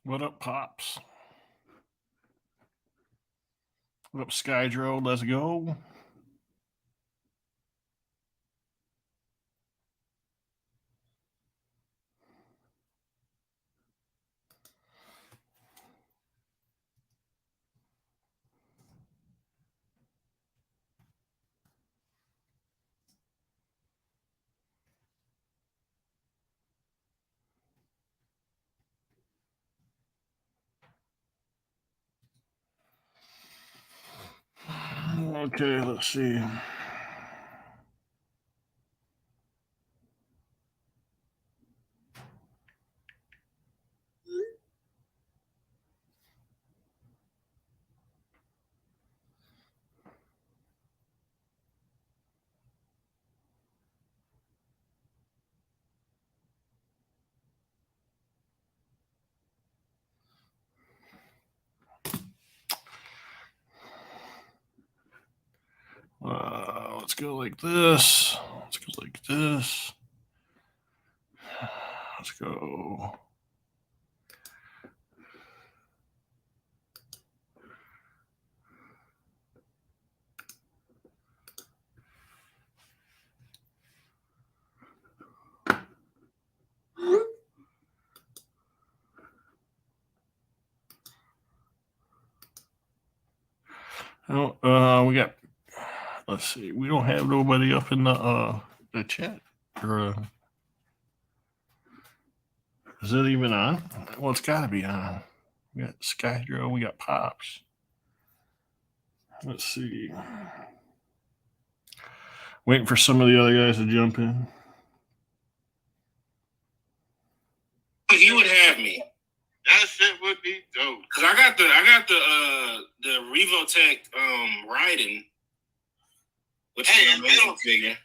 What up, Pops? What up, Skydro? Let's go. Okay, let's see. Let's go like this. Let's go like this. Let's go. We got. Let's see. We don't have nobody up in the chat. Or, is it even on? Well, it's got to be on. We got Skydro. We got Pops. Let's see. Waiting for some of the other guys to jump in. You would have me. That shit would be dope. Cause I got the Revotech riding. Hey, and Metal Gear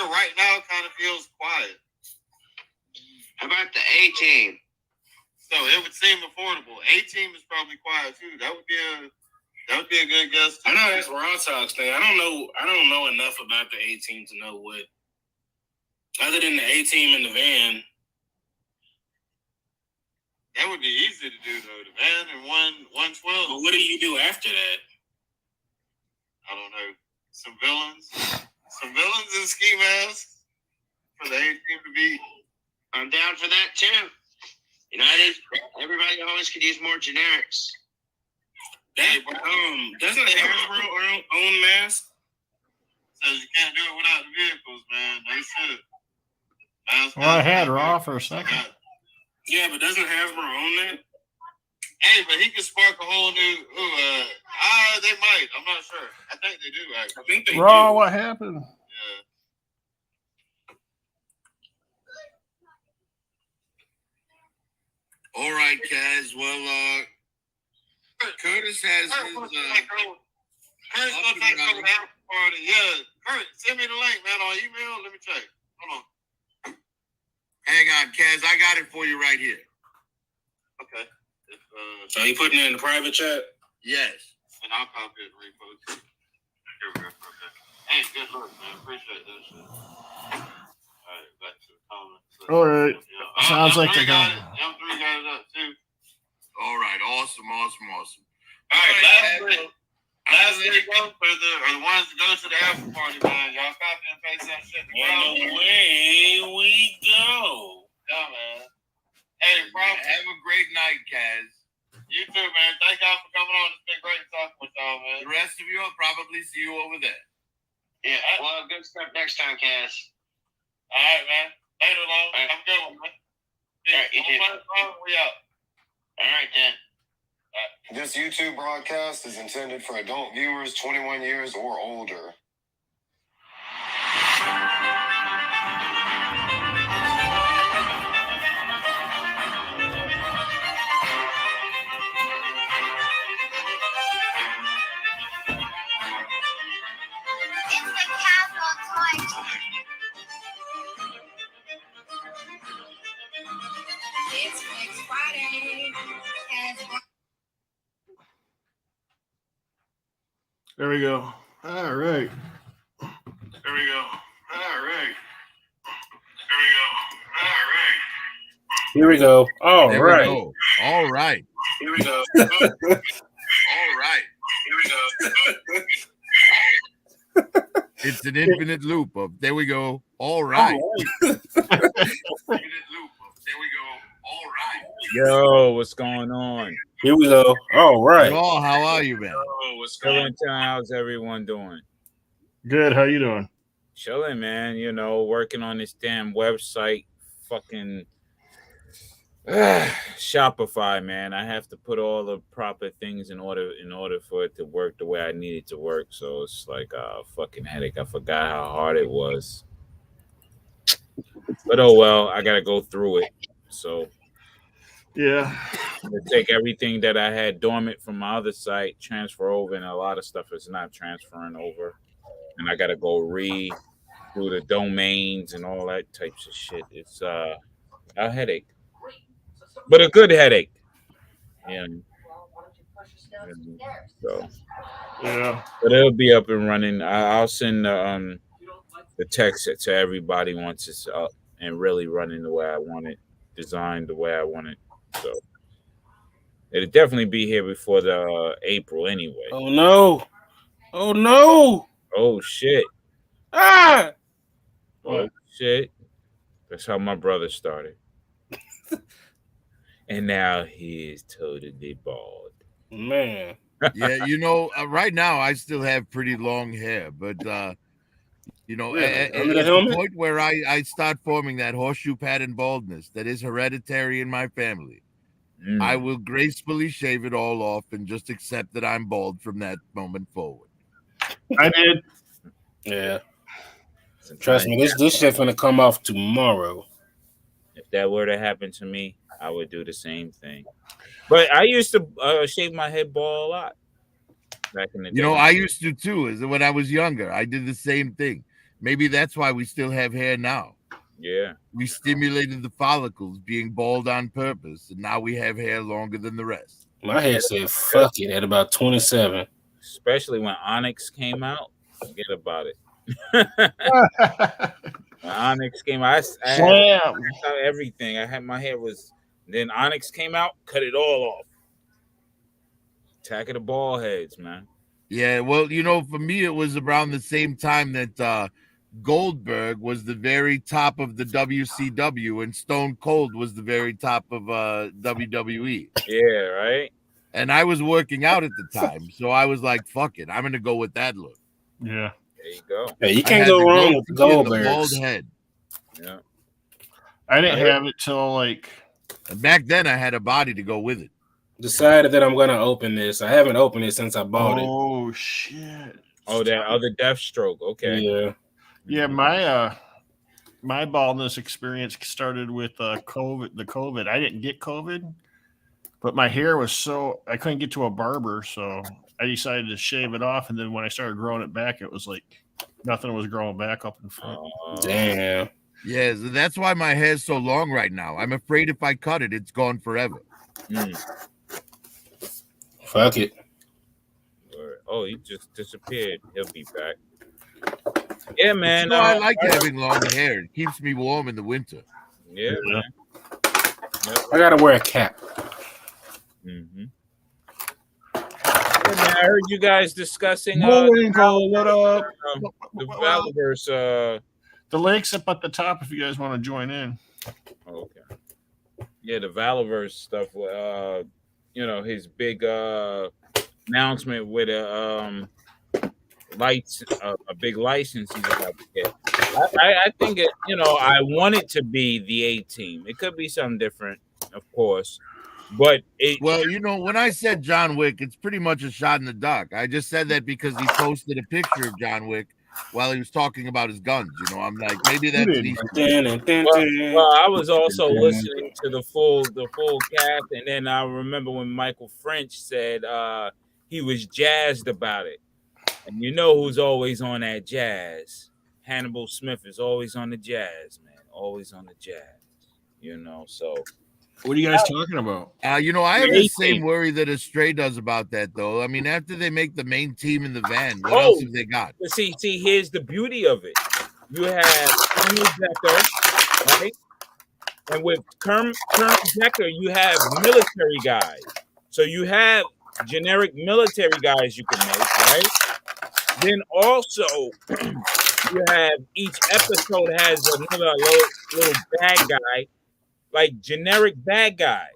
right now kind of feels quiet. How about the A-Team? So it would seem affordable. A-Team is probably quiet too. That would be a good guess too. I know that's Raw Talk's thing. I don't know enough about the A-Team to know what, other than the A-Team in the van. That would be easy to do though. The van and 112. But what do you do after that? I don't know. Some villains in ski masks for the A-Team to be. I'm down for that too. You know, everybody always could use more generics. That doesn't Hasbro own mask? Says you can't do it without the vehicles, man. They should. Well, I had Raw for a second. Yeah, but doesn't Hasbro own that? Hey, but he could spark a whole new. They might. I'm not sure. I think they do. Actually. I think they Raw, do. what happened? Yeah. All right, Kaz. Well, Curtis has his. Curtis gonna take over the after party. Yeah, Curtis, send me the link, man, on email. Let me check. Hold on. Hang on, Kaz. I got it for you right here. Okay. So you putting it in the private chat? Yes. And I'll copy it and repost it. Here we go. Okay. Hey, good luck, man. Appreciate that shit. All right, back to the comments. All right. Yeah. Sounds like they're going. M3 got it up too. All right. Awesome. All right, lastly, go for the ones that go to the after party, man. Y'all copy and paste that shit. Away we go. Yeah, man. Hey, bro. Have a great night, Kaz. You too, man. Thank y'all for coming on. It's been great talking with y'all, man. The rest of you will probably see you over there. Yeah. Well, good stuff next time, Kaz. All right, man. Later, Long. Right. Have a good one, man. All right, you too. We out. All right, then. This YouTube broadcast is intended for adult viewers 21 years or older. It's next Friday. There we go. All right. Here we go. All There right. we go. All right. Here we go. All right. Here we go. It's an infinite loop of there we go. All right. Infinite loop. There we go. All right. Yo, what's going on? Here we go. All right. Y'all, how are you, man? Oh, what's going on? Chilling, how's everyone doing? Good. How you doing? Chilling, man. You know, working on this damn website. Fucking Shopify, man. I have to put all the proper things in order for it to work the way I need it to work. So it's like a fucking headache. I forgot how hard it was. But oh well, I gotta go through it. So Yeah. I take everything that I had dormant from my other site, transfer over, and a lot of stuff is not transferring over. And I gotta go do the domains and all that types of shit. It's a headache. But a good headache. Yeah. So Yeah. but it'll be up and running. I'll send the text to everybody once it's up and really running the way I want it, designed the way I want it. So it'll definitely be here before the April anyway. Oh no. Oh no. Oh shit. Ah. Oh shit. That's how my brother started. And now he is totally bald. Man. Yeah, you know, right now I still have pretty long hair, but you know, Really? at Under the the helmet? point where I start forming that horseshoe pattern baldness that is hereditary in my family, I will gracefully shave it all off and just accept that I'm bald from that moment forward. I did. Yeah. Trust me, this shit finna come off tomorrow. If that were to happen to me, I would do the same thing. But I used to shave my head bald a lot back in the day. You know, I used to too. Is when I was younger, I did the same thing. Maybe that's why we still have hair now. Yeah. We stimulated the follicles being bald on purpose, and now we have hair longer than the rest. My head said fuck it at about 27. Especially when Onyx came out. Forget about it. When Onyx came out, I had everything. I had my hair was. Then Onyx came out, cut it all off. Attack of the ball heads, man. Yeah, well, you know, for me, it was around the same time that Goldberg was the very top of the WCW, and Stone Cold was the very top of WWE. Yeah, right. And I was working out at the time, so I was like, "Fuck it, I'm gonna go with that look." Yeah. There you go. Hey, you I can't had go the wrong with the goatee and the bald Goldbergs. head. Yeah. I didn't have it till like. And back then, I had a body to go with it. Decided that I'm gonna open this. I haven't opened it since I bought it. Oh shit. Oh, that other Deathstroke. Okay. Yeah. Yeah, my baldness experience started with COVID. I didn't get COVID, but my hair was so I couldn't get to a barber, so I decided to shave it off. And then when I started growing it back, it was like nothing was growing back up in front. Damn. Yeah, so that's why my hair's so long right now. I'm afraid if I cut it, it's gone forever. Fuck it. Oh, he just disappeared. He'll be back. Yeah, man. You know, I like having long hair. It keeps me warm in the winter. Yeah, man. I gotta wear a cap. Mm-hmm. Hey, man, I heard you guys discussing what up? the Valiverse. The link's up at the top if you guys want to join in. Okay. Yeah, the Valiverse stuff. You know, his big announcement with a big license he's about to get. I think it. You know, I want it to be the A team. It could be something different, of course, but well, you know, when I said John Wick, it's pretty much a shot in the dark. I just said that because he posted a picture of John Wick while he was talking about his guns. You know, I'm like, maybe that's well, I was also listening to the full cast, and then I remember when Michael French said he was jazzed about it. And you know who's always on that jazz? Hannibal Smith is always on the jazz, man. Always on the jazz. You know, so what are you guys talking about? You know, I have the same worry that Astray does about that, though. I mean, after they make the main team in the van, what else have they got? See, here's the beauty of it. You have Tony Becker, right? And with Colonel Decker, you have military guys. So you have generic military guys you can make, right? Then also you have each episode has another little bad guy, like generic bad guys.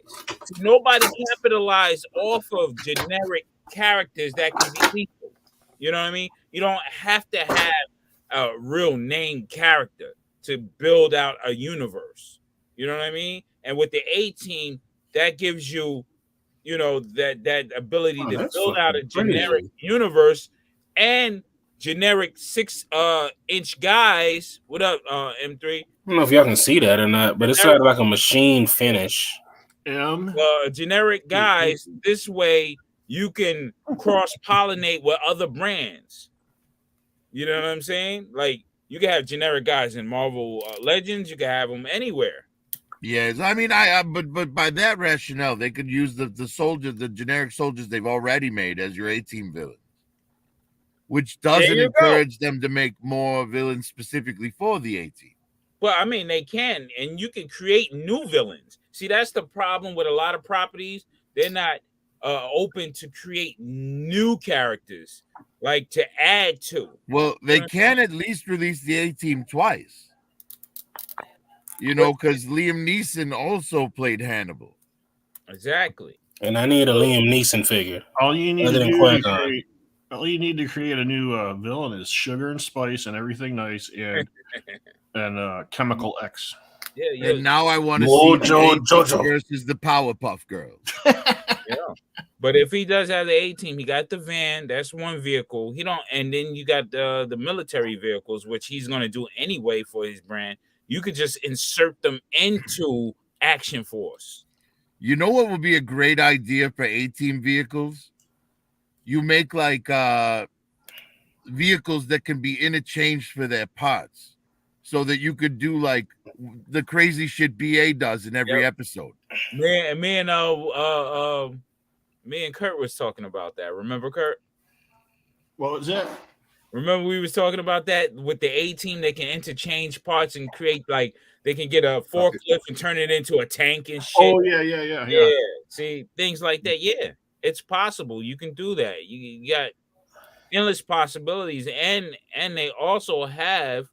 So nobody capitalized off of generic characters that can be lethal. You know what I mean? You don't have to have a real named character to build out a universe. You know what I mean? And with the A-Team, that gives you, that ability to build out a generic universe and generic 6-inch guys. What up, M3? I don't know if y'all can see that or not, but it's sort of like a machine finish. Generic guys. This way you can cross-pollinate with other brands. You know what I'm saying? Like, you can have generic guys in Marvel Legends. You can have them anywhere. Yes, I mean, but by that rationale, they could use the generic soldiers they've already made as your A-Team villains, which doesn't encourage them to make more villains specifically for the A-Team. Well, I mean, they can, and you can create new villains. See, that's the problem with a lot of properties. They're not open to create new characters, like to add to. Well, they can at least release the A-Team twice. Because Liam Neeson also played Hannibal. Exactly. And I need a Liam Neeson figure. All you need to create a new villain is Sugar and Spice and Everything Nice and Chemical X. Yeah. And now I want to see Jojo versus the Powerpuff Girls. Yeah. But if he does have the A-Team, he got the van. That's one vehicle. And then you got the military vehicles, which he's going to do anyway for his brand. You could just insert them into Action Force. You know what would be a great idea for A-Team vehicles? You make like vehicles that can be interchanged for their parts, so that you could do like the crazy shit BA does in every episode. Me and Kurt was talking about that. Remember, Kurt? What was that? Remember we was talking about that with the A-Team. They can interchange parts and create, like, they can get a forklift and turn it into a tank and shit. Oh yeah. See, things like that. Yeah, it's possible. You can do that. You got endless possibilities, and they also have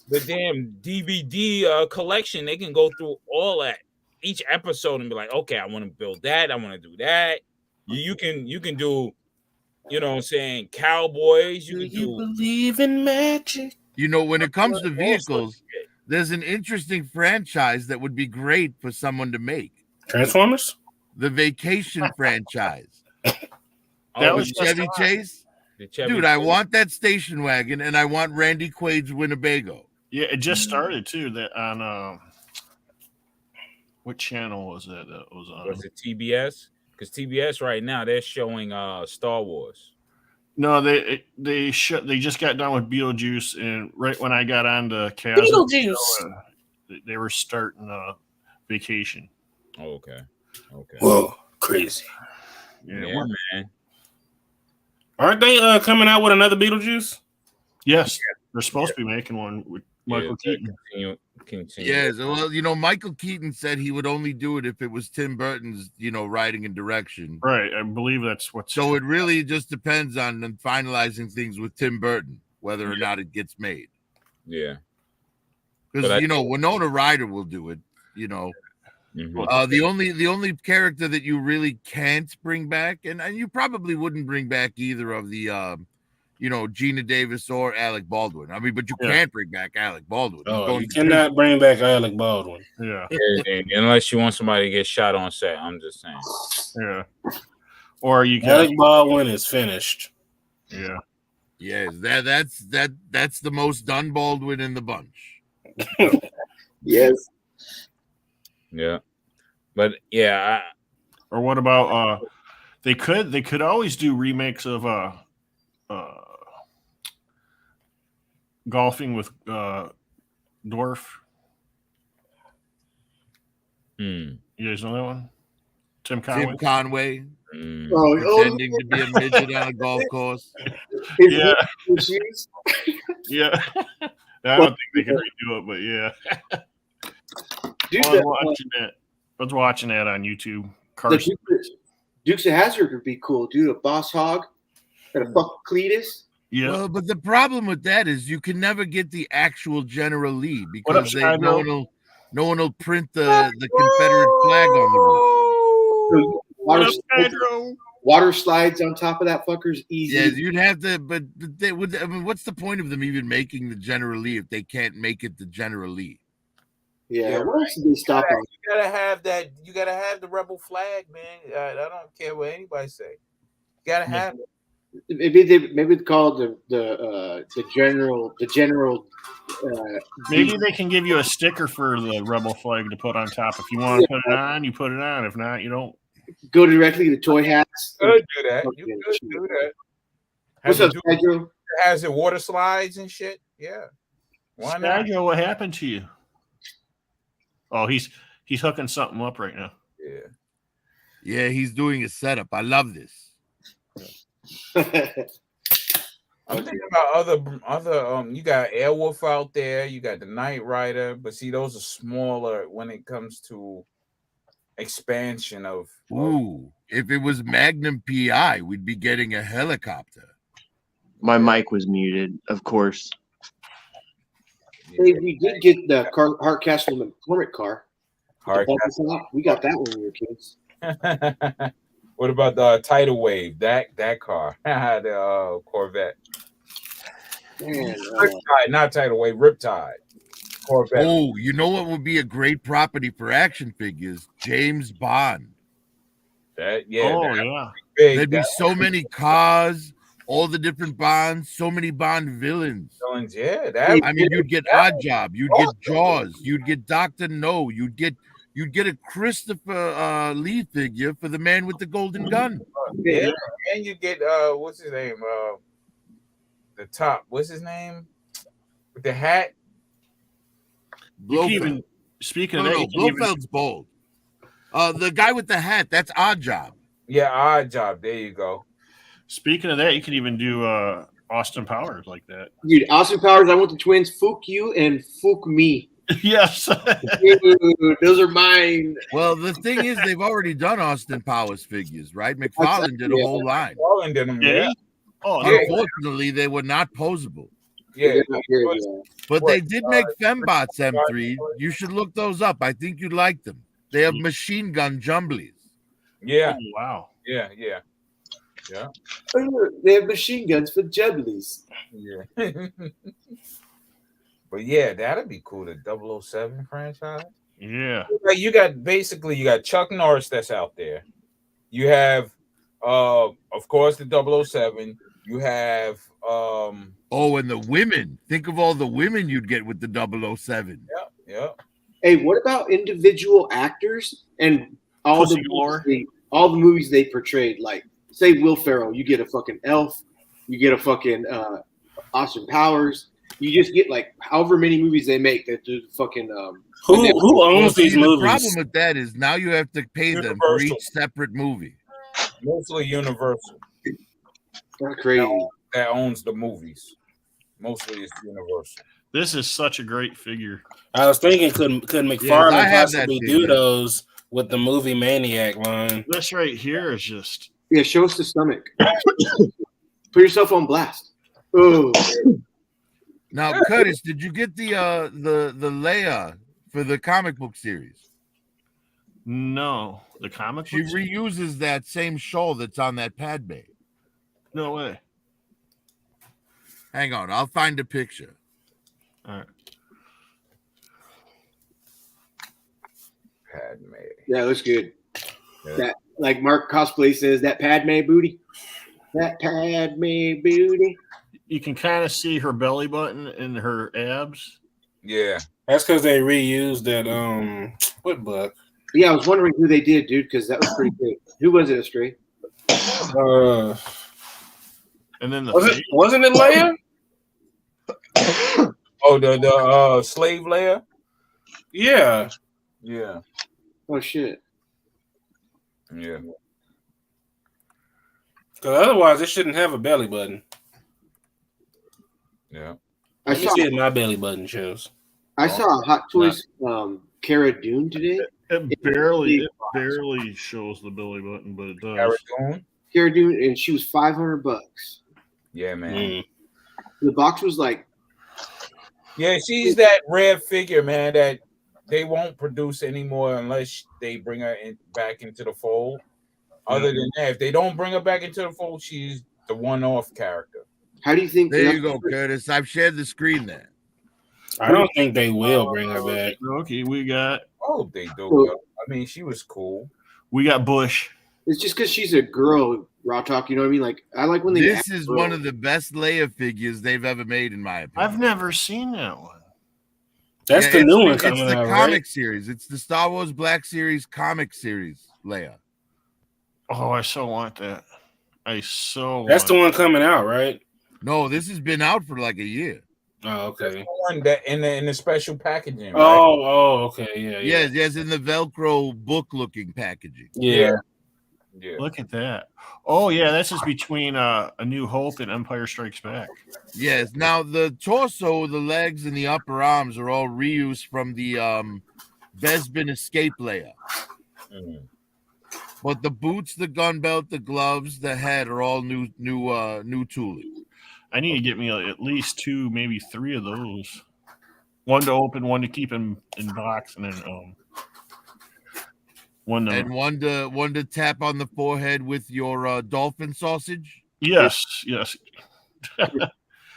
the damn DVD collection. They can go through all that each episode and be like, okay, I want to build that. I want to do that. You can do. You know what I'm saying? Cowboys. You believe in magic? When it comes to vehicles, there's an interesting franchise that would be great for someone to make. Transformers? The Vacation franchise. That was Chevy Chase? Dude, I want that station wagon, and I want Randy Quaid's Winnebago. Yeah, it just started, too. That on what channel was that was on? Was it TBS? Because TBS right now, they're showing Star Wars. No, they just got done with Beetlejuice, and right when I got on to Beetlejuice, they were starting Vacation. Oh, okay. Whoa, crazy. Yeah, man. Aren't they coming out with another Beetlejuice? Yes, they're supposed to be making one with Michael Keaton. Continue. Yes, well, Michael Keaton said he would only do it if it was Tim Burton's, writing and direction. Right, I believe that's what's. So it really just depends on finalizing things with Tim Burton, whether or not it gets made. Yeah, because Winona Ryder will do it. Mm-hmm. The only character that you really can't bring back, and you probably wouldn't bring back either of the Gina Davis or Alec Baldwin. I mean, but you can't bring back Alec Baldwin. Oh, you cannot bring back Alec Baldwin. Yeah. Unless you want somebody to get shot on set. I'm just saying. Yeah. Or you can. Alec Baldwin is finished. Yeah. Yes, that's the most done Baldwin in the bunch. Yes. Yeah. But yeah. Or what about they could always do remakes of Golfing with Dwarf. You guys know that one? Tim Conway. Pretending to be a midget on a golf course. Yeah. Yeah. I don't think they can redo it, but yeah. Dude, I was watching that on YouTube. Carson. Dukes of Hazzard would be cool, dude. A boss hog and a fuck Cletus. Yeah. Well, but the problem with that is you can never get the actual General Lee What up, because Skyville? no one will print the Confederate flag on the roof. So water slides on top of that fucker's easy. Yeah, you'd have to, but they would. I mean, what's the point of them even making the General Lee if they can't make it the General Lee? Yeah, what else did they stop on? You gotta have that. You gotta have the rebel flag, man. I don't care what anybody say. You gotta have it. Maybe they call it the general. Maybe they can give you a sticker for the rebel flag to put on top. If you want to put it on, you put it on. If not, you don't. Go directly to toy hats. You could do that. You could do that. What's up, Pedro? Has it water slides and shit? Yeah. Why not? Pedro, what happened to you? Oh, he's hooking something up right now. Yeah. Yeah, he's doing a setup. I love this. I'm thinking about other you got Airwolf out there, you got the Knight Rider, but see those are smaller when it comes to expansion of Ooh, if it was Magnum PI, we'd be getting a helicopter. My mic was muted, of course. Hey, we did get the Hardcastle McCormick car. We got that when we were kids. What about the Tidal Wave? That car, the Corvette. Man, Riptide, not Tidal Wave, Riptide. Corvette. Oh, you know what would be a great property for action figures? James Bond. Yeah. Big. There'd be so many cars, all the different Bonds, so many Bond villains. Yeah, I mean, you'd get Oddjob, you'd get Jaws, you'd get Dr. No, you'd get a Christopher Lee figure for the man with the golden gun. Yeah, and you get what's his name? The top. What's his name? With the hat. Blofeld. Speaking of that, Blofeld's bold. The guy with the hat, that's Oddjob. Yeah, Oddjob. There you go. Speaking of that, you could even do Austin Powers like that. Dude, Austin Powers, I want the twins. Fook you and fook me. Yes. Dude, those are mine. Well, the thing is, they've already done Austin Powers figures, right? McFarlane did a whole line. McFarlane did them, yeah. Oh, unfortunately, they were not posable. Yeah. But they did make Fembots M3. You should look those up. I think you'd like them. They have machine gun jumblies. Yeah. Oh, wow. Yeah. They have machine guns for jubblies. Yeah. But yeah, that'd be cool. The 007 franchise. Yeah. Like you got Chuck Norris that's out there. You have of course the 007. You have and the women. Think of all the women you'd get with the 007. Yeah. Hey, what about individual actors and all the movies they portrayed? Like, say Will Ferrell, you get a fucking Elf, you get a fucking Austin Powers. You just get like however many movies they make that do fucking. Who owns these movies? The problem with that is now you have to pay them for each separate movie. Mostly Universal. That's crazy. That owns the movies. Mostly it's Universal. This is such a great figure. I was thinking, could McFarlane possibly do those with the movie Maniac line? This right here is just. Yeah, show us the stomach. Put yourself on blast. Oh. Now, Curtis, did you get the Leia for the comic book series? No, the comic. She reuses that same shawl that's on that Padme. No way. Hang on, I'll find a picture. All right. Padme. Yeah, looks good. Yeah. That, like Mark Cosplay says, that Padme booty. That Padme booty. You can kind of see her belly button and her abs. Yeah. That's because they reused that what book? Yeah, I was wondering who they did, dude, because that was pretty good. Who was it, Astray? And then wasn't it Leia? Oh, the slave Leia? Yeah. Yeah. Oh shit. Yeah. Because otherwise it shouldn't have a belly button. Yeah. Let me see if my belly button shows. I saw a Hot Toys Cara Dune today. It barely shows the belly button, but it does. Cara Dune, and she was $500. Yeah, man. The box was like, yeah, she's that rare figure, man, that they won't produce anymore unless they bring her back into the fold. Other than that, if they don't bring her back into the fold, she's the one-off character. How do you think? There you go, Curtis. I've shared the screen there. I don't think they will bring her back. Okay, we got. Oh, they do. I mean, she was cool. We got Bush. It's just because she's a girl, Raw Talk. You know what I mean? Like, I like when they. This is one of the best Leia figures they've ever made, in my opinion. I've never seen that one. That's the new one coming out, It's the right? comic series. It's the Star Wars Black Series comic series, Leia. Oh, I so want that. That's the one coming out, right? No, this has been out for like a year. Oh, okay. That's the one that in the special packaging. Right? Oh, okay, yeah. Yes, in the Velcro book-looking packaging. Yeah. Look at that. Oh, yeah, this is between A New Hope and Empire Strikes Back. Yes. Now the torso, the legs, and the upper arms are all reused from the Bespin Escape Leia. But the boots, the gun belt, the gloves, the head are all new tooling. I need to get me at least 2, maybe 3 of those. One to open, one to keep in box, and then one to tap on the forehead with your dolphin sausage. Yes.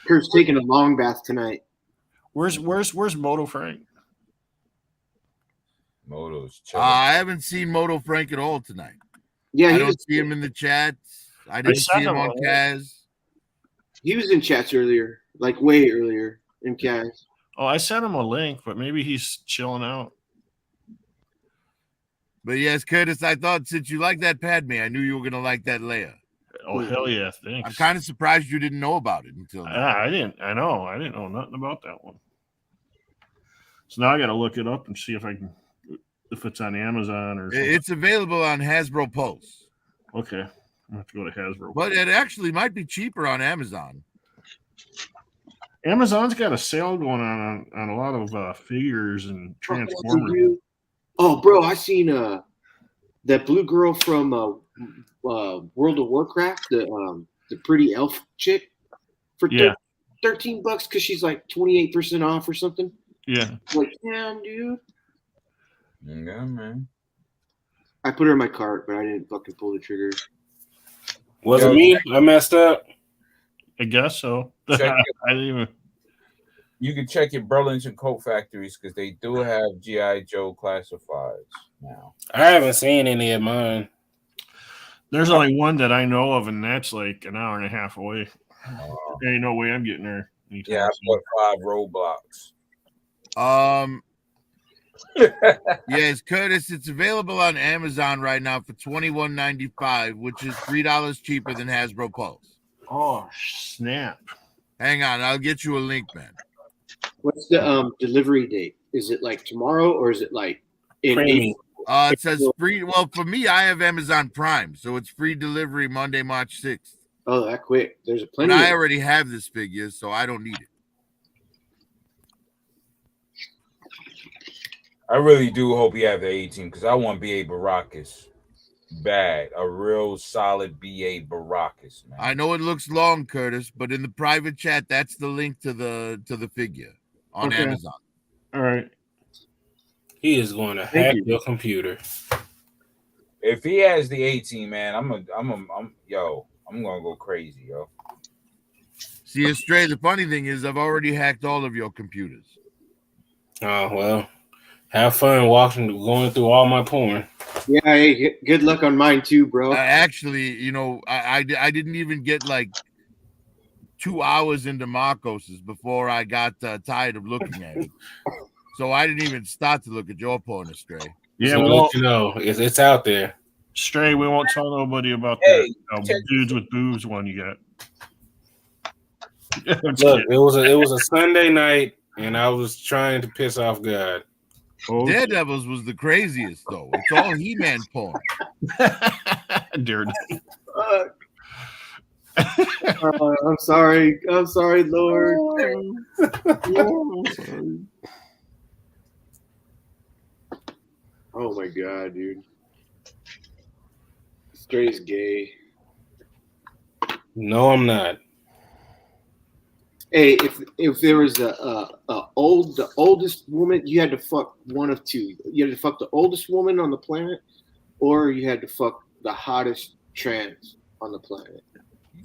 Kurt's taking a long bath tonight. Where's Moto Frank? Moto's chilling. I haven't seen Moto Frank at all tonight. Yeah, I don't see him in the chat. I didn't see him on Kaz. He was in chats earlier, like way earlier in Kaz. Oh, I sent him a link, but maybe he's chilling out. But yes, Curtis, I thought since you like that Padme, I knew you were gonna like that Leia. Oh, hell yeah, thanks. I'm kind of surprised you didn't know about it until now. I didn't know nothing about that one. So now I got to look it up and see if it's on Amazon or something. It's available on Hasbro Pulse. Okay, I have to go to Hasbro. But it actually might be cheaper on Amazon. Amazon's got a sale going on a lot of figures and Transformers. Oh, bro, I seen that blue girl from World of Warcraft, the pretty elf chick, for $13 because she's like 28% off or something. Yeah. Like, damn, dude. Yeah, man. I put her in my cart, but I didn't fucking pull the trigger. Was it me? I messed up. I guess so. I didn't even. You can check your Burlington Coat Factories because they do have G.I. Joe classifieds now. I haven't seen any of mine. There's only one that I know of, and that's like an hour and a half away. There ain't no way I'm getting there. Yeah, I bought 5 roadblocks. Yes, Curtis, it's available on Amazon right now for $21.95, which is $3 cheaper than Hasbro Pulse. Oh, snap. Hang on, I'll get you a link, man. What's the delivery date? Is it like tomorrow or is it like in April? It says free. Well, for me, I have Amazon Prime, so it's free delivery Monday, March 6th. Oh, that quick. There's a plenty. But I already have this figure, so I don't need it. I really do hope you have the 18 because I want B.A. Baracus bad. A real solid B.A. Baracus, man. I know it looks long, Curtis, but in the private chat, that's the link to the figure on Amazon. All right. He is going to hack your computer. If he has the 18, man, I'm gonna go crazy, yo. See, Astray, the funny thing is I've already hacked all of your computers. Oh, well. Have fun going through all my porn. Yeah, hey, good luck on mine too, bro. Actually, you know, I didn't even get like 2 hours into Marcos's before I got tired of looking at it. So I didn't even start to look at your porn, Astray. Yeah, so well, you know, it's out there. Stray, we won't tell nobody about that dudes with boobs one you got. Look, it was a Sunday night, and I was trying to piss off God. Daredevils was the craziest though. It's all He-Man porn. Daredevil. I'm sorry, Lord. Oh my god, dude. Straight is gay. No, I'm not. Hey, if there was the oldest woman, you had to fuck one of two. You had to fuck the oldest woman on the planet, or you had to fuck the hottest trans on the planet.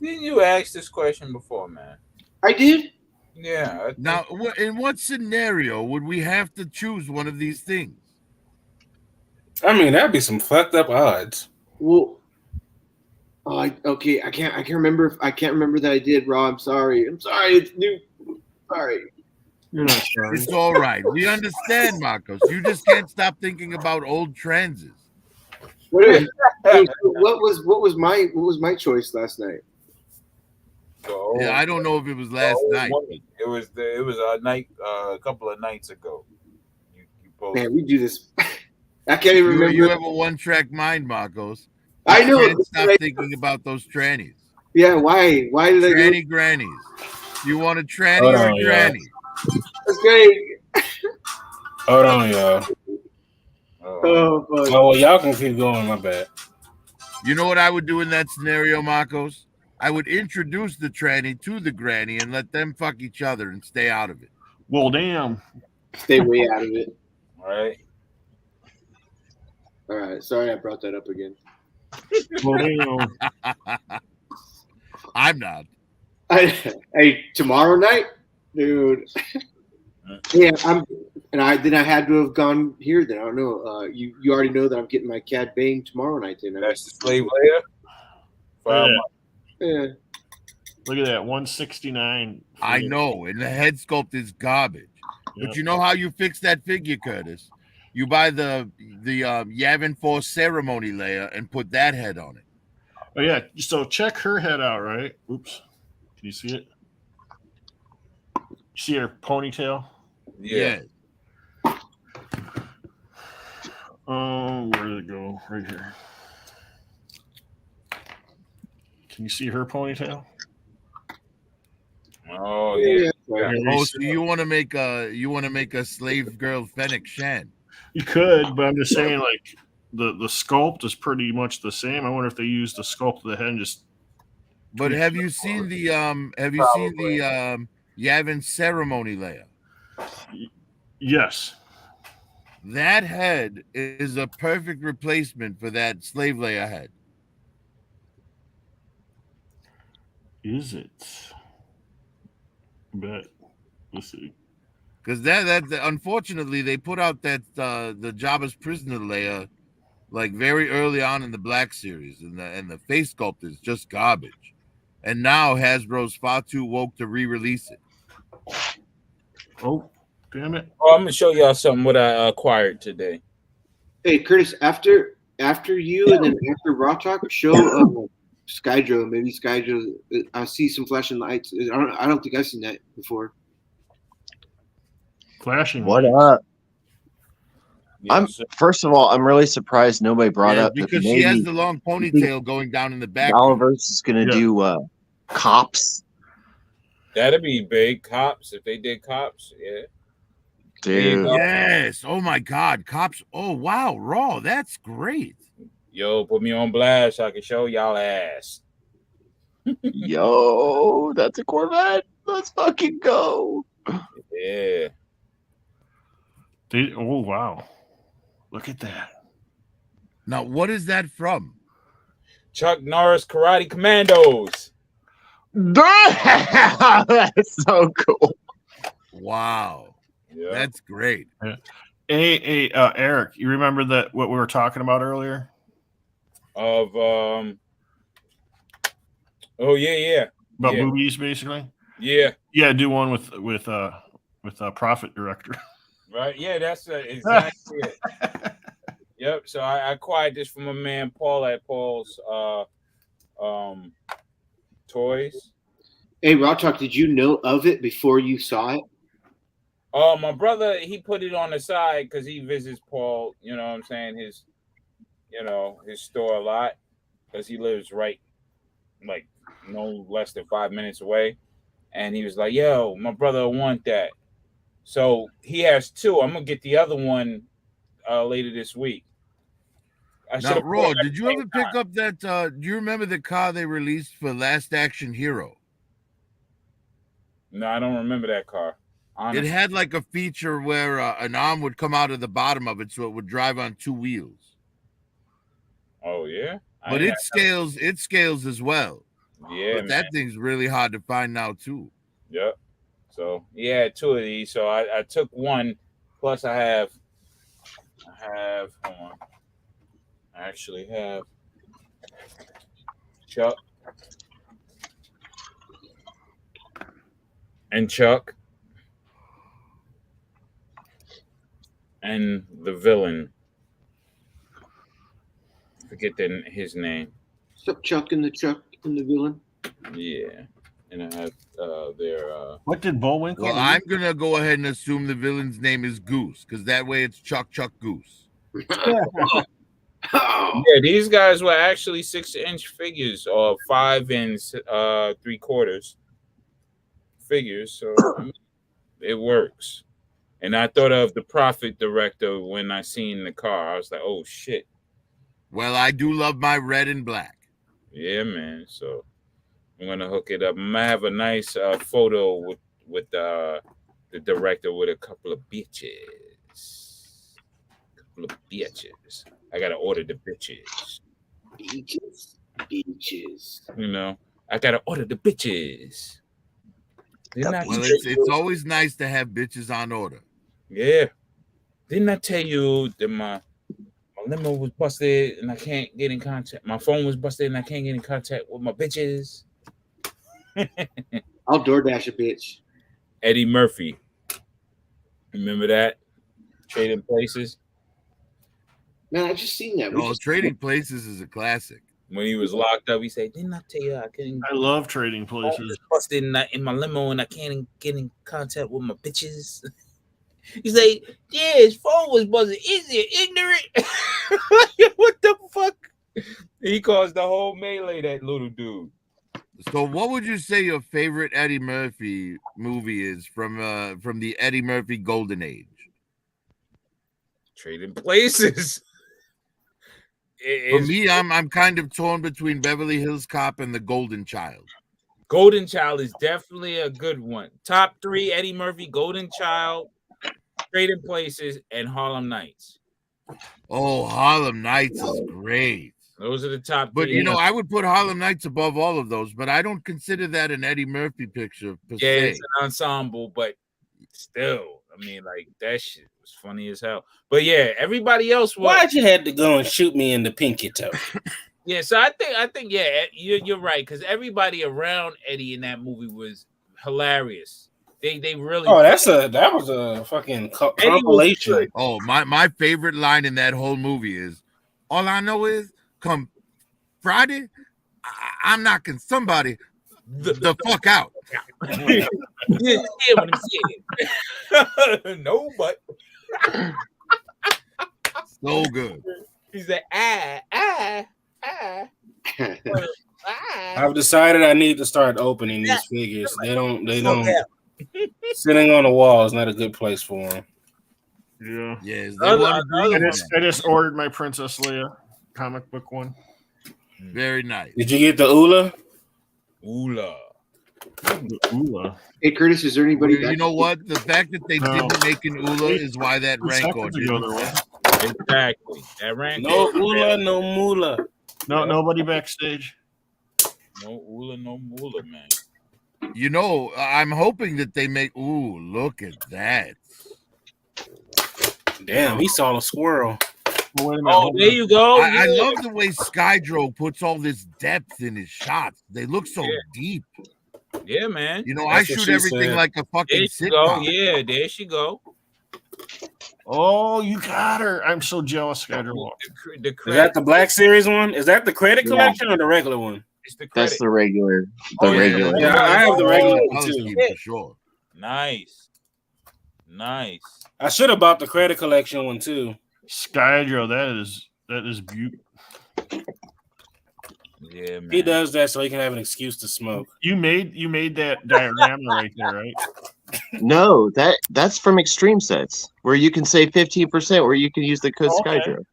Didn't you ask this question before, man? I did. Yeah. Now, in what scenario would we have to choose one of these things? I mean, that'd be some fucked up odds. Well, okay. I can't remember. I can't remember that I did, Raw. I'm sorry. It's new. Sorry. You're not sorry. It's all right. We understand, Marcos. You just can't stop thinking about old transes. What was my choice last night? Yeah, I don't know if it was last night. It was a night, a couple of nights ago. You Man, we do this. I can't even remember. You have a one-track mind, Marcos. I know. Can't stop thinking about those trannies. Yeah, why? Why did tranny grannies? You want a tranny or a granny? Okay. Hold on, y'all. Oh, well, y'all can keep going. My bad. You know what I would do in that scenario, Marcos? I would introduce the tranny to the granny and let them fuck each other and stay out of it. Well, damn. Stay way out of it. All right. All right. Sorry I brought that up again. Well, damn. I'm not. Hey, tomorrow night, dude. Yeah, I had to have gone here. Then I don't know. You already know that I'm getting my cat banged tomorrow night. Then that's the slave layer. Yeah. Look at that, 169. I know, and the head sculpt is garbage. Yep. But you know how you fix that figure, Curtis? You buy the Yavin 4 ceremony layer and put that head on it. Oh yeah, so check her head out, right? Oops. Can you see it? You see her ponytail? Yeah. Oh, where did it go? Right here. Can you see her ponytail? Oh yeah. Oh, so you want to make a slave girl Fennec Shan? You could, but I'm just saying, like the sculpt is pretty much the same. I wonder if they used the sculpt of the head and just. But have you seen the Yavin ceremony layer? Yes. That head is a perfect replacement for that slave layer head. Is it? Bet. Let's see. Because that unfortunately they put out that the Jabba's prisoner layer like very early on in the Black series, and the face sculpt is just garbage. And now Hasbro's far too woke to re-release it. Oh, damn it! Oh, I'm gonna show y'all something what I acquired today. Hey, Curtis, after you and then after Raw Talk, show Skydro. Maybe Skydro. I see some flashing lights. I don't think I've seen that before. Flashing. What up? First of all, I'm really surprised nobody brought up because that she has the long ponytail going down in the back. Dollarverse is going to do Cops. That'd be big. Cops, if they did Cops, yeah. Dude. Yes. Oh my God, Cops. Oh wow, Raw. That's great. Yo, put me on blast so I can show y'all ass. Yo, that's a Corvette. Let's fucking go. Yeah. Oh wow. Look at that. Now, what is that from? Chuck Norris Karate Commandos. That's so cool. Wow. Yeah. That's great. Yeah. Hey, Eric, you remember what we were talking about earlier? Of oh yeah. About movies, basically. Yeah. Yeah, do one with Profit Director. Right. Yeah, that's exactly it. Yep. So I acquired this from a man, Paul at Paul's Toys. Hey, Raw Talk, did you know of it before you saw it? My brother, he put it on the side because he visits Paul, you know what I'm saying, his store a lot because he lives right like no less than 5 minutes away. And he was like, yo, my brother want that. So he has two. I'm gonna get the other one later this week. Now, Raw, did you ever pick up that? Do you remember the car they released for Last Action Hero? No, I don't remember that car. Honestly. It had like a feature where an arm would come out of the bottom of it, so it would drive on 2 wheels. Oh yeah, but it scales. It scales as well. Yeah, but that thing's really hard to find now too. Yep. So yeah, 2 of these. So I took one. Plus I have. Hold on. I actually have Chuck and Chuck and the villain. Forget his name. What's up, Chuck and the villain? Yeah, and I have their. What did Bullwinkle? Well, I'm gonna go ahead and assume the villain's name is Goose, because that way it's Chuck Goose. Yeah, these guys were actually 6-inch figures or 5 and 3/4 figures, so I mean, it works. And I thought of the Prophet director when I seen the car. I was like, oh shit. Well, I do love my red and black. Yeah, man. So I'm gonna hook it up. I'm gonna have a nice photo with the director with a couple of bitches. I gotta order the bitches. Beaches. You know, I gotta order the bitches. Well, it's always nice to have bitches on order. Yeah. Didn't I tell you that my limo was busted and I can't get in contact? My phone was busted and I can't get in contact with my bitches. I'll DoorDash a bitch. Eddie Murphy. Remember that? Trading Places. Man, I just seen that. Trading Places is a classic. When he was locked up, he said, "Didn't I tell you I couldn't?" I love Trading Places. Busted in my limo and I can't get in contact with my bitches. He's like, "Yeah, his phone was buzzing. Is it ignorant?" What the fuck? He caused the whole melee. That little dude. So, what would you say your favorite Eddie Murphy movie is from the Eddie Murphy Golden Age? Trading Places. For me, I'm kind of torn between Beverly Hills Cop and The Golden Child. Golden Child is definitely a good one. Top 3: Eddie Murphy, Golden Child, Trading Places, and Harlem Nights. Oh, Harlem Nights is great. Those are the top 3. But you know, I would put Harlem Nights above all of those, but I don't consider that an Eddie Murphy picture per se. It's an ensemble, but still, I mean, like that shit was funny as hell. But yeah, everybody else was. Why'd you had to go and shoot me in the pinky toe? Yeah, so I think, yeah, you're right, because everybody around Eddie in that movie was hilarious. They really. Oh, that was a fucking compilation. Oh, my favorite line in that whole movie is, "All I know is, come Friday, I'm knocking somebody the fuck out." Yeah, what he said. No, but so good. He's like, I've decided I need to start opening these figures. They don't. Sitting on the wall is not a good place for them. Yeah. Yes. I just ordered my Princess Leia comic book one. Very nice. Did you get the Ula? Ula. Hey, Curtis, is there anybody? You know what? The fact that they didn't make an Ula is why that rank on Exactly. That rank. No Ula, no Mula. No, nobody backstage. No Ula, no Mula, man. You know, I'm hoping that they make. Ooh, look at that! Damn, he saw a squirrel. Oh, there you go. I love the way Skydro puts all this depth in his shots. They look so deep. Yeah, man. You know, I shoot everything like a fucking sitcom. Yeah, there she go. Oh, you got her. I'm so jealous, Skydro. Is that the Black Series one? Is that the credit collection or the regular one? It's the That's the regular. Regular. Yeah, I have the regular one too. For sure. Nice. I should have bought the credit collection one too. Skydro, that is beautiful. Yeah, man. He does that so he can have an excuse to smoke. You made that diorama right there, right? No, that's from Extreme Sets, where you can save 15%, where you can use the code Okay. SkyDrive.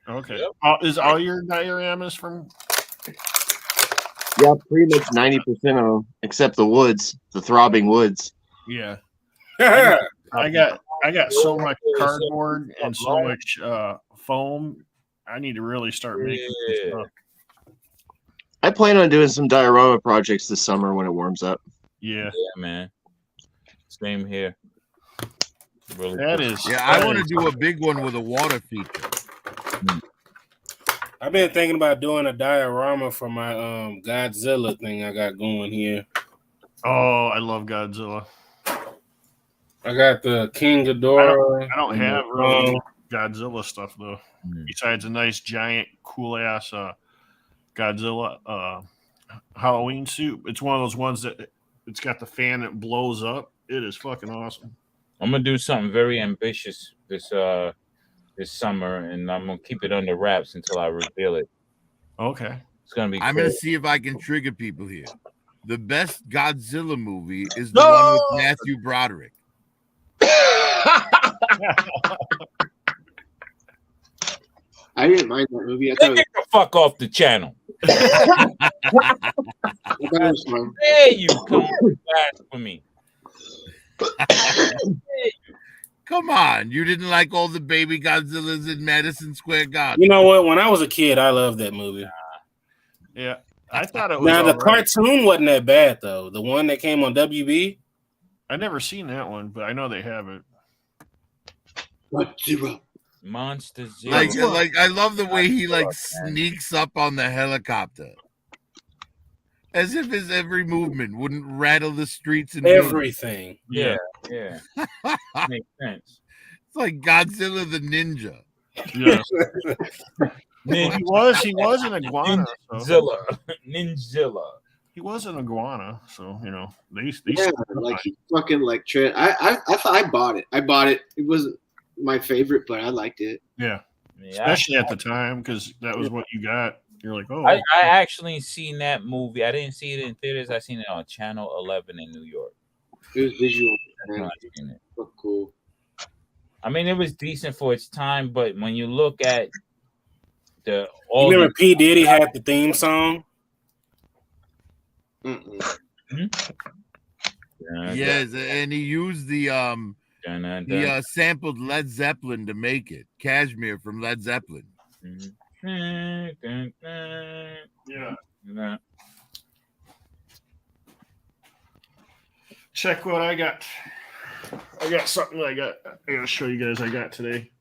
Okay. Is all your dioramas from? Yeah, pretty much 90% of them, except the woods, the throbbing woods. Yeah. I got so much cardboard and so much foam. I need to really start making some stuff. I plan on doing some diorama projects this summer when it warms up. Yeah, man. Same here. Really that cool. is. Yeah, I want to do a big one with a water feature. I've been thinking about doing a diorama for my Godzilla thing I got going here. Oh, I love Godzilla. I got the King Ghidorah. I don't have really Godzilla stuff though. Besides a nice giant cool ass Godzilla Halloween suit. It's one of those ones that it's got the fan that blows up. It is fucking awesome. I'm gonna do something very ambitious this summer, and I'm gonna keep it under wraps until I reveal it. Okay. It's gonna be. I'm cool. gonna see if I can trigger people here. The best Godzilla movie is the one with Matthew Broderick. I didn't mind that movie. I thought Get the fuck off the channel. it was fun. There you come for me. Come on, you didn't like all the baby Godzillas in Madison Square Garden. You know what? When I was a kid, I loved that movie. Yeah, I thought it was. Now the all right. cartoon wasn't that bad though. The one that came on WB. I never seen that one, but I know they have it. Godzilla. Monster Zero. Like I love the way he like sneaks up on the helicopter, as if his every movement wouldn't rattle the streets and Everything. Yeah. buildings. Makes sense. It's like Godzilla the Ninja. Yeah. he was an iguana. Ninjazilla. Ninjazilla. He was an iguana, so you know they Yeah, like he fucking like I thought I bought it. It wasn't my favorite, but I liked it. Yeah, especially at the time because that was what you got. You're like, oh, I actually seen that movie. I didn't see it in theaters. I seen it on Channel 11 in New York. It was visual. That's Man. when I seen it. Looked cool. I mean, it was decent for its time, but when you look at You remember P. Diddy had the theme song? Yes, and he used the he sampled Led Zeppelin to make it. Cashmere from Led Zeppelin. yeah. Check what I got. I got something I gotta show you guys I got today.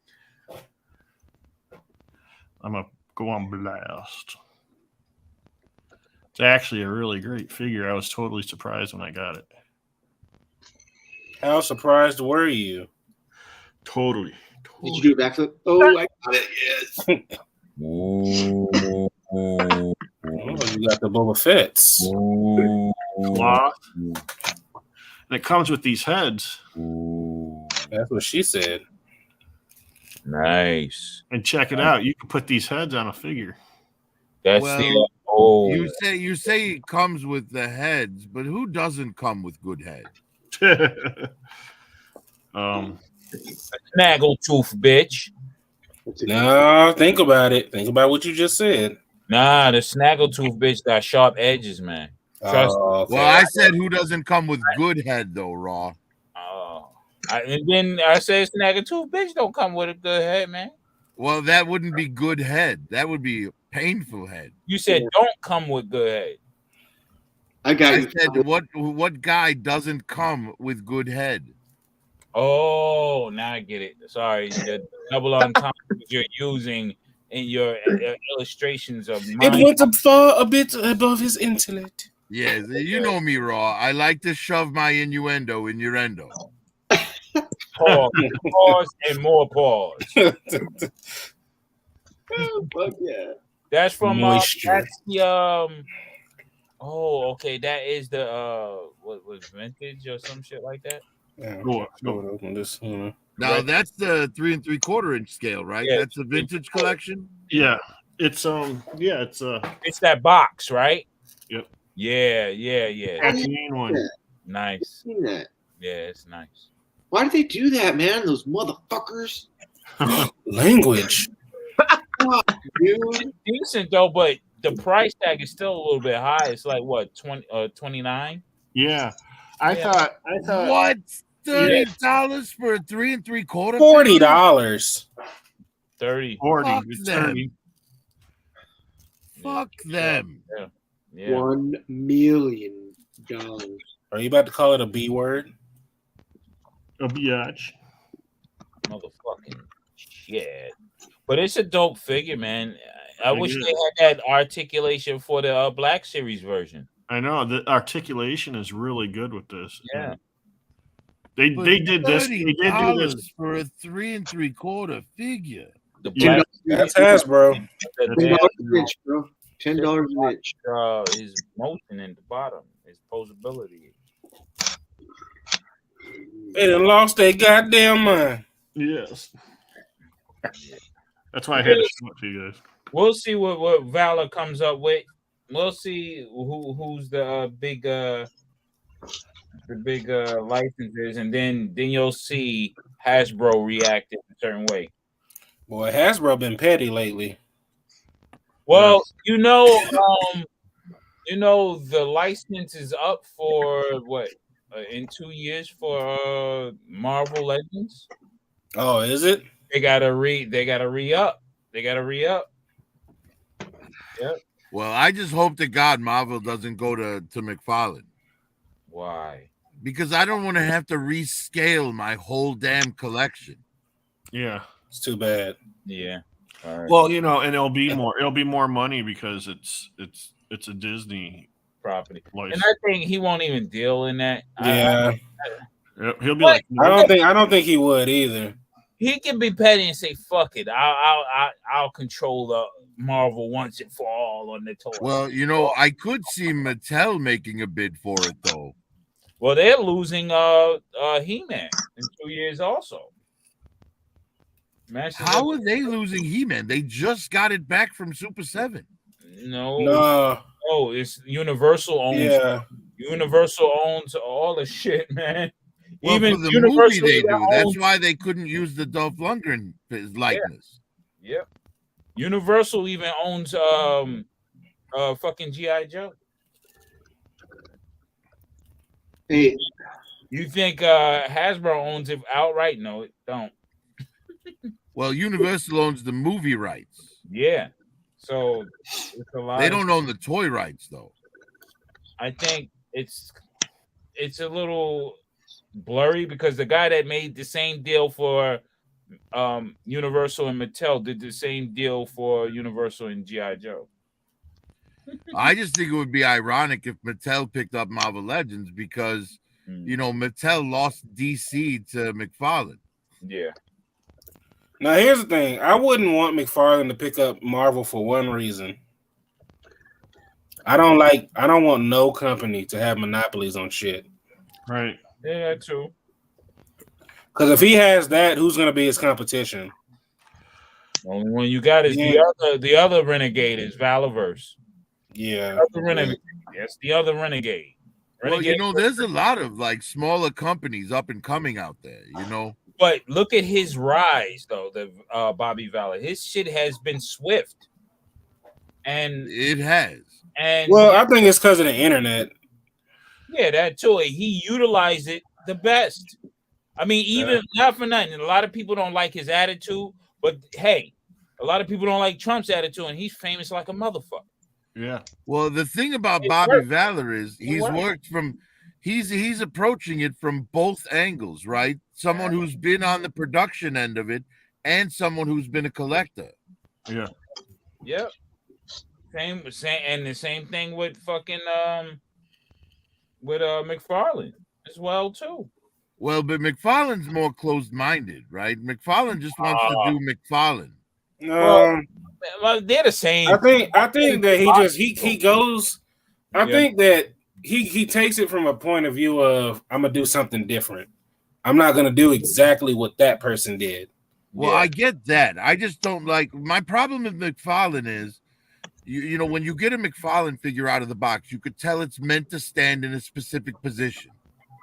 I'm gonna go on blast. It's actually a really great figure. I was totally surprised when I got it. How surprised were you? Totally. Did you do a backflip? Oh, I got it. Yes. Oh, you got the Boba Fett's. Cloth. And it comes with these heads. That's what she said. Nice. And check it out. You can put these heads on a figure. That's you say it comes with the heads, but who doesn't come with good head? Snaggletooth, bitch. No, think about it. Think about what you just said. Nah, the Snaggletooth bitch got sharp edges, man. Trust me. Okay. Well, I said who doesn't come with good head though, Raw. Oh, and then I said Snaggletooth bitch don't come with a good head, man. Well, that wouldn't be good head. That would be painful head. You said don't come with good head. I said what guy doesn't come with good head? Oh, now I get it. Sorry, the double entendre you're using in your illustrations of mine. It went up far a bit above his intellect. Yes, you know me, Raw. I like to shove my innuendo in your endo. Pause and more pause. Oh, fuck yeah. That's from Moisture. that's the oh, okay, that is the what was vintage or some shit like that. Yeah, Now that's the 3 3/4 inch scale, right? Yeah. That's the vintage collection. Yeah, it's it's that box, right? Yep. Yeah. That's the main one. Nice. Seen that. Yeah, it's nice. Why do they do that, man? Those motherfuckers. Language. Dude. Decent though, but the price tag is still a little bit high. It's like what 29. Yeah, I thought What? $30 for a 3 3/4? $40. 30. 40. Fuck It's them. 30. Fuck them. Yeah. $1 million. Are you about to call it a B word? A biatch. Motherfucking shit. But it's a dope figure, man. I It wish is. they had that articulation for the Black Series version. I know the articulation is really good with this. Yeah. They But did this. They did do this. $30 for a 3 3/4 figure. The Yeah. Black That's Hasbro. $10 an inch, bro. $10 an inch. His motion in the bottom, his posability. They done lost their goddamn mind. Yes. That's why I had to show it to you guys. We'll see what Valor comes up with. We'll see who's the big licenses, and then you'll see Hasbro react in a certain way. Boy, Hasbro been petty lately. Well, you know, the license is up for what in 2 years for Marvel Legends. Oh, is it? They gotta re-up. Yep. Well, I just hope to God Marvel doesn't go to McFarlane. Why? Because I don't want to have to rescale my whole damn collection. Yeah. It's too bad. Yeah. All right. Well, and it'll be more money because it's a Disney property. license. And I think he won't even deal in that. Yeah. He'll be like, I don't think he would either. He can be petty and say, "Fuck it, I'll control the Marvel once and for all on the toy." Well, I could see Mattel making a bid for it though. Well, they're losing He-Man in 2 years also. How are they losing He-Man? They just got it back from Super 7. No. Oh, it's Universal owns. Yeah. Universal owns all the shit, man. Well, Even for the Universal movie they do. That's owns- why they couldn't use the Dolph Lundgren likeness. Yep. Universal even owns fucking G.I. Joe. Hey, you think Hasbro owns it outright? No, it don't. Well, Universal owns the movie rights. Yeah. So it's a lot. They don't own the toy rights though. I think it's a little blurry because the guy that made the same deal for Universal and Mattel did the same deal for Universal and G.I. Joe. I just think it would be ironic if Mattel picked up Marvel Legends because Mattel lost DC to McFarlane. Yeah. Now here's the thing. I wouldn't want McFarlane to pick up Marvel for one reason. I don't want no company to have monopolies on shit. Right. Yeah, true. Because if he has that, who's going to be his competition? Only one you got is the other renegade is Valorverse. Yeah. Yes, the other renegade. Well, there's a lot of smaller companies up and coming out there, But look at his rise, though, the Bobby Valor. His shit has been swift. And it has. And I think it's because of the internet. Yeah, that too. He utilized it the best. I mean, even not for nothing. A lot of people don't like his attitude, but hey, a lot of people don't like Trump's attitude, and he's famous like a motherfucker. Yeah. Well, the thing about Bobby Valor is he's approaching it from both angles, right? Someone who's been on the production end of it and someone who's been a collector. Yeah. Yep. Same, and the same thing with fucking McFarlane as well too. Well, but McFarlane's more closed-minded, right? McFarlane just wants to do McFarlane. Well, they're the same. I think that he goes. I think that he takes it from a point of view of I'm gonna do something different. I'm not gonna do exactly what that person did. Well, I get that. I just don't like. My problem with McFarlane is, when you get a McFarlane figure out of the box, you could tell it's meant to stand in a specific position.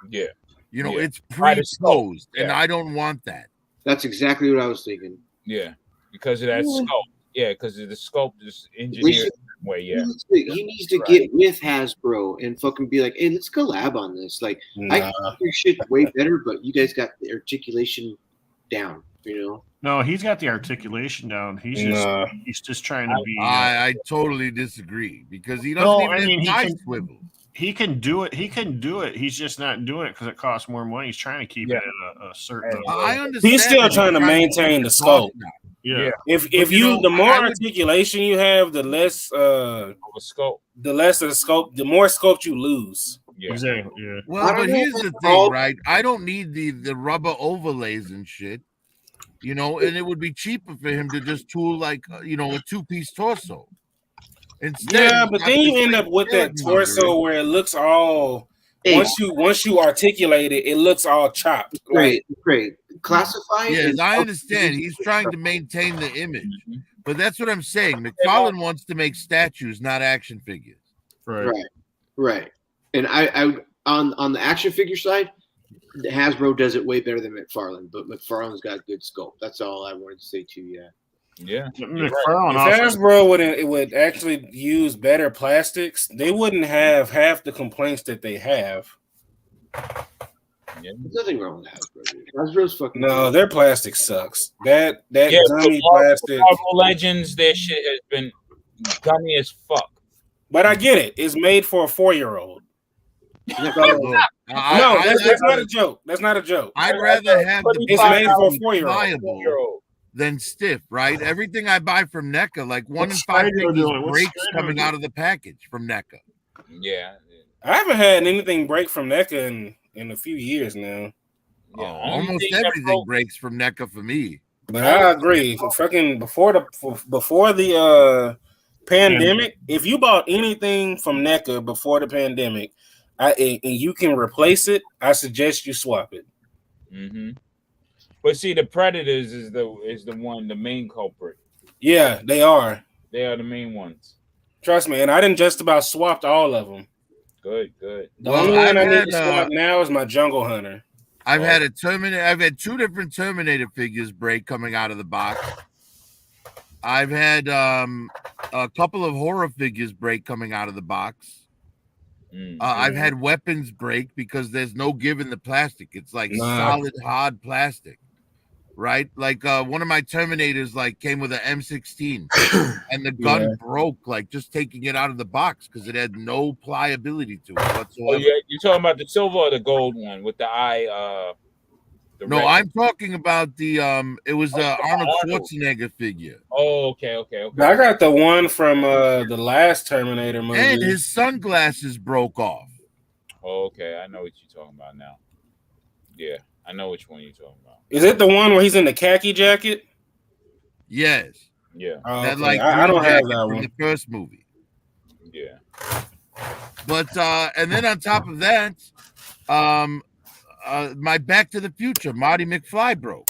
Yeah. You know, Yeah. it's By the scope, pre-posed, and yeah. I don't want that. That's exactly what I was thinking. Yeah, because of that Yeah. scope. Yeah, because of the scope is They engineered should- that way. Yeah. He needs to get with Hasbro and fucking be like, hey, let's collab on this. Like, I can do your shit way better, but you guys got the articulation down, you know? No, he's got the articulation down. He's just trying to be. I totally disagree because he doesn't No, even I mean, have side swivel. He can do it. He can do it. He's just not doing it because it costs more money. He's trying to keep it at a certain. I understand. He's still that trying to maintain keep the cost scope. down. Yeah. If the more articulation you have, the less scope. The less of the scope, the more scope you lose. Yeah. Exactly. Yeah. Well, but here's the thing, right? I don't need the rubber overlays and shit, you know, and it would be cheaper for him to just tool like a 2-piece torso. Instead, Yeah, but then you end up with that torso where it looks all once you articulate it, it looks all chopped. Great. Classify it. Yes, I understand. He's trying to maintain the image, but that's what I'm saying. McFarlane wants to make statues, not action figures. Right. And I on the action figure side, Hasbro does it way better than McFarlane, but McFarlane's got good scope. That's all I wanted to say to you. Yeah. McFarlane If Hasbro would actually use better plastics, they wouldn't have half the complaints that they have. There's nothing wrong with Hasbro. Dude. Hasbro's fucking No, their plastic sucks. That gummy Marvel, plastic. Marvel Legends, their shit has been gummy as fuck. But I get it. It's made for a 4-year-old. That's not a joke. That's not a joke. I'd rather have the it's made for a 4-year-old. pliable than stiff, right? Everything I buy from NECA, like 1 in What's 5 Spider figures doing? What's breaks Spider coming doing? out of the package from NECA. Yeah. I haven't had anything break from NECA in a few years now. Yeah, almost everything breaks from NECA for me. But I agree. Fucking before the pandemic, if you bought anything from NECA before the pandemic, and you can replace it, I suggest you swap it. Mm-hmm. But see, the Predators is the main culprit. Yeah, they are. They are the main ones. Trust me, and I didn't just about swapped all of them. Good. The only one I need to swap now is my Jungle Hunter. I've had I've had 2 different Terminator figures break coming out of the box. I've had a couple of horror figures break coming out of the box. I've had weapons break because there's no give in the plastic. It's like solid hard plastic, right? Like one of my Terminators came with an M16 and the gun broke just taking it out of the box because it had no pliability to it whatsoever. Oh, yeah, you're talking about the silver or the gold one with the eye? No, I'm talking about the it was the Arnold Schwarzenegger figure. Oh, okay. I got the one from the last Terminator movie. And his sunglasses broke off. Oh, okay, I know what you're talking about now. Yeah, I know which one you're talking about. Is it the one where he's in the khaki jacket? Yes. Yeah. Oh, That okay. I don't have that from one. the first movie. Yeah. But and then on top of that, my Back to the Future, Marty McFly broke.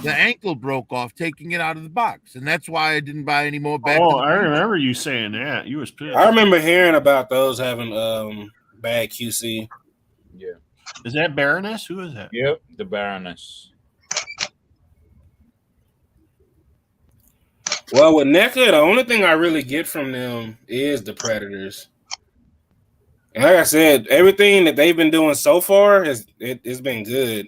The ankle broke off taking it out of the box, and that's why I didn't buy any more Back to the I Future. remember you saying that. You was pissed. I remember hearing about those having bad QC. Yeah. Is that Baroness? Who is that? Yep, the Baroness. Well, with NECA, the only thing I really get from them is the Predators. And like I said, everything that they've been doing so far it's been good.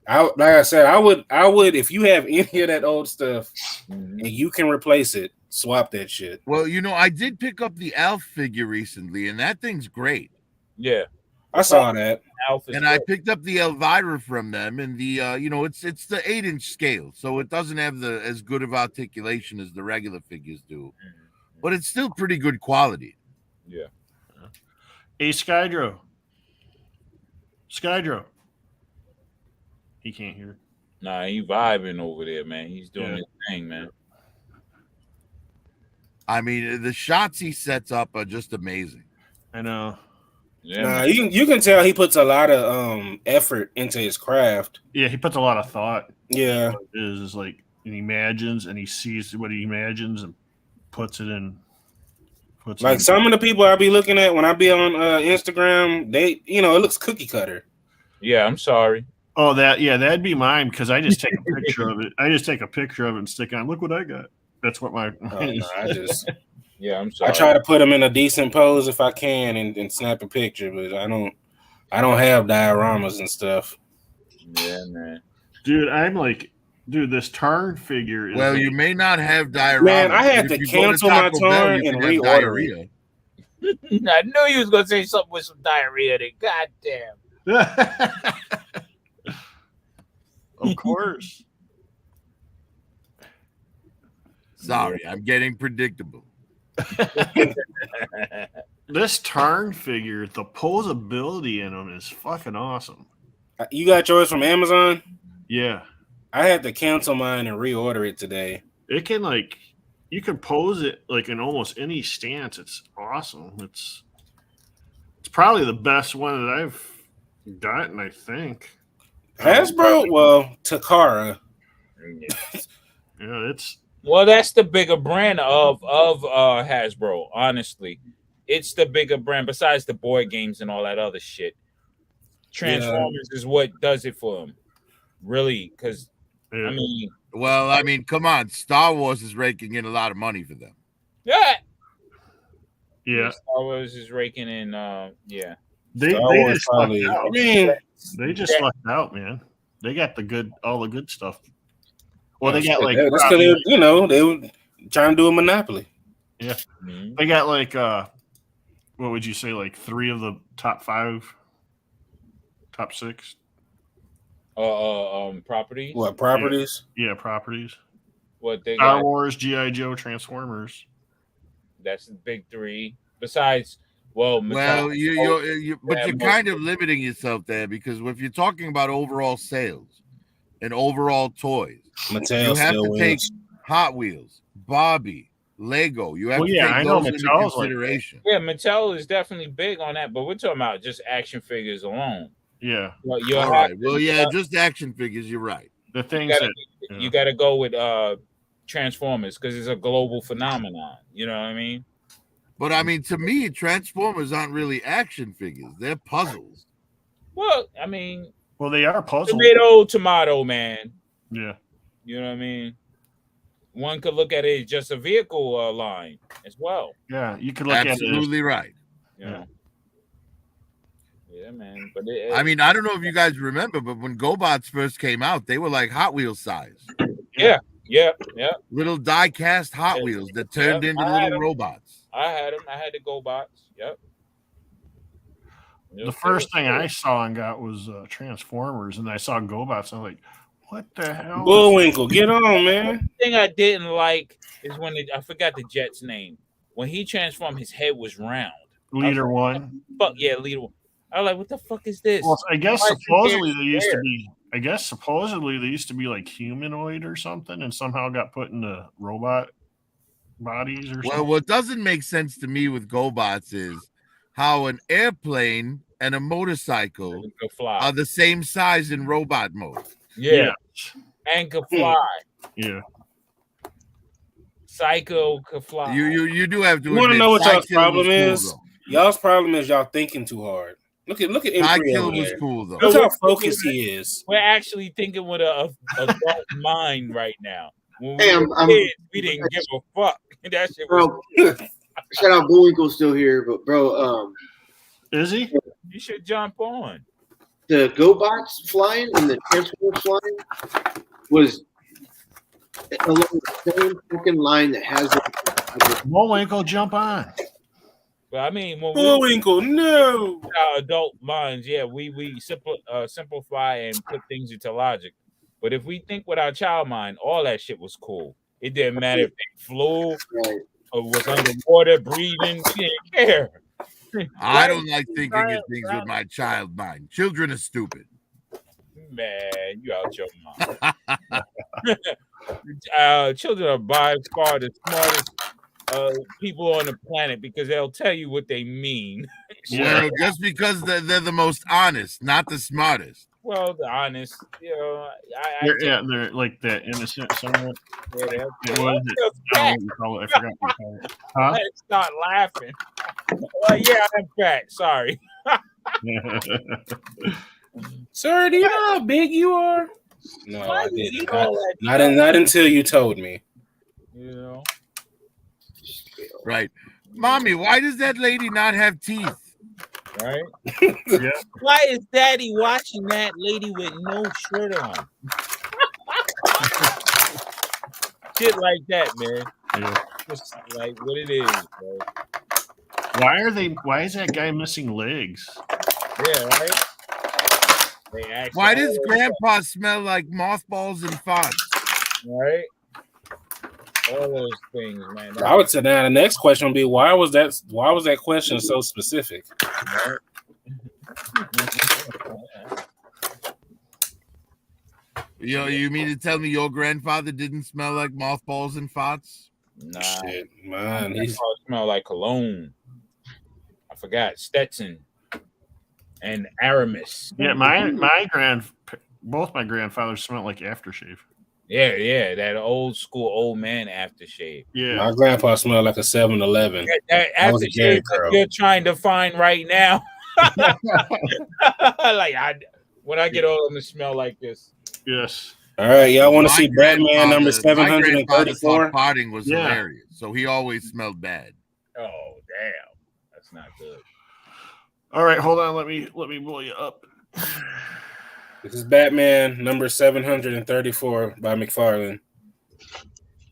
Like I said, I would if you have any of that old stuff and you can replace it, swap that shit. Well, I did pick up the Alf figure recently, and that thing's great. Yeah, I saw that. Alf is And I picked up the Elvira from them, and the it's the 8-inch scale, so it doesn't have as good of articulation as the regular figures do, but it's still pretty good quality. Yeah. Hey, Skydro. He can't hear. Nah, he vibing over there, man. He's doing his thing, man. I mean, the shots he sets up are just amazing. I know. Yeah, you can tell he puts a lot of effort into his craft. Yeah, he puts a lot of thought. Yeah. What it is like he imagines and he sees what he imagines and puts it in. Like some of the people I be looking at when I be on Instagram, they it looks cookie cutter. Yeah, I'm sorry. Oh, that'd be mine because I just take a picture of it. I just take a picture of it and stick it on. Look what I got. That's what my. Yeah, I'm I sorry. try to put them in a decent pose if I can and snap a picture, but I don't have dioramas and stuff. Yeah, man. Dude, I'm like, this Tarn figure is. Well, like, you may not have dioramas. Man, I had but to if you go cancel my Taco Bell, Tarn you and can have reorder diarrhea. I knew you was gonna say something with some diarrhea. Then, goddamn. Of course. Sorry, I'm getting predictable. This Tarn figure, the posability in them is fucking awesome. You got yours from Amazon? Yeah. I had to cancel mine and reorder it today. It can you can pose it like in almost any stance. It's awesome. It's probably the best one that I've gotten, I think. Hasbro? Well, Takara. Yeah, it's well, that's the bigger brand of Hasbro. Honestly, it's the bigger brand. Besides the board games and all that other shit, Transformers is what does it for them. Really, because I mean, come on, Star Wars is raking in a lot of money for them. Yeah. Star Wars is raking in. They just lucked out. They just lucked out, man. They got all the good stuff. Well, they got that's because they were trying to do a monopoly. Yeah, they got what would you say, 3 of the top 5, top 6? Properties. What properties? Yeah, properties. What they Star got? Wars, G.I. Joe, Transformers. That's the big 3. Besides, Mattel, you're kind of limiting yourself there because if you're talking about overall sales and overall toys, Mattel you have still to take wins. Hot Wheels, Barbie, Lego. You have to take those into consideration. Yeah, Mattel is definitely big on that, but we're talking about just action figures alone. Yeah. All right. Well, just action figures. You're right. The things you got to go with Transformers because it's a global phenomenon. You know what I mean? But I mean, to me, Transformers aren't really action figures; they're puzzles. Well, I mean, they are puzzles. Tomato, man. Yeah. You know what I mean? One could look at it as just a vehicle line as well. Yeah, you could look absolutely at it right. Yeah, man. But I mean, I don't know if you guys remember, but when GoBots first came out, they were like Hot Wheels size. Yeah. Little die-cast Hot Wheels that turned into little robots. I had them. I had the GoBots. Yep. The first thing I saw and got was Transformers, and I saw GoBots. And I'm like, what the hell? Bullwinkle, get on, man. The thing I didn't like is when I forgot the Jet's name. When he transformed, his head was round. Leader One. Fuck yeah, Leader One. I was like, what the fuck is this? Well, I guess supposedly they used to be like humanoid or something, and somehow got put into robot bodies or something. Well, what doesn't make sense to me with GoBots is how an airplane and a motorcycle are the same size in robot mode. Yeah. And could fly. Yeah. Psycho could fly. You do have to. You want to know what y'all's problem is? Y'all's problem is y'all thinking too hard. Look at Psycho was cool though. Look how focused he is. We're actually thinking with a adult mind right now. When we Hey, were kids, we didn't give a fuck. That shit was shout out Bullwinkle's still here, but bro, is he? You should jump on. The GoBots flying and the Transformers flying was along the same fucking line that has Bullwinkle, jump on. But I mean, when Bullwinkle, no. Our adult minds, yeah, we simplify and put things into logic. But if we think with our child mind, all that shit was cool. It didn't matter if they flew or was underwater breathing. We didn't care. I don't like thinking of things with my child mind. Children are stupid. Man, you out your mind. Children are by far the smartest people on the planet because they'll tell you what they mean. Well, just because they're the most honest, not the smartest. Well, the honest, you know, they're like that innocent somewhat. Yeah, I forgot what you call it. Huh? Let's start laughing. Well, yeah, I'm fat. Sorry. Sir, do you know how big you are? No, Why I is he didn't. all that Not until you told me. You know. Right. Mommy, why does that lady not have teeth? Right? Yeah. Why is Daddy watching that lady with no shirt on? Shit like that, man. Yeah. Just like what it is. Right? Why is that guy missing legs? Yeah, right. They actually Why does Grandpa smell like mothballs and farts? right? All those things, man. I would say now the next question would be why was that question so specific? Right? You mean to tell me your grandfather didn't smell like mothballs and farts? Nah, Shit, man, he smell like cologne. I forgot Stetson and Aramis. Yeah, both my grandfathers smelled like aftershave. Yeah, that old school old man aftershave. Yeah, my grandpa smelled like a 7-Eleven. That aftershave that you're trying to find right now. When I get old, I'm gonna smell like this. Yes. All right, y'all want to see Batman number 734? Farting was hilarious, so he always smelled bad. Oh damn, that's not good. All right, hold on. Let me blow you up. This is Batman number 734 by McFarlane.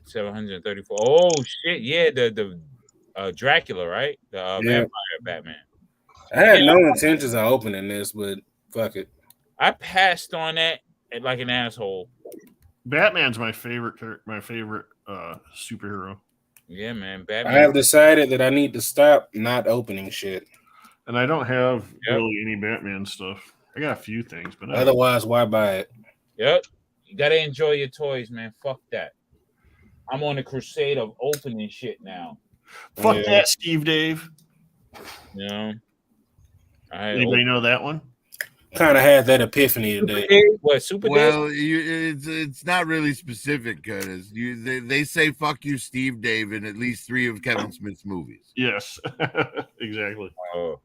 734. Oh shit! Yeah, the Dracula, right? The vampire Batman. I had no intentions of opening this, but fuck it. I passed on that like an asshole. Batman's my favorite superhero. Yeah, man. Batman. I have decided that I need to stop not opening shit. And I don't have really any Batman stuff. I got a few things, but otherwise, why buy it? Yep. You gotta enjoy your toys, man. Fuck that. I'm on a crusade of opening shit now. Fuck that, Steve Dave. You know? Anybody know that one? Kind of had that epiphany today. What, Super Well, it's not really specific, Curtis. They say "fuck you, Steve Dave" in at least 3 of Kevin Smith's movies. Yes, exactly. Oh.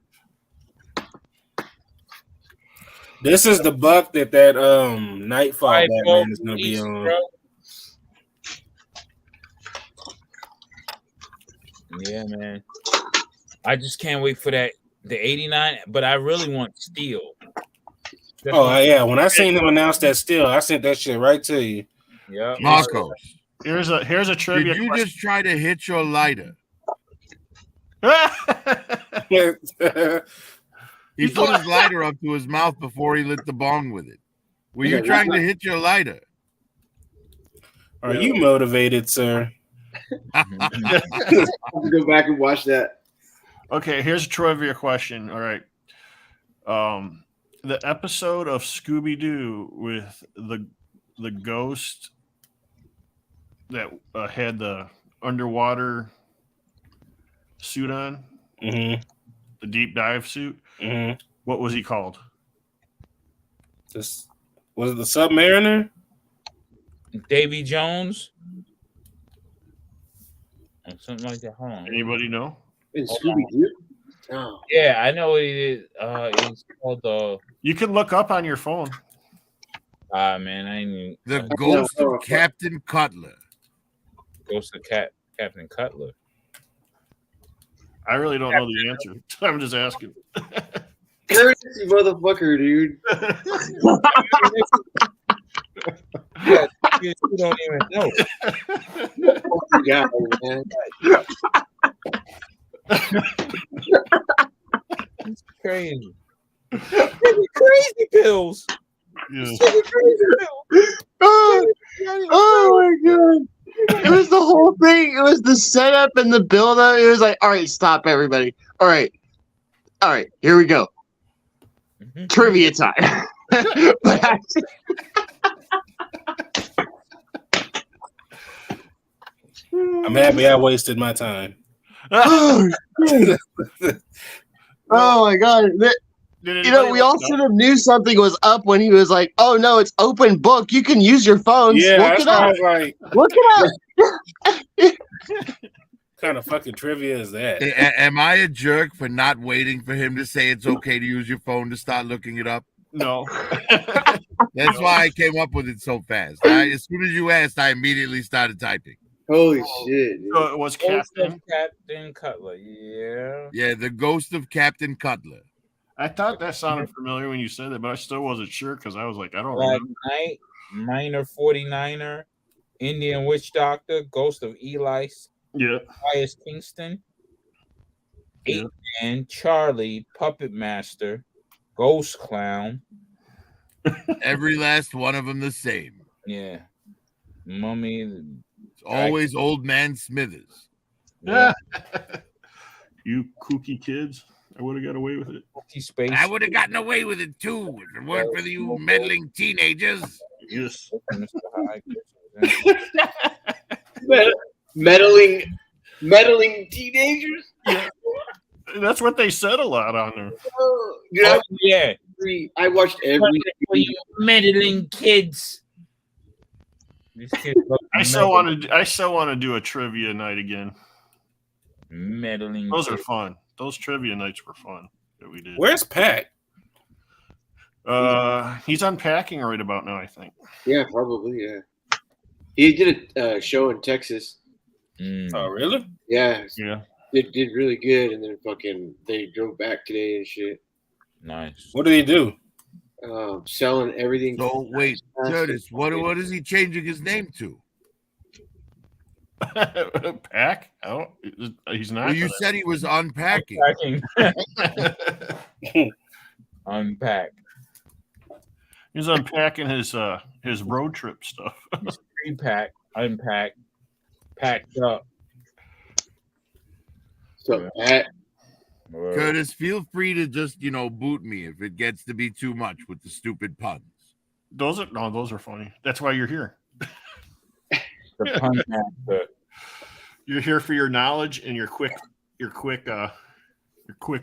This is the buck that Nightfall Batman is going to be on. Bro. Yeah, man. I just can't wait for the 89, but I really want Steel. Yeah. When I seen him announce that Steel, I sent that shit right to you. Yeah. Marcos. Here's a trivia Did you question. just try to hit your lighter? He put his lighter up to his mouth before he lit the bong with it. Were you trying to hit your lighter? Are you motivated, sir? I'll go back and watch that. Okay, here's a trivia question. All right. The episode of Scooby-Doo with the ghost that had the underwater suit on, the deep dive suit. What was he called? Was it the Submariner? Davy Jones? Or something like that. Hold on. Anybody know? In Scooby-Doo? Oh. Yeah, I know what it is. It's called the. You can look up on your phone. Man, I ain't. The Ghost of Captain Cutler. Ghost of Captain Cutler. I really don't know the answer. I'm just asking. Curtis, you motherfucker, dude. You don't even know. God, man. It's crazy. Crazy pills. Yeah. Oh my god. It was the whole thing. It was the setup and the build up. It was like, all right, stop everybody. All right, here we go. Trivia time. I'm happy I wasted my time. Oh my god. We all should have knew something was up when he was like, "Oh no, it's open book. You can use your phones. Yeah, Look it up. I was like, Look it up." what kind of fucking trivia is that? Am I a jerk for not waiting for him to say it's okay to use your phone to start looking it up? No. That's why I came up with it so fast. As soon as you asked, I immediately started typing. Holy shit! Dude. So it was Ghost of Captain. Captain Cutler. Yeah. Yeah, the ghost of Captain Cutler. I thought that sounded familiar when you said it, but I still wasn't sure because I was like, I don't Black remember. Knight, Minor 49er, Indian Witch Doctor, Ghost of Eli, Yeah. Pius Kingston, Yeah. 8-Man, Charlie, Puppet Master, Ghost Clown. Every last one of them the same. Yeah. Mummy. It's always Old Man Smithers. Yeah. You kooky kids. I would have got away with it. Space. I would have gotten away with it too if it weren't for you meddling teenagers. Yes. meddling teenagers. Yeah. That's what they said a lot on there. Yeah. I watched every. Meddling kids. These kids I so want to do a trivia night again. Meddling. Those are fun. Those trivia nights were fun that we did. Where's Pat? He's unpacking right about now, I think. Yeah, probably. Yeah, he did a show in Texas. Oh, really? Yeah, yeah. It did really good, and then they drove back today and shit. Nice. What did he do? Selling everything. So wait, Curtis, what is he changing his name to? Pack? Oh, he's not. Well, you said he was unpacking. Unpack. He's unpacking his road trip stuff. He's pre-pack, unpack, packed up. So Pat, Curtis, feel free to just boot me if it gets to be too much with the stupid puns. Those are funny. That's why you're here. The pun master. You're here for your knowledge and your quick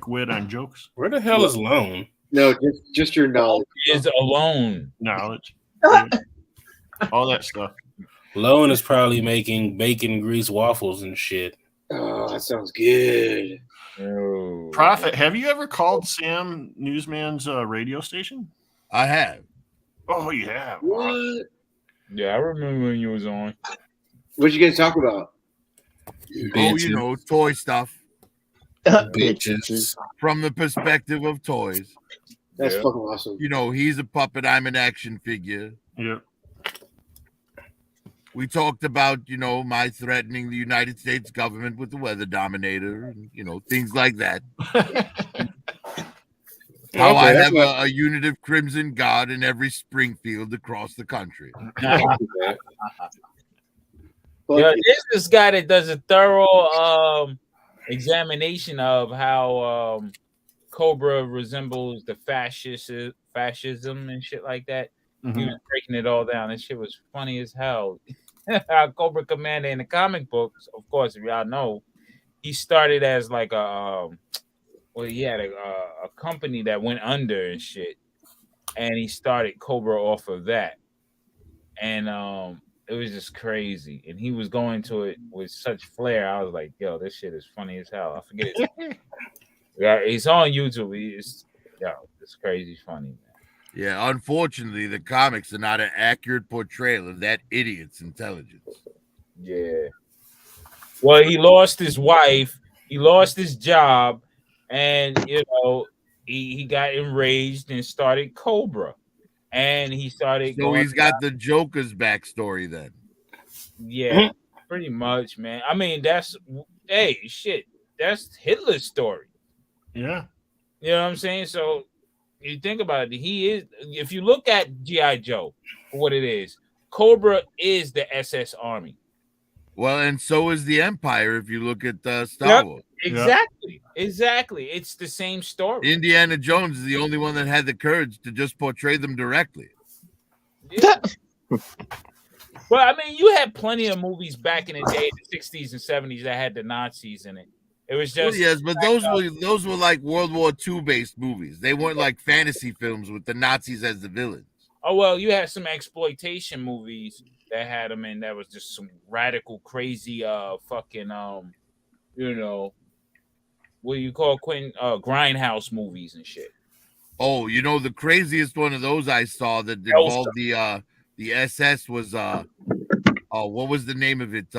wit on jokes. Where the hell is Lone? No, just your knowledge. Is alone. Knowledge. Yeah. All that stuff. Lone is probably making bacon grease waffles and shit. Oh, that sounds good. Oh. Prophet, have you ever called Sam Newsman's radio station? I have. Oh, you have. What? Yeah, I remember when you was on. What you guys talk about? Oh, toy stuff. Bitches. From the perspective of toys. That's fucking awesome. He's a puppet. I'm an action figure. Yeah. We talked about, my threatening the United States government with the weather dominator, and, things like that. How I have a unit of Crimson Guard in every Springfield across the country. Yeah, there's this guy that does a thorough examination of how Cobra resembles the fascism and shit like that. Mm-hmm. He was breaking it all down. That shit was funny as hell. Our Cobra Commander in the comic books, of course, if y'all know, he started as like he had a company that went under and shit, and he started Cobra off of that, and it was just crazy, and he was going to it with such flair. I was like, yo, this shit is funny as hell. I forget it. Yeah, he's on YouTube. It's crazy funny, man. Yeah, unfortunately, the comics are not an accurate portrayal of that idiot's intelligence. Yeah. Well, he lost his wife, he lost his job, and he got enraged and started Cobra. And he started. So he's got the Joker's backstory then. Yeah, pretty much, man. I mean, that's Hitler's story. Yeah. You know what I'm saying? So you think about it, he is. If you look at G.I. Joe for what it is, Cobra is the SS Army. Well, and so is the Empire. If you look at Star Wars, exactly. It's the same story. Indiana Jones is the only one that had the courage to just portray them directly. Yeah. Well, I mean, you had plenty of movies back in the day, the 60s and 70s, that had the Nazis in it. It was just yes, but those were like World War II based movies. They weren't like fantasy films with the Nazis as the villains. Oh well, you had some exploitation movies that had them in. That was just some radical, crazy, fucking, what do you call Quentin Grindhouse movies and shit. Oh, you know, the craziest one of those I saw that involved the SS was what was the name of it?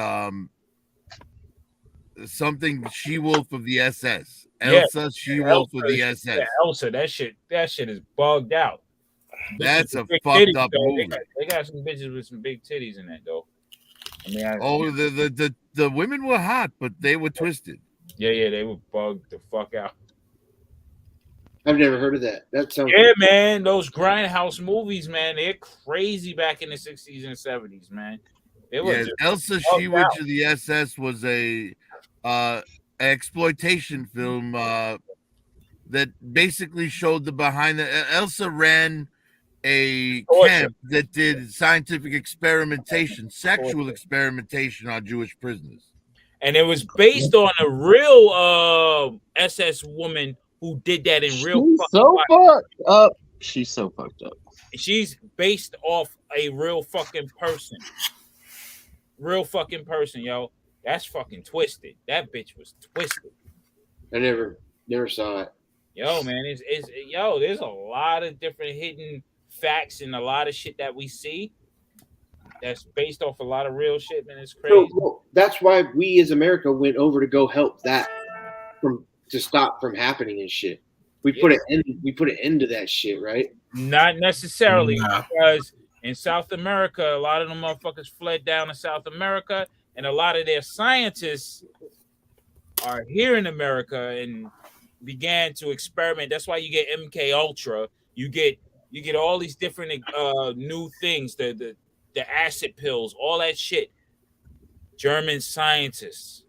Something She-Wolf of the SS. Elsa She-Wolf of the SS. Yeah, Elsa, that shit is bugged out. That's a Big fucked titties, up though. movie. They got some bitches with some big titties in that though. I mean, the women were hot, but they were twisted. Yeah, they were bugged the fuck out. I've never heard of that. That sounds man. Those grindhouse movies, man, they're crazy back in the 60s and 70s, man. It was Elsa She-Witch of the SS was a exploitation film that basically showed the behind the Elsa ran a camp that did scientific experimentation, sexual experimentation on Jewish prisoners. And it was based on a real SS woman who did that in real She's so fucked up. She's so fucked up. She's based off a real fucking person. Real fucking person, yo. That's fucking twisted. That bitch was twisted. I never saw it. Yo, man, there's a lot of different hidden facts and a lot of shit that we see that's based off a lot of real shit, man. It's crazy. So, that's why we as America went over to go help that to stop from happening and shit. We put an end to that shit, right? Not necessarily, because in South America, a lot of them motherfuckers fled down to South America, and a lot of their scientists are here in America and began to experiment. That's why you get MK Ultra. You get all these different new things, the acid pills, all that shit. German scientists.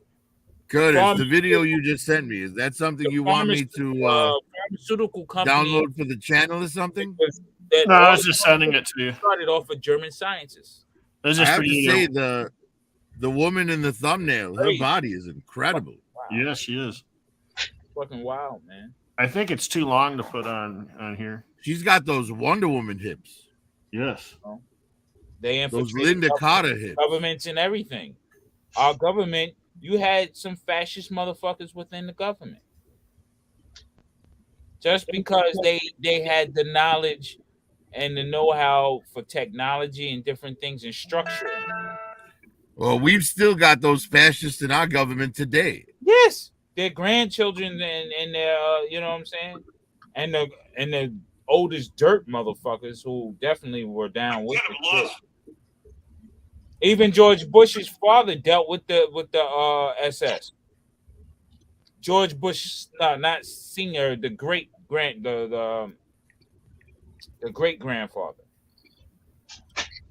Curtis, the video you just sent me, is that something you want me to pharmaceutical company download for the channel or something? No, I was just sending it to you. Started off with German scientists. I have to say the woman in the thumbnail, her body is incredible. Wow. Yeah, she is. Fucking wild, man. I think it's too long to put on here. She's got those Wonder Woman hips. Yes. They those Linda Carter hips. Governments and everything. Our government, you had some fascist motherfuckers within the government. Just because they had the knowledge and the know-how for technology and different things and structure. Well, we've still got those fascists in our government today. Yes, their grandchildren and their you know what I'm saying, and the oldest dirt motherfuckers who definitely were down with the shit. Even George Bush's father dealt with the SS. George Bush, not senior, the great grandfather.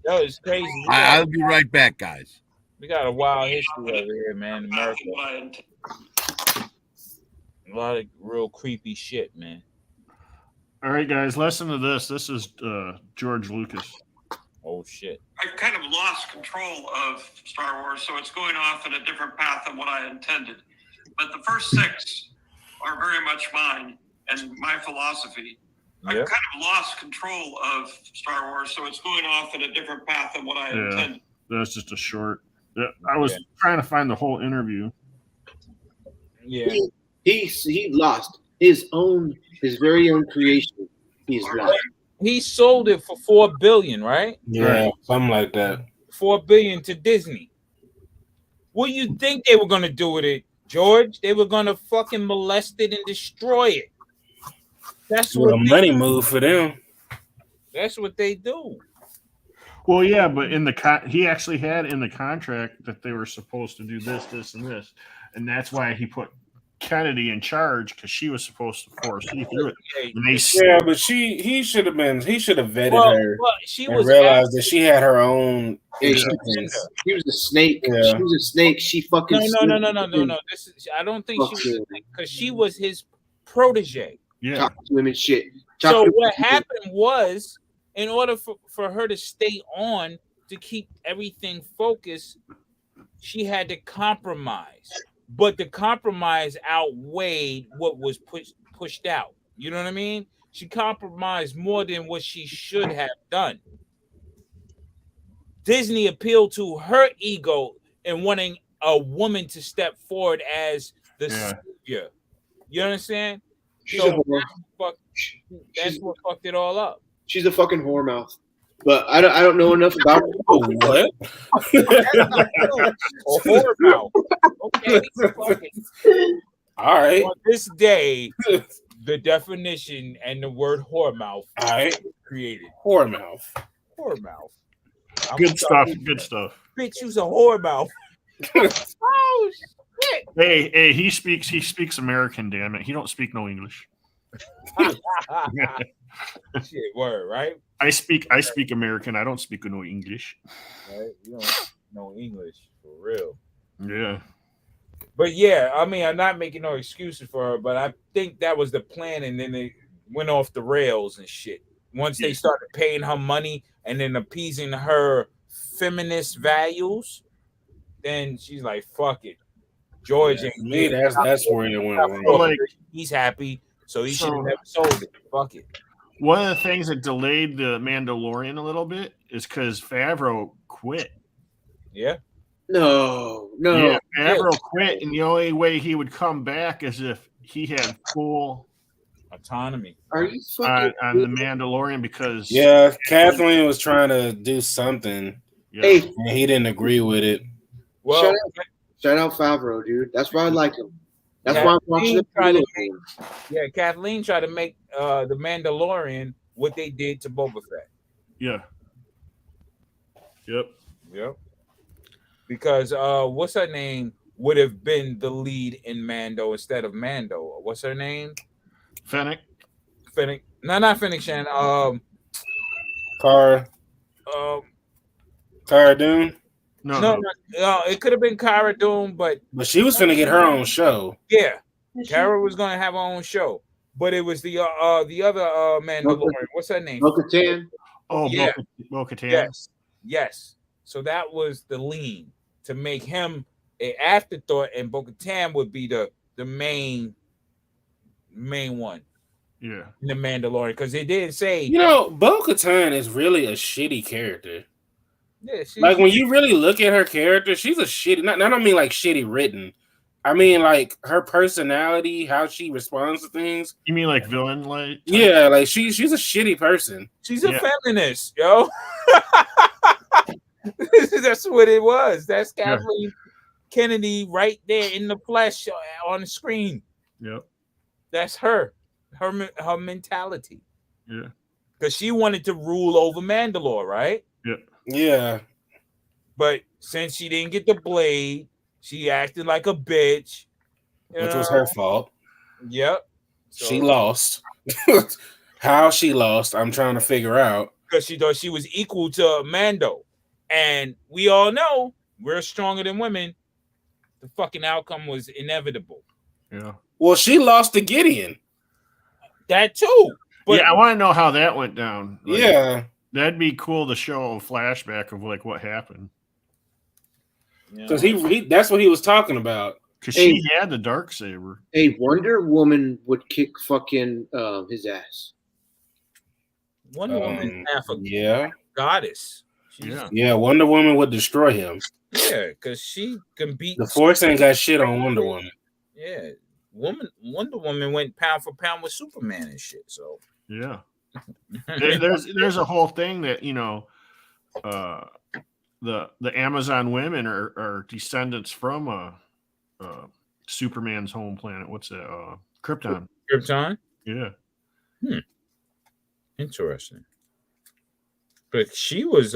That was crazy. I'll be right back, guys. We got a wild history over here, man. America. A lot of real creepy shit, man. All right, guys, listen to this. This is George Lucas. Oh, shit. I've kind of lost control of Star Wars, so it's going off in a different path than what I intended. But the first 6 are very much mine and my philosophy. I've kind of lost control of Star Wars, so it's going off in a different path than what I intended. That's just a short. I was trying to find the whole interview. Yeah. He lost his very own creation. He's lost. He sold it for $4 billion, right? Yeah, something like that. $4 billion to Disney. What do you think they were gonna do with it, George? They were gonna fucking molest it and destroy it. That's what a money move for them. That's what they do. Well, yeah, but he actually had in the contract that they were supposed to do this, this, and this, and that's why he put Kennedy in charge, because she was supposed to force see through it. Yeah, but he should have vetted her. Well, she and was realized that she had her own. She was a snake. Yeah. She was a snake. She fucking no. I don't think she was a snake, because she was his protege. Yeah. Talk to him and shit. So what happened was, in order for her to stay on, to keep everything focused, she had to compromise. But the compromise outweighed what was pushed out. You know what I mean? She compromised more than what she should have done. Disney appealed to her ego and wanting a woman to step forward as the savior. You understand? She's So a whore. that's what fucked it all up. She's a fucking whore mouth. But I don't know enough about her. Oh, what? A horror mouth. Okay. All right. On this day, the definition and the word whore mouth All right. created. Whore mouth. Whore mouth. Good stuff. Good stuff. Bitch, you's a whore mouth. Oh shit. Hey, he speaks American, damn it. He don't speak no English. Shit, word, right? I speak American. I don't speak no English. Right? You don't know English for real. Yeah. But yeah, I mean, I'm not making no excuses for her, but I think that was the plan, and then they went off the rails and shit. Once they started paying her money and then appeasing her feminist values, then she's like, "Fuck it, George ain't Me, here. that's where it went wrong. Like, he's happy, so he should have never sold it. Fuck it." One of the things that delayed the Mandalorian a little bit is because Favreau quit. Yeah. No. Yeah, Favreau quit, and the only way he would come back is if he had full autonomy. Are you fucking on the Mandalorian? Because Kathleen was trying to do something. Hey, and he didn't agree with it. Well, shout out Favreau, dude. That's why I like him. That's why I'm watching it. Kathleen tried to make the Mandalorian what they did to Boba Fett. Yeah. Yep. Because what's her name would have been the lead in Mando instead of Mando. What's her name? Fennec. No, not Fennec Shan. Cara Dune. No, it could have been Cara Dune, but she was finna get her own show. Yeah, Cara was gonna have her own show, but it was the other Mandalorian. What's her name? Bo-Katan. Oh, yeah, Bo-Katan. Yes. So that was the lean to make him an afterthought, and Bo-Katan would be the main one. Yeah, in the Mandalorian, because they did say Bo-Katan is really a shitty character. Yeah, like when you really look at her character, she's a shitty. I don't mean like shitty written. I mean like her personality, how she responds to things. You mean like villain like? Yeah, like she's a shitty person. She's a feminist, yo. That's what it was. That's Kathleen Kennedy right there in the flesh on the screen. Yep. That's her mentality. Yeah. Because she wanted to rule over Mandalore, right? Yeah. Yeah. But since she didn't get the blade, she acted like a bitch. Which was her fault. Yep. She lost. How she lost, I'm trying to figure out. Because she thought she was equal to Mando. And we all know we're stronger than women. The fucking outcome was inevitable. Yeah. Well, she lost to Gideon. That too. But I want to know how that went down. Like, yeah. That'd be cool to show a flashback of like what happened. Because he that's what he was talking about. Because she had the Darksaber. Hey, Wonder Woman would kick fucking his ass. Wonder Woman half a goddess. Yeah, Wonder Woman would destroy him. Yeah, because she can beat the Force ain't got shit on Wonder Woman. Yeah. Wonder Woman went pound for pound with Superman and shit. So yeah. There's a whole thing that the Amazon women are descendants from Superman's home planet. What's that? Krypton. Krypton? Yeah. Interesting. But she was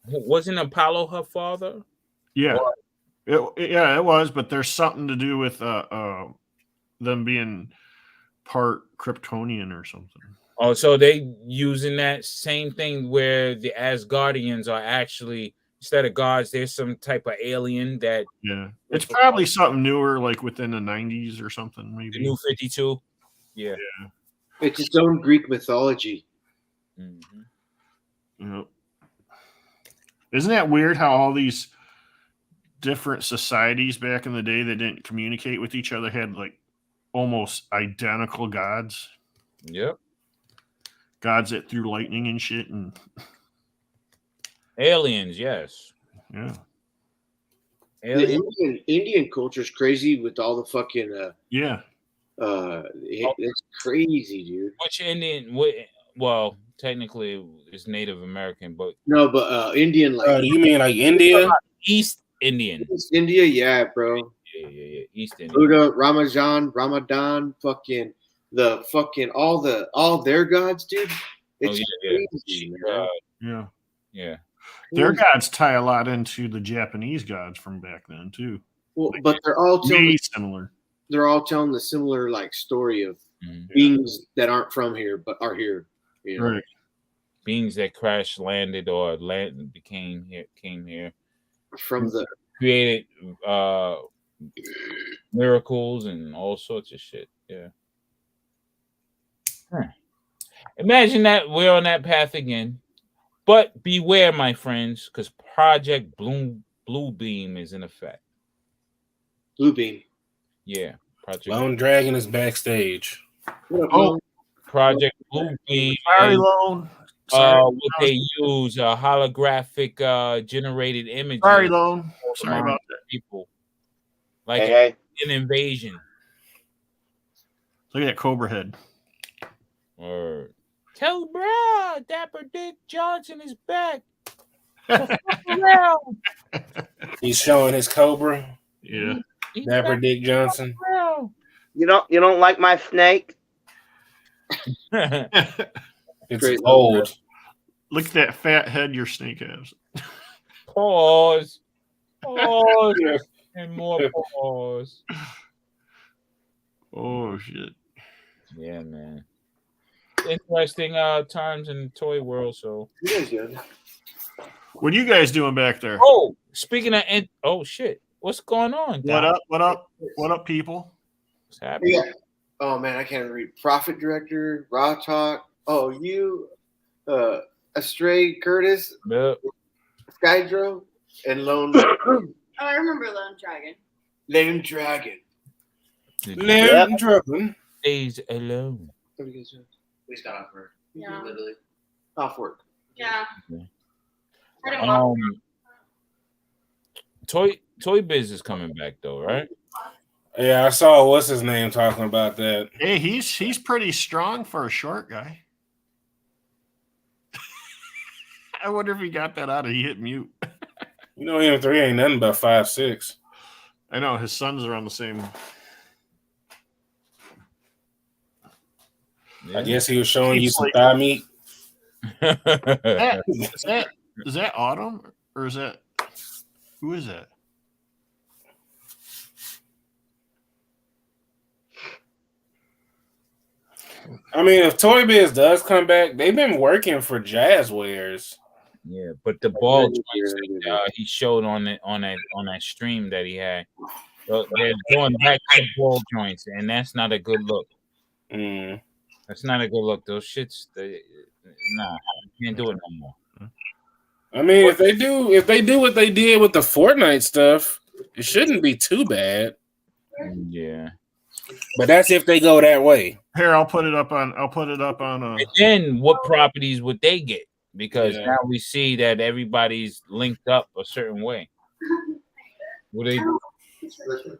wasn't Apollo her father? Yeah. It was, but there's something to do with them being part Kryptonian or something. Oh, so they using that same thing where the Asgardians are actually, instead of gods, there's some type of alien that. Yeah, it's probably something newer, like within the 90s or something. Maybe the New 52. Yeah, it's its own Greek mythology. Mm-hmm. Yep. Isn't that weird how all these different societies back in the day that didn't communicate with each other had like almost identical gods? Yep. Gods that threw lightning and shit and aliens, yes. Yeah. The Indian culture is crazy with all the fucking yeah. It's crazy, dude. Which Indian? Well, technically it's Native American, but No, but Indian, like you mean like India? East Indian. East India, yeah, bro. Yeah. East Indian. Buddha, Ramadan, fucking all their gods, dude. It's crazy, man. Yeah. Their gods tie a lot into the Japanese gods from back then too. Well, but they're all similar. They're all telling the similar like story of beings that aren't from here but are here. You know? Right. Beings that crash landed or came here from the created miracles and all sorts of shit. Yeah. Imagine that we're on that path again. But beware, my friends, because Project Bluebeam is in effect. Bluebeam. Yeah. Project Lone Dragon is backstage. Project Bluebeam. Sorry, Lone. What they use holographic generated images. Sorry, Lone. Sorry about that. People. Like Hey. an invasion. Look at that Cobra head. Or Cobra, Dapper Dick Johnson is back. He's showing his Cobra. Yeah. Dapper Dick Johnson. You don't like my snake? It's old. Look at that fat head your snake has. Pause. And more pause. Oh shit. Yeah, man. Interesting times in the toy world. So what are you guys doing back there? Oh, speaking of oh shit. What's going on? What up, people? What's happening? Yeah. Oh man, I can't read. Profit Director, Raw Talk. Oh, you Astray Curtis, yep. Skydro, and Lone. Oh, I remember Lone Dragon. Lone Dragon. Lone Dragon stays alone. What are you guys doing? We just got off work. Yeah. Literally. Off work. Yeah. I don't want Toy Biz is coming back though, right? Yeah, I saw what's his name talking about that. Hey, he's pretty strong for a short guy. I wonder if he got that out of he hit mute. You know, him 3 ain't nothing but 5'6". I know his sons are on the same. I guess he was showing you some thigh meat. Is that Autumn or is that who is that? I mean, if Toy Biz does come back, they've been working for Jazzwares. Yeah, but the ball joints that, he showed on that stream that he had, they're going back to ball joints, and that's not a good look. That's not a good look. Those shits, nah, you can't do it no more. I mean, if they do what they did with the Fortnite stuff, it shouldn't be too bad. Yeah, but that's if they go that way. Here, I'll put it up on. And then what properties would they get? Because now we see that everybody's linked up a certain way. Would they?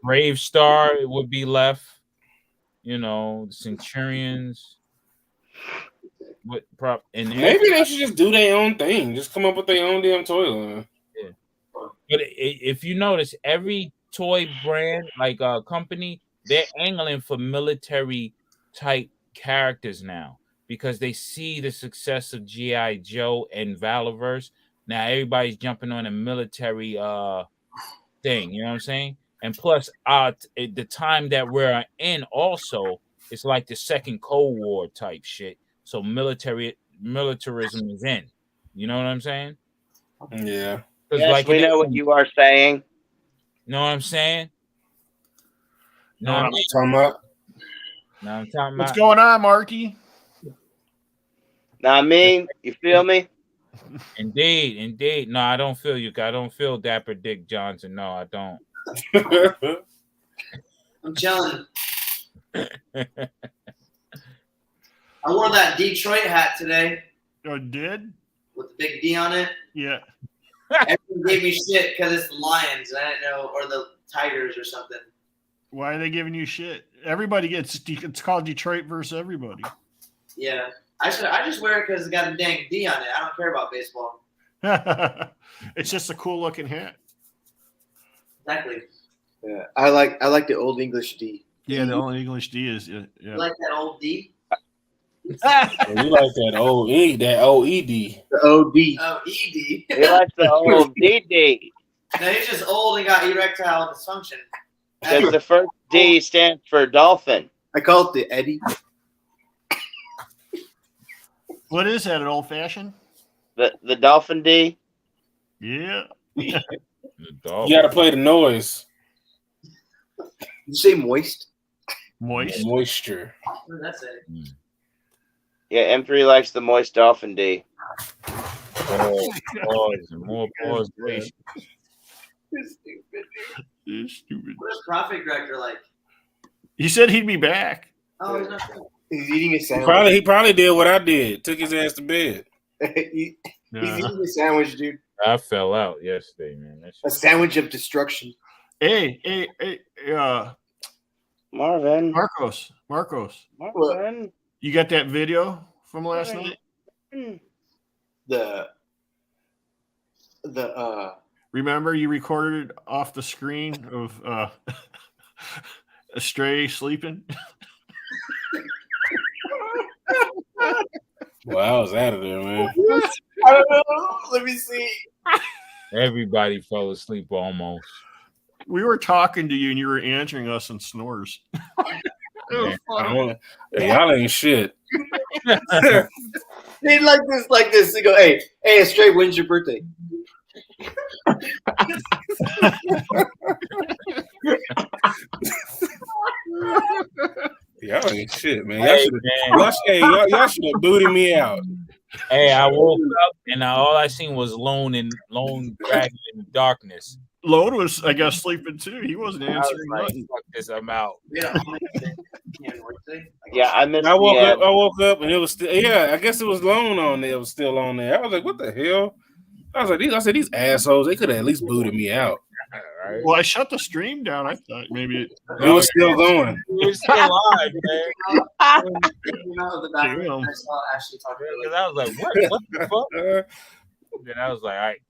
Brave Star would be left. You know, the Centurions. What prop? And maybe they should just do their own thing. Just come up with their own damn toy line. Yeah. But if you notice, every toy brand, like a company, they're angling for military type characters now because they see the success of G.I. Joe and Valorverse. Now everybody's jumping on a military thing. You know what I'm saying? And plus, the time that we're in also, it's like the second Cold War type shit. So militarism is in. You know what I'm saying? Yeah. Yes, like we know what you are saying. Know what I'm saying? No, I'm talking about. No, I'm talking about. What's going on, Marky? Now, I mean, you feel me? Indeed. No, I don't feel you. I don't feel Dapper Dick Johnson. No, I don't. I'm chilling. I wore that Detroit hat today. Oh, did? With the big D on it. Yeah. Everyone gave me shit because it's the Lions. I didn't know, or the Tigers or something. Why are they giving you shit? everybody gets. It's called Detroit versus everybody. Yeah. I just wear it because it's got a dang D on it. I don't care about baseball. It's just a cool looking hat. Exactly. Yeah, I like the old English D. Yeah, the only English D is yeah. You like that old D? You like that old E, that OED. The OD. Oh, ED. He likes the old DD. No, he's just old and got erectile dysfunction. Because the first D stands for dolphin. I call it the Eddie. What is that? An old fashioned? The dolphin D. Yeah. You gotta play the noise. You say moist? Moist. Moisture. What did that say? Yeah, M3 likes the moist dolphin D. More pause, please. You're stupid. You're stupid. What is Profit Director like? He said he'd be back. Oh, he's not there. He's eating a sandwich. He probably did what I did. Took his ass to bed. He's eating a sandwich, dude. I fell out yesterday, man. A sandwich of destruction. Hey, Marvin. Marcos. Marvin. You got that video from last night? The Remember you recorded it off the screen of a stray sleeping? Well, I was out of there, man. I don't know. Let me see. Everybody fell asleep almost. We were talking to you and you were answering us in snores. Y'all ain't shit. They like this. They go, hey, Stray, when's your birthday? Y'all ain't shit, man. Y'all should have booted me out. Hey, I woke up and all I seen was Lone Dragon in the darkness. Lone was, I guess, sleeping too. He wasn't answering. I was like, fuck this, I'm out. Yeah, I missed. I woke up and it was still. Yeah, I guess it was Lone on there. It was still on there. I was like, what the hell? I said these assholes. They could have at least booted me out. Right. Well, I shut the stream down. I thought maybe it was still going. It was still live, man. I saw Ashley talking to I was like, what the fuck? Then I was like, all right.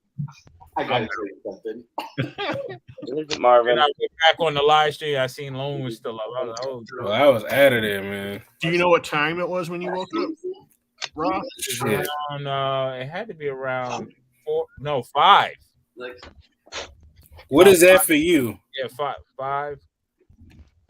I got to say something. Marvin. Then I went back on the live stream. I seen Lone was still up. I was like, oh, well, I was out of there, man. Do you know what time it was when you woke up, Rob? Shit. It had to be around 5. Like, what is that for you? Yeah, 5.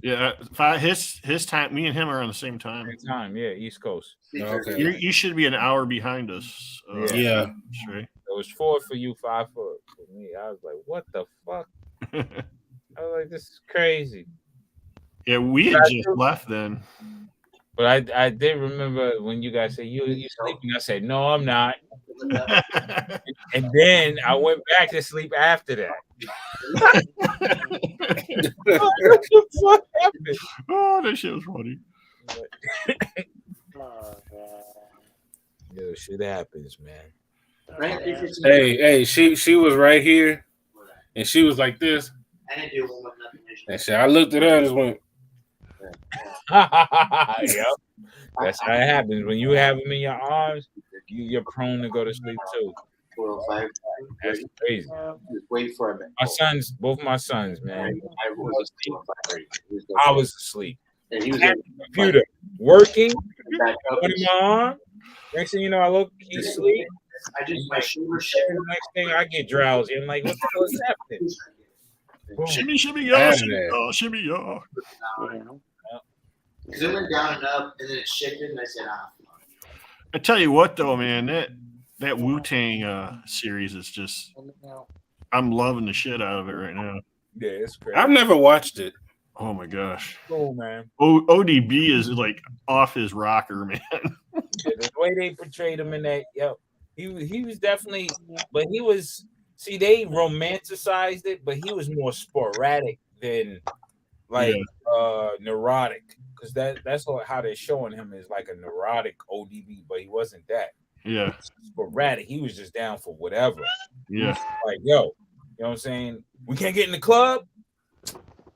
Yeah, 5. His time. Me and him are on the same time. Same time, yeah, East Coast. Okay. You should be an hour behind us. Yeah. Straight. It was 4 for you, 5 for me. I was like, what the fuck? I was like, this is crazy. Yeah, we had just left then. But I did remember when you guys said, you sleeping? I said, no, I'm not. And then I went back to sleep after that. What happened? Oh, that shit was funny. Yo, shit happens, man. Hey, she was right here, and she was like this. I didn't do one with nothing. And shit, I looked at her and just went. Yep. That's how it happens. When you have them in your arms, you're prone to go to sleep too. 405. That's crazy. Just wait for a minute. My sons, both my sons, man. I I was asleep. And he was At the computer, working, one in my arm. Next thing you know, I look, he's asleep. I just my shoulder Next thing I get drowsy. I'm like, what the hell is happening? Boom. Shimmy, shimmy, y'all, shimmy, y'all. Because it went down and up, and then it shifted, and I said, I tell you what, though, man, that Wu-Tang series is just, I'm loving the shit out of it right now. Yeah, it's great. I've never watched it. Oh my gosh. Cool, man. ODB is like off his rocker, man. Yeah, the way they portrayed him in that, he was definitely, but he was. See, they romanticized it, but he was more sporadic than like neurotic, because that's how they're showing him is like a neurotic ODB, but he wasn't that. Yeah, sporadic. He was just down for whatever. Yeah, like yo, you know what I'm saying? We can't get in the club.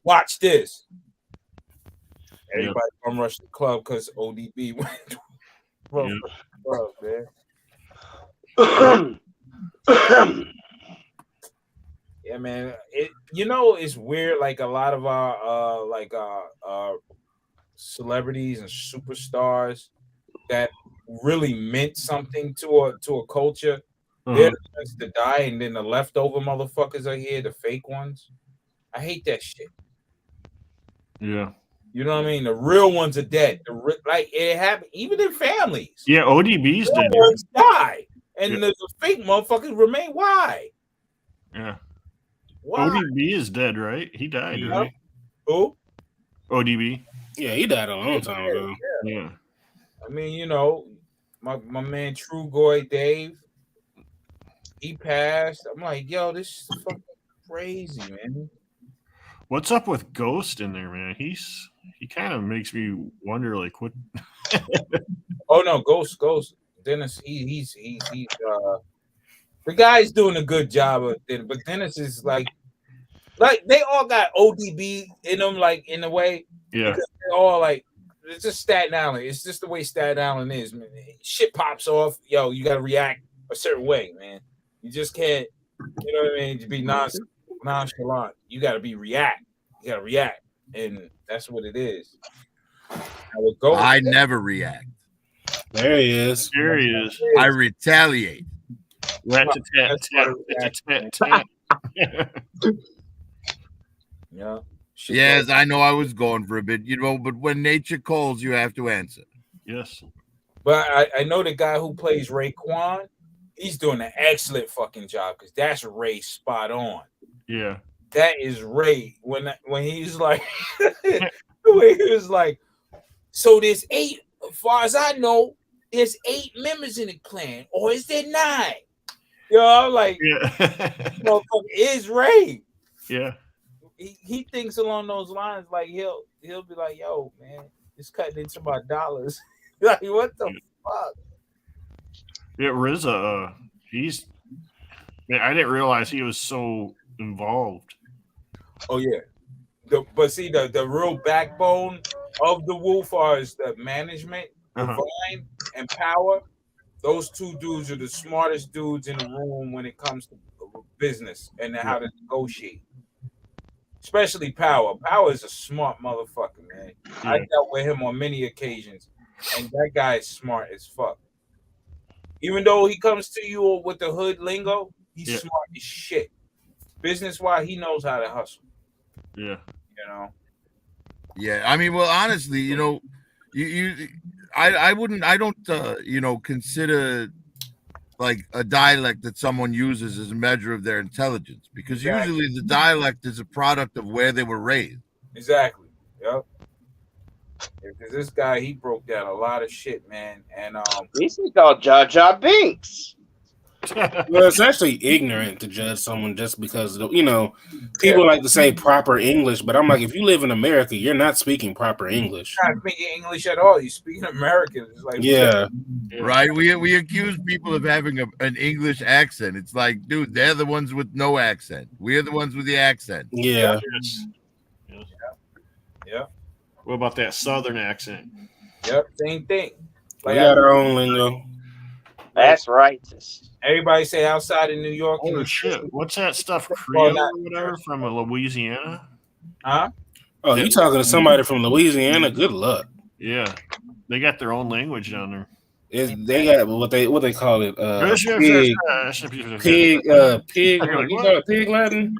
Watch this. Everybody come rush the club because ODB went to the club, man. Yeah, man. It's weird. Like a lot of our celebrities and superstars that really meant something to a culture. They're the ones to die, and then the leftover motherfuckers are here, the fake ones. I hate that shit. Yeah. You know what I mean? The real ones are dead. Like it happened, even in families. Yeah, ODB's dead. Ones die, and the fake motherfuckers remain. Why? Yeah. Why? ODB is dead, right? He died, right? Who? ODB. Yeah, he died a long time ago. Yeah. I mean, my man True Goy Dave, he passed. I'm like, yo, this is fucking crazy, man. What's up with Ghost in there, man? He kind of makes me wonder, like, what? Oh no, Ghost, Dennis. He's the guy's doing a good job of it, but Dennis is like they all got ODB in them, like in a way. Yeah. Because they're all like, it's just Staten Island. It's just the way Staten Island is, man. Shit pops off, yo. You gotta react a certain way, man. You just can't, you know what I mean? To be nonchalant, you gotta react. You gotta react, and that's what it is. I never react. There he is. There he is. I retaliate. Rat-a-tat-tat. Yeah. Yes, I know I was going for a bit, but when nature calls, you have to answer. Yes. But I know the guy who plays Raekwon, he's doing an excellent fucking job because that's Ray spot on. Yeah. That is Ray when he's like, the way he was like, so there's 8, as far as I know, there's 8 members in the clan, or is there 9? I'm like, motherfucker, is Ray. Yeah. He thinks along those lines, like he'll be like, yo, man, it's cutting into my dollars. Like, what the fuck? Yeah, RZA, man, I didn't realize he was so involved. Oh yeah. But see, the real backbone of the Wolf is the management, Divine, and Power. Those 2 dudes are the smartest dudes in the room when it comes to business and how to negotiate. Especially Power. Power is a smart motherfucker, man. Yeah. I dealt with him on many occasions, and that guy is smart as fuck. Even though he comes to you with the hood lingo, he's smart as shit. Business-wise, he knows how to hustle. Yeah. Yeah, I mean, well, honestly, I don't consider like a dialect that someone uses as a measure of their intelligence, because usually the dialect is a product of where they were raised. Exactly. Yep. Because this guy, he broke down a lot of shit, man. And he's called Jar Jar Binks. Well, it's actually ignorant to judge someone just because, people like to say proper English, but I'm like, if you live in America, you're not speaking proper English. You're not speaking English at all. You're speaking American. It's like, right. We accuse people of having an English accent. It's like, dude, they're the ones with no accent. We're the ones with the accent. Yeah. Yeah. What about that Southern accent? Yep, same thing. Like, we got our own lingo. That's racist. Everybody say outside of New York. Oh shit! What's that stuff? Creole or whatever from Louisiana? Huh? Oh, you talking to somebody from Louisiana? Good luck. Yeah, they got their own language down there. They got what they call it. Pig. You call it pig Latin?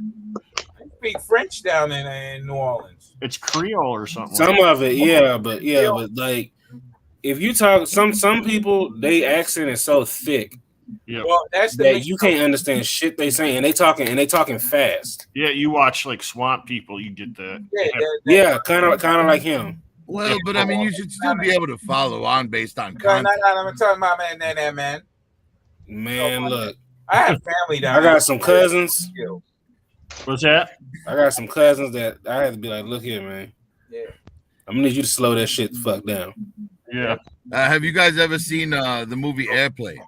They speak French down in New Orleans. It's Creole or something. Some of it, yeah, but like if you talk some people, they accent is so thick. Yeah. Well, that's that you can't understand shit they saying, and they talking fast. Yeah, you watch like Swamp People, you get that. Yeah, kind of like him. Well, but I mean, you should still be able to follow on based on content. I'm talking about man. Man, look, I have family down. I got some cousins. What's that? I got some cousins that I had to be like, look here, man. Yeah. I'm gonna need you to slow that shit the fuck down. Yeah. Have you guys ever seen the movie Airplane?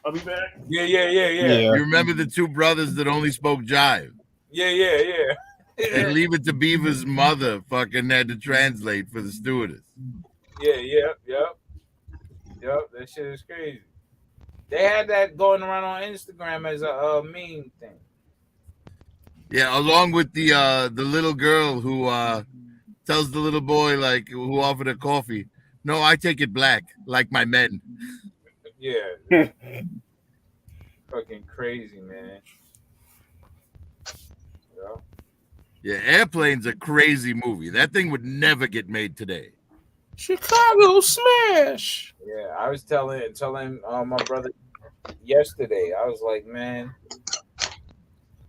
I'll be back. Yeah. You remember the 2 brothers that only spoke jive? Yeah. And Leave It to Beaver's mother fucking had to translate for the stewardess. Yep. That shit is crazy. They had that going around on Instagram as a meme thing. Yeah, along with the little girl who tells the little boy like who offered her coffee, "No, I take it black, like my men." Yeah. Fucking crazy, man. Yeah, Airplane's a crazy movie. That thing would never get made today. Chicago Smash. Yeah, I was telling my brother yesterday. I was like, man.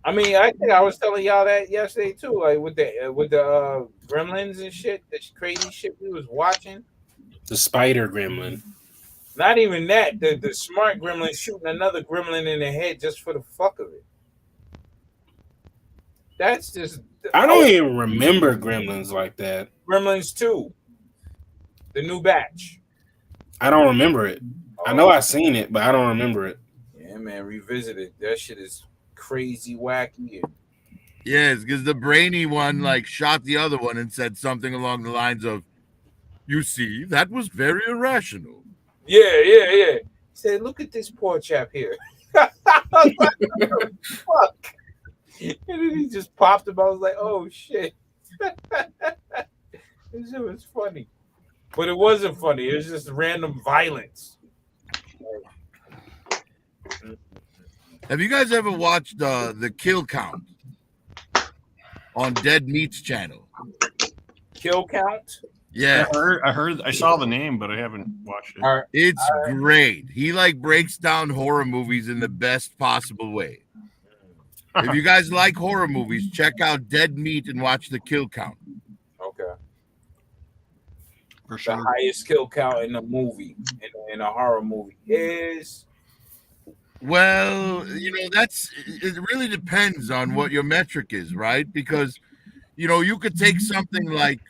I mean, I think I was telling y'all that yesterday too. Like with the gremlins and shit, the crazy shit we was watching. The spider gremlin. Not even that. The smart gremlin shooting another gremlin in the head just for the fuck of it. That's just. I don't even remember Gremlins like that. Gremlins 2. The new batch. I don't remember it. I know I seen it, but I don't remember it. Yeah, man, revisit it. That shit is crazy wacky. Yes, because the brainy one like shot the other one and said something along the lines of, "You see, that was very irrational." Yeah. He said, "Look at this poor chap here." Fuck. And then he just popped him. I was like, "Oh shit!" This shit was funny, but it wasn't funny. It was just random violence. Have you guys ever watched the Kill Count on Dead Meat's channel? Kill Count? Yeah, I saw the name, but I haven't watched it. It's great. He like breaks down horror movies in the best possible way. If you guys like horror movies, check out Dead Meat and watch the Kill Count. Okay. For sure. The highest kill count in a movie, in a horror movie, is. Well, it really depends on what your metric is, right? Because, you could take something like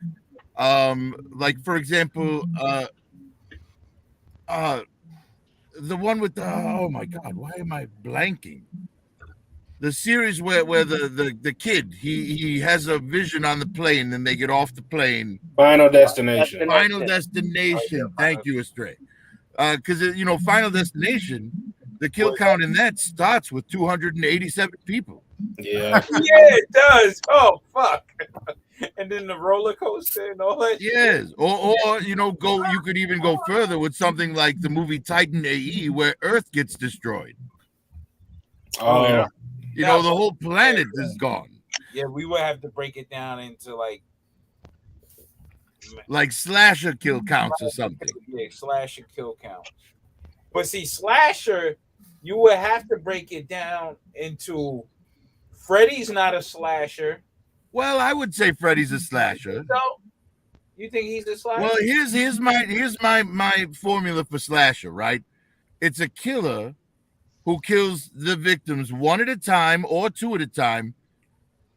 for example, the one with the, oh my God, why am I blanking? The series where the kid, he has a vision on the plane and they get off the plane. Final Destination. Final Destination. Thank you, Astray. Because, Final Destination, the kill count in that starts with 287 people. Yeah. Yeah, it does. Oh, fuck. And then the roller coaster and all that. Yes. Or you could even go further with something like the movie Titan AE where Earth gets destroyed. Oh, yeah. The whole planet is gone. Yeah, we would have to break it down into like slasher kill counts or something. Yeah, slasher kill counts. But see, slasher, you would have to break it down into Freddy's not a slasher. Well, I would say Freddy's a slasher. So, you think he's a slasher? Well, here's my formula for slasher, right? It's a killer who kills the victims one at a time or two at a time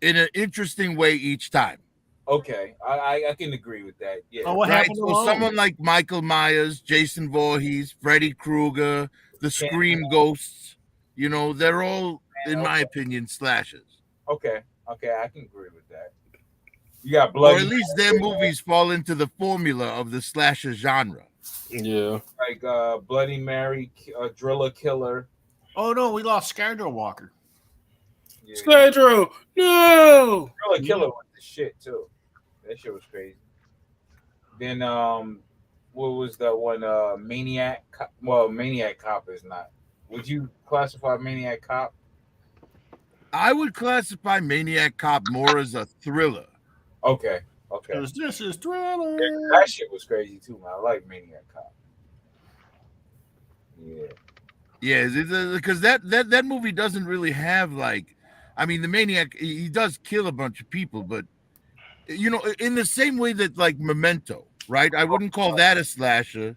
in an interesting way each time. Okay, I can agree with that. Yeah. Oh, what happened to So someone like Michael Myers, Jason Voorhees, Freddy Krueger, the Scream Ghosts, they're all, in my opinion, slashers. Okay, I can agree with that. You got blood. Or at least their movies fall into the formula of the slasher genre. Yeah. Like Bloody Mary, Driller Killer. Oh no, we lost Skydraw Walker. Yeah. Skydraw, no. Driller Killer was the shit too. That shit was crazy. Then what was that one? Maniac. Well, Maniac Cop is not. Would you classify Maniac Cop? I would classify Maniac Cop more as a thriller. Okay. Because this is Thriller. Yeah, that shit was crazy too, man. I like Maniac Cop. Yeah. Yeah, because that movie doesn't really have the Maniac, he does kill a bunch of people, but in the same way that like Memento, right? I wouldn't call that a slasher.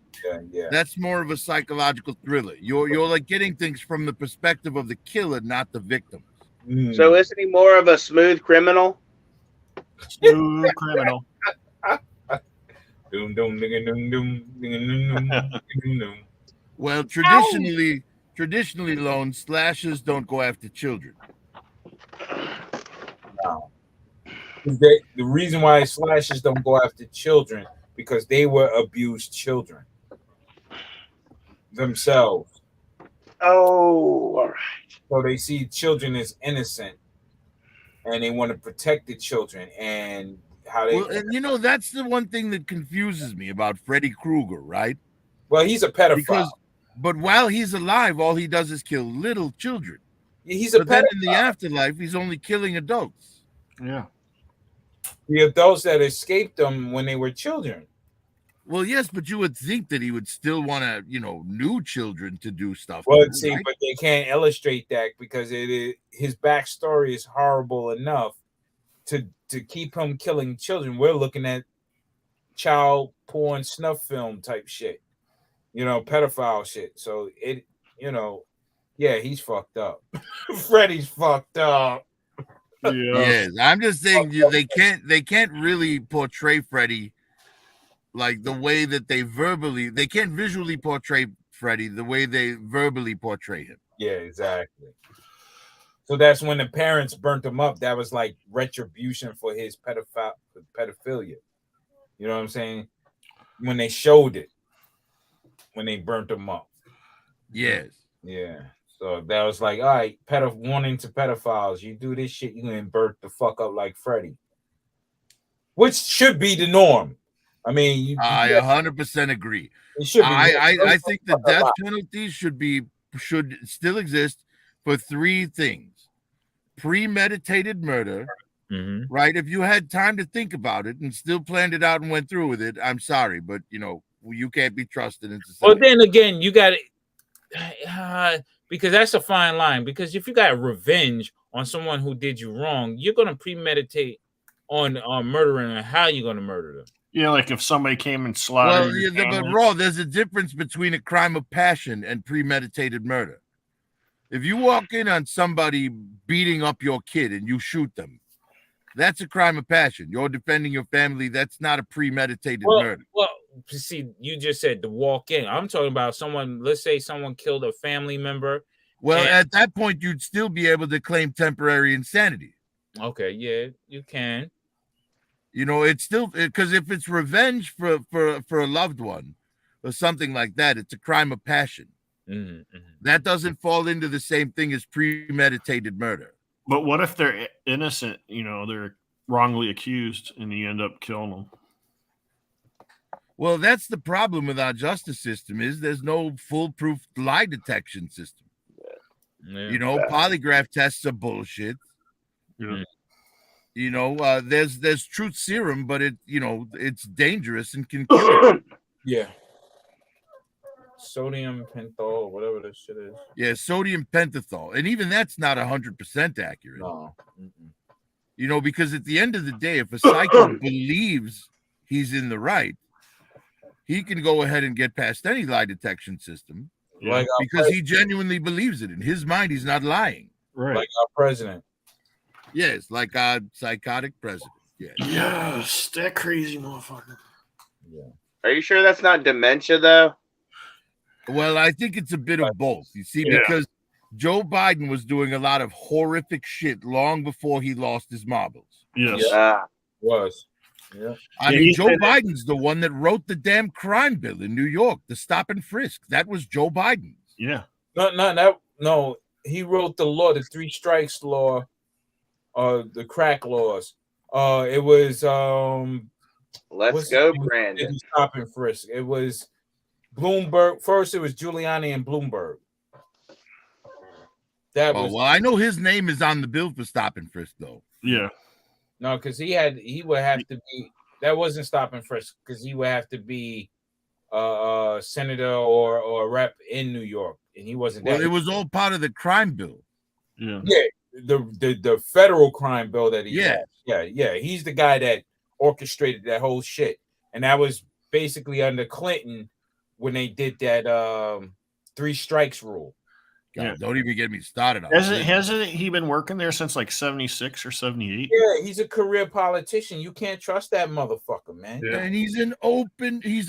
Yeah. That's more of a psychological thriller. You're like getting things from the perspective of the killer, not the victim. So isn't he more of a smooth criminal? Smooth criminal. Well, traditionally, Lone, slashers don't go after children. No. The reason why slashers don't go after children because they were abused children themselves. Oh, all right. So they see children as innocent, and they want to protect the children. And how they and you know that's the one thing that confuses me about Freddy Krueger, right? Well, he's a pedophile. But while he's alive, all he does is kill little children. He's a but then pedophile. in the afterlife, he's only killing adults. Yeah. The adults that escaped them when they were children. Well, yes, but you would think that he would still want to, new children to do stuff. Well, too, see, right? but they can't illustrate that because his backstory is horrible enough to keep him killing children. We're looking at child porn snuff film type shit, pedophile shit. So yeah, he's fucked up. Freddy's fucked up. Yes, I'm just saying they can't really portray Freddy like the way that they can't visually portray Freddy the way they verbally portray him. Yeah, exactly. So that's when the parents burnt him up. That was like retribution for his pedophilia. You know what I'm saying? When they showed it, when they burnt him up. Yes. Yeah. So that was like, all right, warning to pedophiles. You do this shit, you're going to burn the fuck up like Freddy. Which should be the norm. I mean, I 100% agree. It should be. I think the death penalty should still exist for three things: premeditated murder, right? If you had time to think about it and still planned it out and went through with it, I'm sorry, but you can't be trusted in society. Well, then again, you got it because that's a fine line. Because if you got revenge on someone who did you wrong, you're gonna premeditate on murdering and how you're gonna murder them. Yeah, like if somebody came and slaughtered. But Raw, there's a difference between a crime of passion and premeditated murder. If you walk in on somebody beating up your kid and you shoot them, that's a crime of passion. You're defending your family. That's not a premeditated murder. Well, see, you just said to walk in. I'm talking about someone. Let's say someone killed a family member. Well, at that point, you'd still be able to claim temporary insanity. Okay, yeah, you can. It's still because if it's revenge for a loved one or something like that, it's a crime of passion. That doesn't fall into the same thing as premeditated murder. But what if they're innocent? They're wrongly accused, and you end up killing them. Well, that's the problem with our justice system is there's no foolproof lie detection system. Polygraph tests are bullshit. Yeah. There's truth serum, but it's dangerous and can kill you. Yeah. Sodium pentothal, whatever this shit is. Yeah, sodium pentothal. And even that's not 100% accurate. No. Because at the end of the day, if a psycho believes he's in the right, he can go ahead and get past any lie detection system. Like because he genuinely believes it. In his mind, he's not lying. Right. Like our president. Yes, like our psychotic president. Yeah. Yes, that crazy motherfucker. Yeah. Are you sure that's not dementia, though? Well, I think it's a bit of both. You see, because Joe Biden was doing a lot of horrific shit long before he lost his marbles. Yes. Yeah. Was. Yeah. I mean, Joe Biden's the one that wrote the damn crime bill in New York, the stop and frisk. That was Joe Biden. Yeah. No. He wrote the law, the 3 strikes law, the crack laws. It was Let's go, Brandon. Stop and frisk. It was Bloomberg. First, it was Giuliani and Bloomberg. Well, I know his name is on the bill for stop and frisk, though. Yeah. No, because he would have to be. That wasn't stop and frisk because he would have to be a senator or a rep in New York, and he wasn't. Well, it was all part of the crime bill. Yeah. Yeah, the federal crime bill that he Yeah. had. Yeah. He's the guy that orchestrated that whole shit, and that was basically under Clinton when they did that 3 strikes rule. God, don't even get me started on Hasn't he been working there since like 76 or 78? Yeah, he's a career politician. You can't trust that motherfucker, man. Yeah. And he's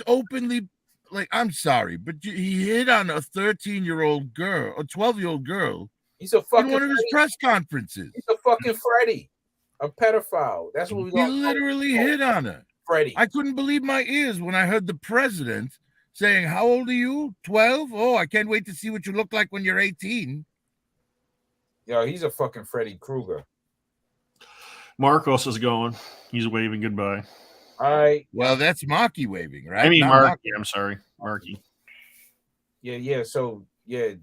openly, like, I'm sorry, but he hit on a 13-year-old girl, a 12-year-old girl. He's a fucking in one of his press conferences. He's a fucking Freddy. A pedophile. That's what we He got. literally hit on her. Freddie. I couldn't believe my ears when I heard the president saying, "How old are you? 12? Oh, I can't wait to see what you look like when you're 18." Yo, he's a fucking Freddy Krueger. Marcos is going. He's waving goodbye. All right. Well, that's Marky waving, right? I mean, Not Marky. I'm sorry, Marky. Yeah. So, yeah,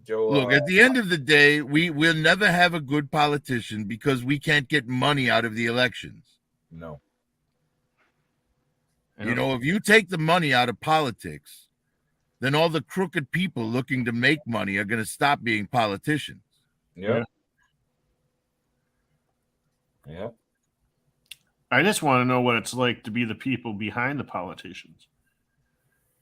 Joe. Look, at the end of the day, we'll never have a good politician because we can't get money out of the elections. No. You know, if you take the money out of politics, then all the crooked people looking to make money are going to stop being politicians. Yeah. I just want to know what it's like to be the people behind the politicians,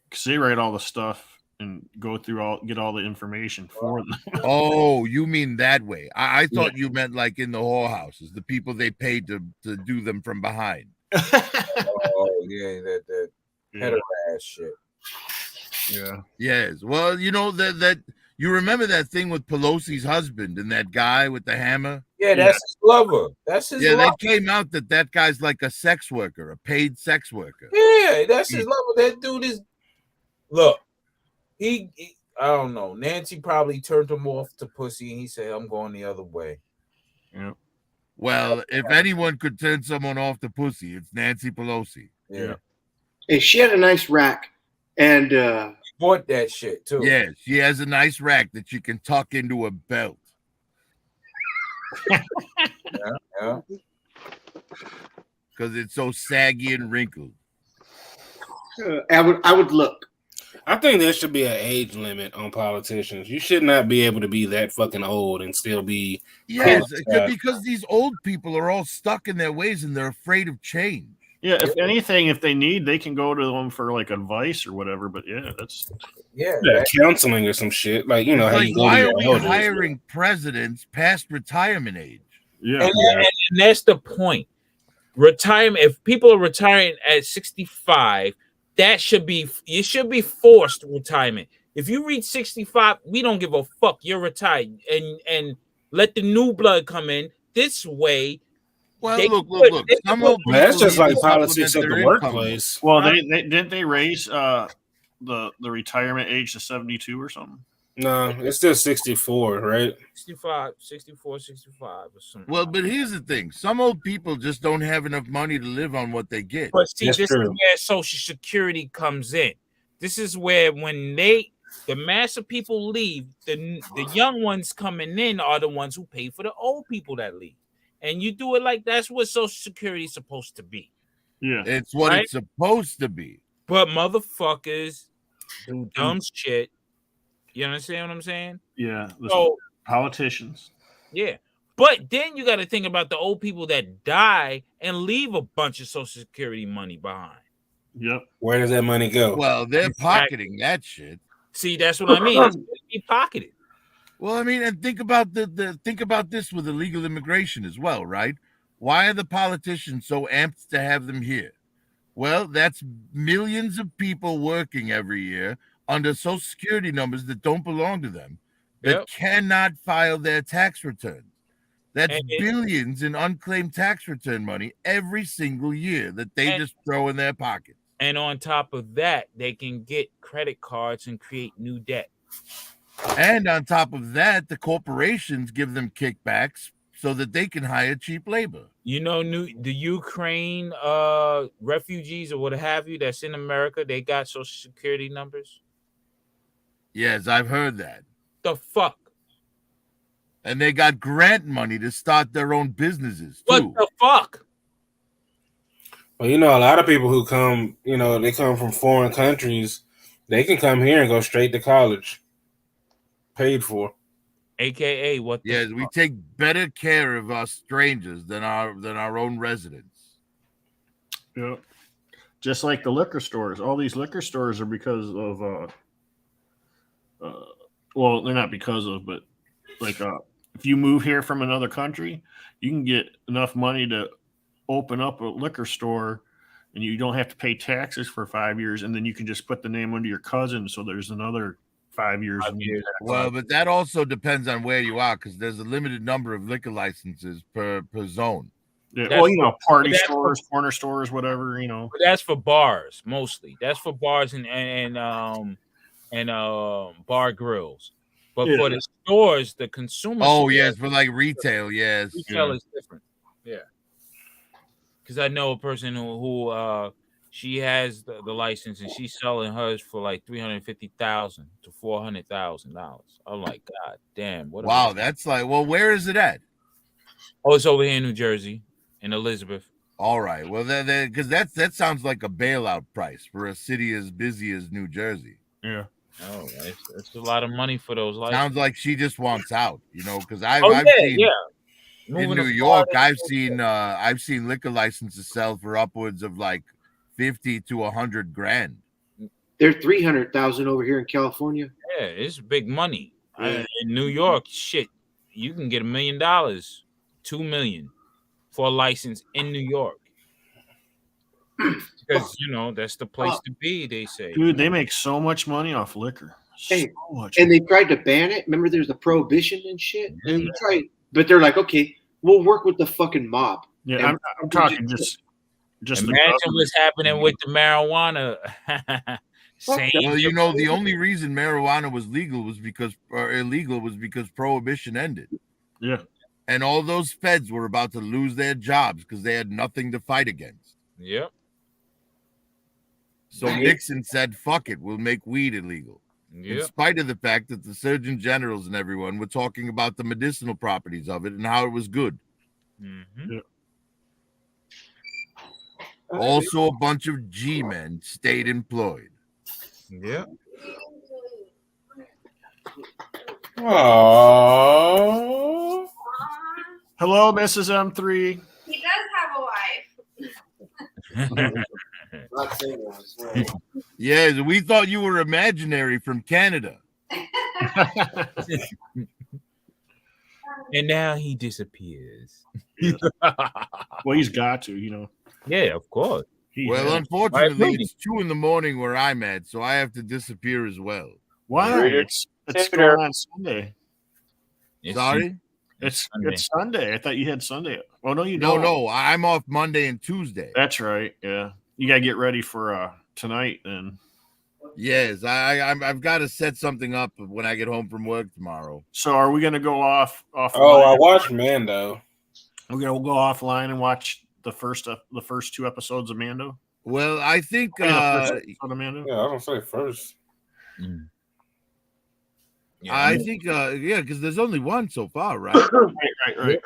because they write all the stuff and get all the information for them. Oh, you mean that way? I thought you meant like in the whorehouses, the people they paid to do them from behind. Oh yeah, that pedo ass shit. Yeah. Yes. Well, you know that you remember that thing with Pelosi's husband and that guy with the hammer? Yeah, that's his lover. That's his lover. That came out that guy's like a sex worker, a paid sex worker. Yeah, that's his lover. That dude is. Look, he I don't know. Nancy probably turned him off to pussy, and he said, "I'm going the other way." Yeah. Well, if anyone could turn someone off to pussy, it's Nancy Pelosi. Yeah. Hey, she had a nice rack, and bought that shit too. Yeah, she has a nice rack that you can tuck into a belt. Yeah. Because it's so saggy and wrinkled. I would look. I think there should be an age limit on politicians. You should not be able to be that fucking old and still be. Yes, because these old people are all stuck in their ways and they're afraid of change. Yeah, if anything, if they need, they can go to them for like advice or whatever. But yeah, that's counseling or some shit. Like, you know, how Like, you go why to are your we elders. hiring presidents past retirement age? Yeah, and that's the point. Retirement. If people are retiring at 65, it should be forced retirement. If you reach 65, we don't give a fuck. You're retired, and let the new blood come in. This way. Well, look. That's just like politics at the workplace. Well, they didn't they raise the retirement age to 72 or something? No, it's still 64, right? 64, 65 or something. Well, but here's the thing. Some old people just don't have enough money to live on what they get. But see, this is where Social Security comes in. This is where when the mass of people leave, the young ones coming in are the ones who pay for the old people that leave. And you do it like that's what Social Security is supposed to be. Yeah. It's what it's supposed to be. But motherfuckers do dumb shit. You understand what I'm saying? Yeah. So politicians. Yeah. But then you got to think about the old people that die and leave a bunch of Social Security money behind. Yep. Where does that money go? Well, they're pocketing that shit. See, that's what I mean. It's going to be pocketed. Well, I mean, and think about think about this with illegal immigration as well, right? Why are the politicians so amped to have them here? Well, that's millions of people working every year under Social Security numbers that don't belong to them, that cannot file their tax returns. That's billions in unclaimed tax return money every single year that they just throw in their pockets. And on top of that, they can get credit cards and create new debt. And on top of that, the corporations give them kickbacks so that they can hire cheap labor. You know, the Ukraine refugees or what have you that's in America, they got Social Security numbers. Yes, I've heard that. The fuck? And they got grant money to start their own businesses, too. What the fuck? Well, you know, a lot of people who come, you know, they come from foreign countries. They can come here and go straight to college. Paid for. AKA what? Yes, we take better care of our strangers than our own residents. Yeah. Just like the liquor stores. All these liquor stores are because of well, they're not because of, but like if you move here from another country, you can get enough money to open up a liquor store and you don't have to pay taxes for 5 years, and then you can just put the name under your cousin, so there's another 5 years. Well, but that also depends on where you are, because there's a limited number of liquor licenses per zone. Yeah, well, party stores, corner stores, whatever, But that's for bars mostly. That's for bars and bar grills. But for the stores, the consumer. Oh yes, for like retail, yes. Retail is different. Yeah. Because I know a person who she has the license and she's selling hers for like $350,000 to $400,000. I'm like, God damn! Wow, that's like, well, where is it at? Oh, it's over here in New Jersey, in Elizabeth. All right, well, because that sounds like a bailout price for a city as busy as New Jersey. Yeah. Oh, it's a lot of money for those licenses. Sounds like she just wants out, because I've seen in New York, I've seen liquor licenses sell for upwards of like 50 to 100 grand. They're 300,000 over here in California. Yeah, it's big money. In New York, shit, you can get $1 million, $2 million for a license in New York. Because that's the place to be, they say. Dude, they make so much money off liquor. Hey, and they tried to ban it. Remember, there's a prohibition and shit. And but they're like, okay, we'll work with the fucking mob. Yeah, I'm talking just imagine what's happening with the marijuana. Well, the only reason marijuana was illegal was because prohibition ended. Yeah. And all those feds were about to lose their jobs because they had nothing to fight against. Yep. So Nixon said, fuck it, we'll make weed illegal. Yep. In spite of the fact that the surgeon generals and everyone were talking about the medicinal properties of it and how it was good. Mm-hmm. Yep. Also, a bunch of G-men stayed employed. Yeah. Aww. Hello, Mrs. M3. He does have a wife. Not single, I swear. Yeah, we thought you were imaginary from Canada. And now he disappears. Well, he's got to, Yeah, of course. Unfortunately, it's 2 a.m. where I'm at, so I have to disappear as well. Why? It's going on Sunday. Sorry? It's Sunday. I thought you had Sunday. Oh, no, you don't. No, I'm off Monday and Tuesday. That's right. Yeah. You got to get ready for tonight then. Yes, I've got to set something up when I get home from work tomorrow. So are we going to go off? Oh, I watched Mando. We're going to go offline and watch the first 2 episodes of Mando. Well, I think Mando. Yeah, I don't say first. Mm. Yeah, I think because there's only one so far, right? Right.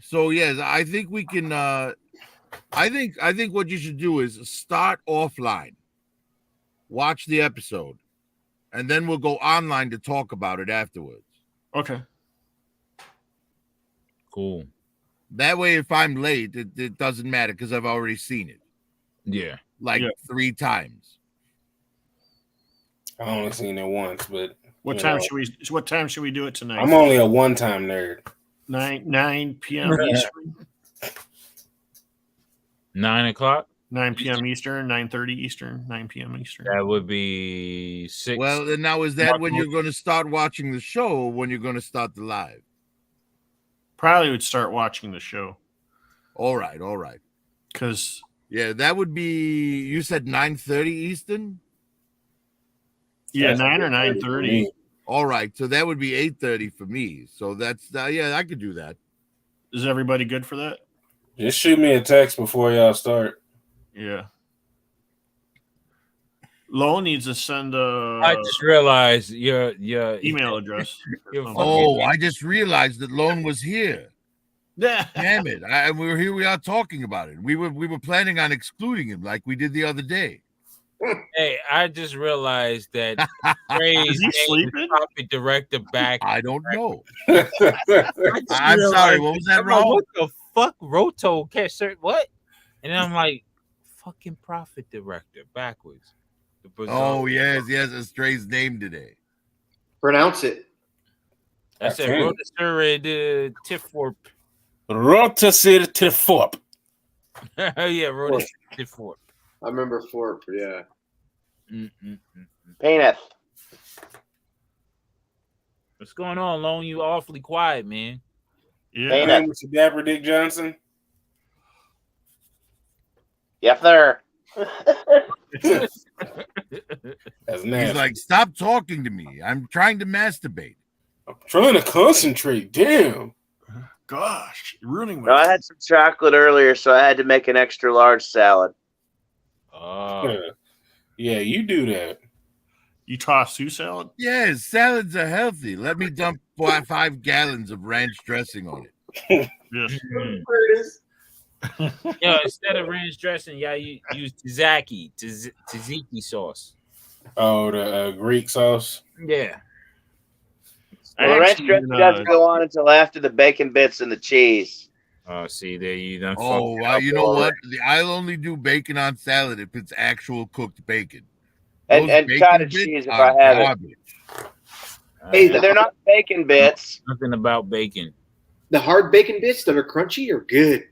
So yes, I think we can. I think what you should do is start offline, watch the episode, and then we'll go online to talk about it afterwards. Okay. Cool. That way, if I'm late, it doesn't matter because I've already seen it. Yeah. 3 times. I only seen it once, but what time should we do it tonight? I'm only a one-time nerd. 9 p.m. Eastern. 9 o'clock. 9 p.m. Eastern, 9:30 Eastern, 9 p.m. Eastern. That would be 6. Well, then now is that when you're going to start watching the show or when you're going to start the live? Probably would start watching the show. All right. Because that would be, you said 9:30 Eastern? Yeah, 9 or 9:30. All right, so that would be 8:30 for me. So that's I could do that. Is everybody good for that? Just shoot me a text before y'all start. Yeah. Lowell needs to send a. I just realized your email address. I just realized that Lone was here. Yeah. Damn it! Here we are talking about it. We were planning on excluding him like we did the other day. Hey, I just realized that Ray's profit director back. I don't know. I'm sorry. What was that wrong? What the fuck, Roto? What? And then I'm like, fucking profit director backwards. Oh yes, a Stray's name today. Pronounce it. I said Rotisserie Tifforp. Rotisserie Tifforp. Yeah, Rotisserie Tifforp. I remember Forp. Yeah. Penis. What's going on, Lone? You awfully quiet, man. Yeah. Hey, Mr. Dapper Dick Johnson. Yes, sir. That's He's nasty. like, stop talking to me. I'm trying to masturbate. I'm trying to concentrate. Damn. Gosh, you're ruining my. No, I had some chocolate earlier, so I had to make an extra large salad. Oh. Yeah, you do that. You toss Sue salad? Yes, salads are healthy. Let me dump 5 gallons of ranch dressing on it. Yes. Yeah, instead of ranch dressing, yeah, you use tzatziki sauce. Oh, the Greek sauce. Yeah. Well, ranch dressing doesn't go on until after the bacon bits and the cheese. Oh, see, there you done. Oh, well, you know what? I'll only do bacon on salad if it's actual cooked bacon. And Those cottage bits cheese if are I have garbage. it. Hey, they're not bacon bits. Nothing about bacon. The hard bacon bits that are crunchy are good.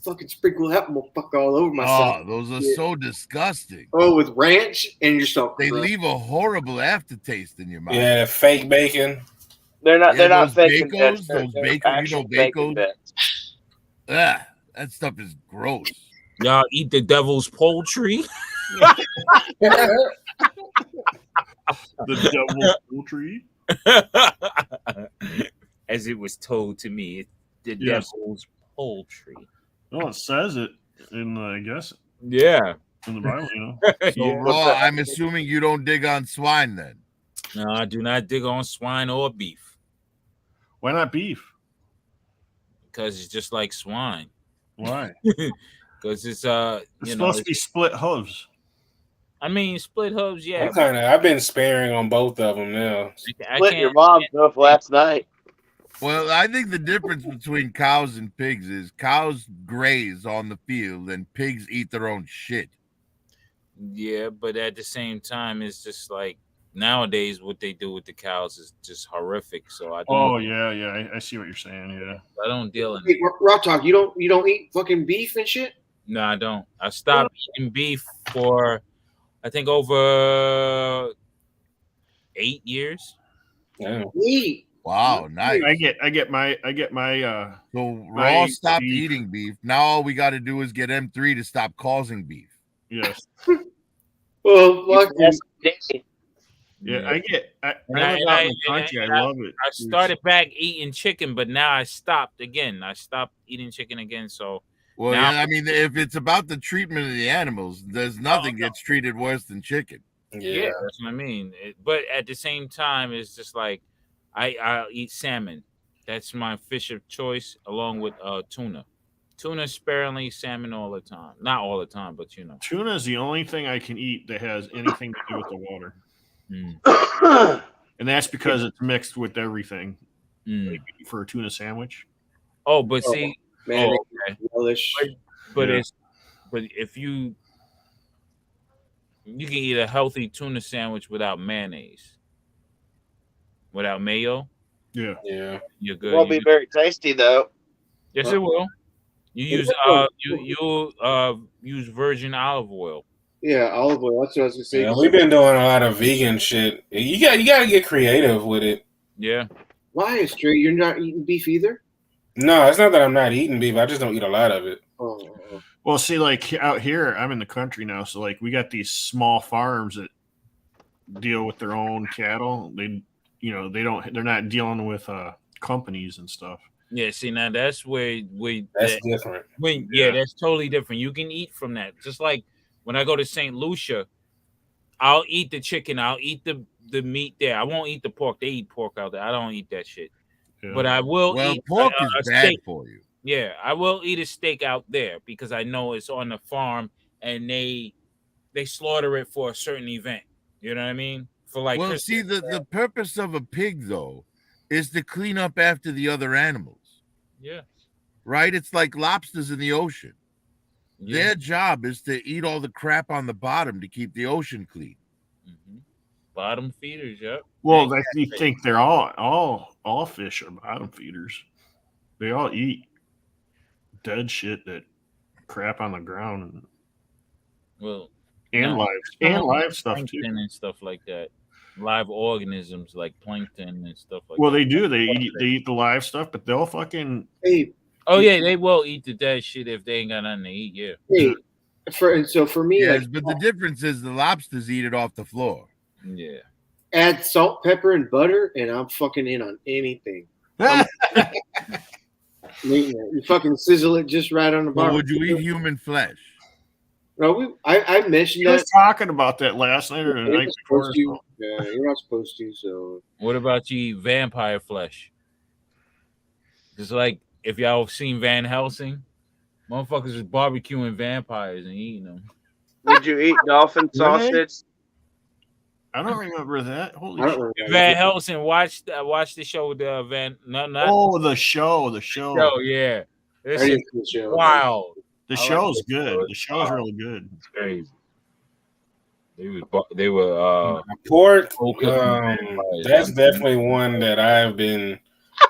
Fucking sprinkle that motherfucker all over myself. Oh, those are so disgusting. Oh, with ranch and just They leave a horrible aftertaste in your mouth. Yeah, fake bacon. They're not. Yeah, they're not those bacon bacos, bits. those They're bacon, you actual know, bacon bacos. bits. Ah, that stuff is gross. Y'all eat the devil's poultry? The devil's poultry? As it was told to me, it's the Yes. devil's poultry. Well, it says it in, I guess, Yeah. in the Bible, you know. So, Raw, I'm assuming you don't dig on swine then. No, I do not dig on swine or beef. Why not beef? Because it's just like swine. Why? Because it's It's supposed to be split hooves. I mean, split hooves, yeah. I've been sparing on both of them now. Split your mom's hoof last night. Well, I think the difference between cows and pigs is cows graze on the field and pigs eat their own shit. Yeah, but at the same time, it's just like nowadays what they do with the cows is just horrific. So I don't. Oh yeah. I see what you're saying. Yeah. I don't deal in. Hey, Raw Talk, you don't eat fucking beef and shit? No, I don't. I stopped eating beef for I think over 8 years. Yeah. Eat. Wow, nice. I get my So my Raw stopped beef. eating beef. Now all we got to do is get M3 to stop causing beef. Yes. Well, fucking. Yeah, I And live out in the country. I love it. I started back eating chicken, but now I stopped again. I stopped eating chicken again. So Well, now, yeah, I mean, if it's about the treatment of the animals, there's nothing gets treated worse than chicken. yeah, that's what I mean. But at the same time, it's just like I'll eat salmon. That's my fish of choice, along with tuna. Tuna sparingly, salmon all the time. Not all the time, but you know. Tuna is the only thing I can eat that has anything to do with the water. And that's because it's mixed with everything. Like for a tuna sandwich. Oh, but see, man, okay. relish. But Yeah. but if you can eat a healthy tuna sandwich without mayonnaise, without mayo, Yeah. you're It good. won't be very tasty though. Yes, it will. You use use virgin olive oil. Yeah, olive oil. That's what I was gonna say. Yeah, we've been doing a lot of vegan shit. You got to get creative with it. Yeah. Why is Trey? You're not eating beef either? No, it's not that I'm not eating beef. I just don't eat a lot of it. Oh. Well, see, like out here, I'm in the country now, so like we got these small farms that deal with their own cattle. They're not dealing with companies and stuff. Yeah, see now that's where That's different. That's totally different. You can eat from that. Just like when I go to St. Lucia, I'll eat the chicken, I'll eat the meat there. I won't eat the pork. They eat pork out there. I don't eat that shit. Yeah. But I will eat pork a is bad steak. for you. Yeah, I will eat a steak out there because I know it's on the farm and they slaughter it for a certain event. You know what I mean? For like Well, Christmas. see, the purpose of a pig, though, is to clean up after the other animals, Yeah. right? It's like lobsters in the ocean. Yeah. Their job is to eat all the crap on the bottom to keep the ocean clean. Bottom feeders, yep. Well, you think they're all fish are bottom feeders. They all eat dead shit that crap on the ground Well, and no, live some of them live stuff too. plankton and stuff like that. live organisms like plankton and stuff like Well, that. they do. They eat the live stuff, but they'll fucking. Hey, Oh yeah, they will eat the dead shit if they ain't got nothing to eat. Yeah. hey, for me, Yes, like, but the difference is the lobsters eat it off the floor. Yeah. add salt, pepper, and butter, and I'm fucking in on anything. You fucking sizzle it just right on the Well, bar. would you eat human flesh? No, I mentioned He was that. talking about that last night or the You're night not before. supposed to. Yeah, you're not supposed to. So What about you eat vampire flesh? Just like if y'all seen Van Helsing, motherfuckers was barbecuing vampires and eating them. Would you eat dolphin sausage? I don't remember that. Holy I shit! don't remember. Van Helsing, watch the show. The Van, not Oh, the show. show. Yeah, this I is didn't see the show. wild. The I like show's this good. show. The show's really good. It's crazy. They were Pork. vampires. That's definitely one that I've been.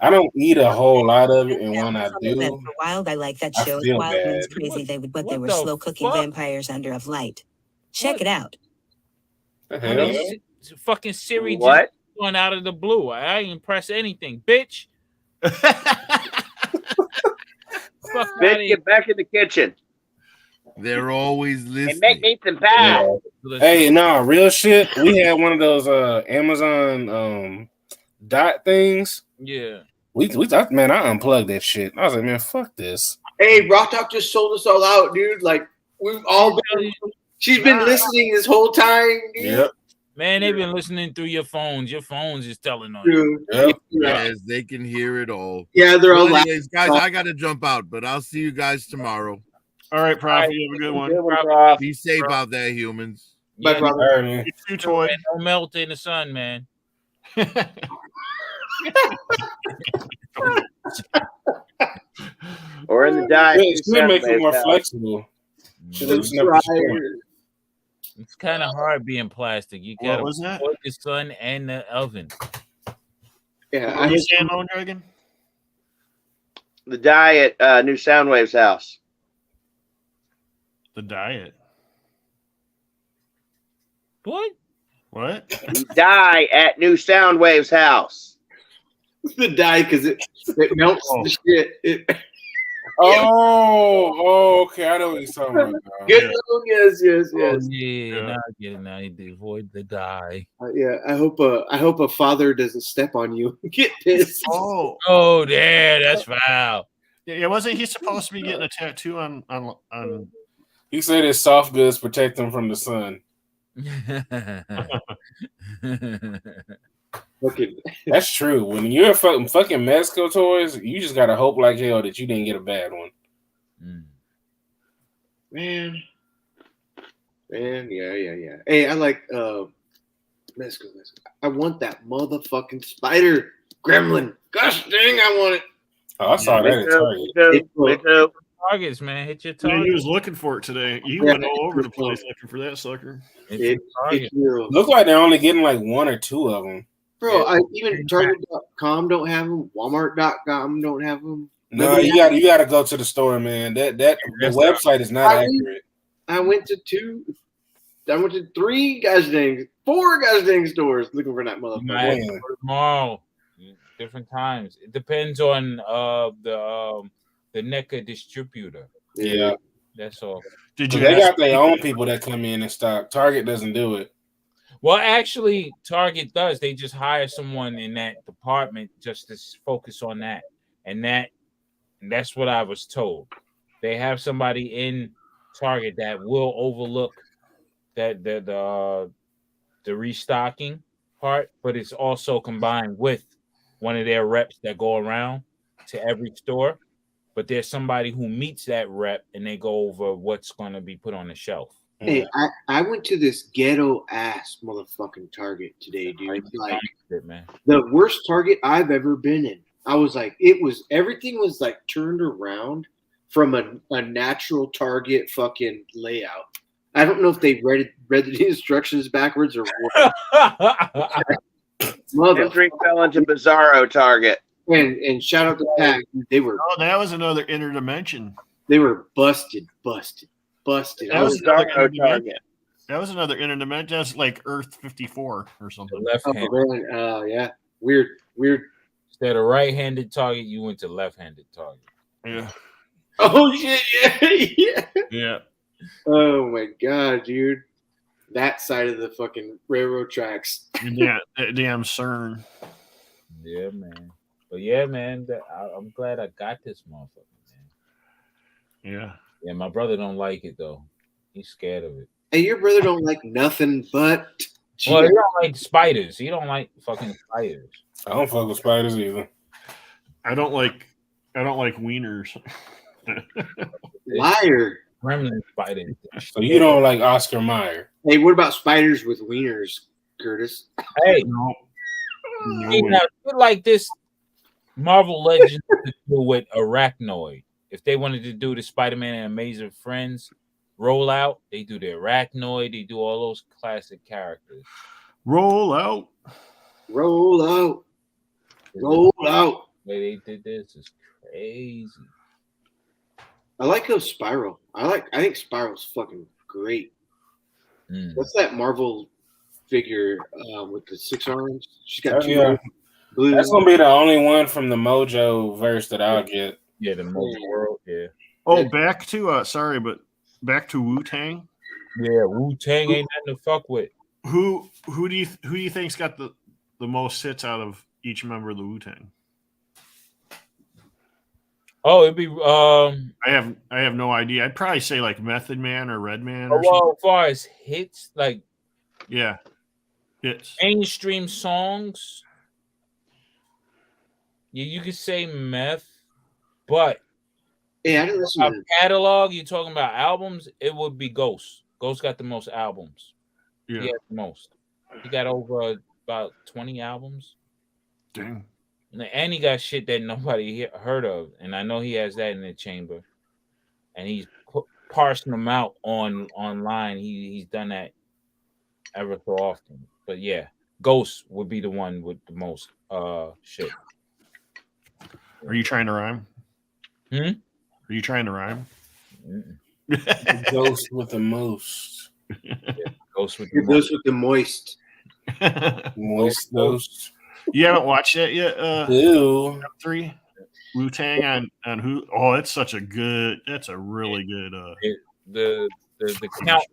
I don't eat a whole lot of it, and when I do, For Wild, I like that I show. feel Wild bad. Man's Crazy. They what were the slow cooking fuck? vampires under of light. Check it out. The When hell? they fucking Siri What? just went out of the blue. I ain't press anything, bitch. Fuck Bitch, outta here. get back in the kitchen. They're always And listening. make me some pie. Hey, no, real shit. We had one of those Amazon dot things. Yeah. We thought, man, I unplugged that shit. I was like, man, fuck this. Hey, Rock Talk just sold us all out, dude. Like we've all been. She's been listening this whole time, dude. Yep. Man, they've been listening through your phones. Your phones is telling on you. Dude. Yep. Yes, they can hear it all. Yeah, they're all Well, anyways, guys, laughing. I got to jump out, but I'll see you guys tomorrow. All right, Prof. You have a good one. Be safe out there, humans. Bye, Yeah, brother. All right, man. Get your toy. man, don't melt in the sun, man. Or in the diet. It should make it more flexible. Should That's loosen up right. the skin. It's kind of hard being plastic. You What gotta was that? avoid the sun and the oven. Yeah, What was that, Lone Dragon? The diet, New Soundwave's house. The diet. What? What? The die at New Soundwave's house. the dye because it melts the shit. Oh, okay. I know what you're talking about now. Good one, yes. Oh, yeah, now I get it. Now you do avoid the dye. Yeah, I hope a father doesn't step on you. Get pissed. Oh, there, that's foul. Yeah, wasn't he supposed to be getting a tattoo on? He said his soft goods protect him from the sun. That's true. When you're fucking Mezco toys, you just gotta hope like hell that you didn't get a bad one. Man, yeah. Hey, I like Mezco. I want that motherfucking spider gremlin. Gosh dang, I want it. Oh, I saw that at Target. Me too. Targets, man. Hit your Yeah, target. he was looking for it today. He went all over the place looking for that sucker. Look like they're only getting like one or two of them. Bro, even Target.com don't have them. Walmart.com don't have them. No, you gotta go to the store, man. The website is not accurate. I went to 3 4 gosh dang stores looking for that motherfucker. Tomorrow, different times. It depends on the NECA distributor. Yeah, that's all. They got their own people that come in and stock. Target doesn't do it. Well, actually, Target does. They just hire someone in that department just to focus on that, and that's what I was told. They have somebody in Target that will overlook that the restocking part, but it's also combined with one of their reps that go around to every store. But there's somebody who meets that rep and they go over what's going to be put on the shelf. Hey, I went to this ghetto ass motherfucking Target today, dude. Like the worst Target I've ever been in. I was like, everything was like turned around from a natural Target fucking layout. I don't know if they read the instructions backwards or what. Entry fell into Bizarro Target. And shout out to Pac. They were. Oh, that was another interdimension. They were busted. That was another interdimension. That was another interdimension. That's like Earth 54 or something. Left hand. Yeah. Weird. Instead of right-handed target, you went to left-handed target. Yeah. Oh shit! Yeah. Yeah. Oh my god, dude. That side of the fucking railroad tracks. Yeah, that damn CERN. Yeah, man. But yeah, man, I'm glad I got this motherfucker, man. Yeah. Yeah, my brother don't like it though. He's scared of it. Hey, your brother don't like nothing but. Well, he don't like spiders. He don't like fucking spiders. I don't fuck with spiders either. I don't like wieners. Liar. Gremlin spiders. So you don't like Oscar Mayer? Hey, what about spiders with wieners, Curtis? Hey, No. see, now, shit like this, Marvel Legends to do with Arachnoid. If they wanted to do the Spider-Man and Amazing Friends rollout, they do the Arachnoid. They do all those classic characters. Roll out. Roll out. Roll out. The way they did this is crazy. I like how Spiral. I think Spiral's fucking great. What's that Marvel figure with the 6 arms? She's got two blue. That's gonna be the only one from the Mojo verse that I'll get. Yeah, the Mojo World. Yeah. Oh, back to back to Wu-Tang. Yeah, Wu-Tang ain't nothing to fuck with. Who do you think's got the most hits out of each member of the Wu-Tang? Oh, it'd be I have no idea. I'd probably say like Method Man or Redman. Oh, well, as far as hits, like hits, mainstream songs, you could say Meth, but yeah, I didn't listen to catalog. You're talking about albums. It would be Ghost. Ghost got the most albums. Yeah, he has the most. He got over about 20 albums. Dang. And he got shit that nobody heard of, and I know he has that in the chamber. And he's parsing them out online. He's done that ever so often. But yeah, Ghost would be the one with the most shit. Are you trying to rhyme? Are you trying to rhyme? Ghost with the most. Yeah, Ghost with the moist. Moist Ghost. You haven't watched that yet? Ew. 3 Wu-Tang on who? Oh, that's that's a really good. The count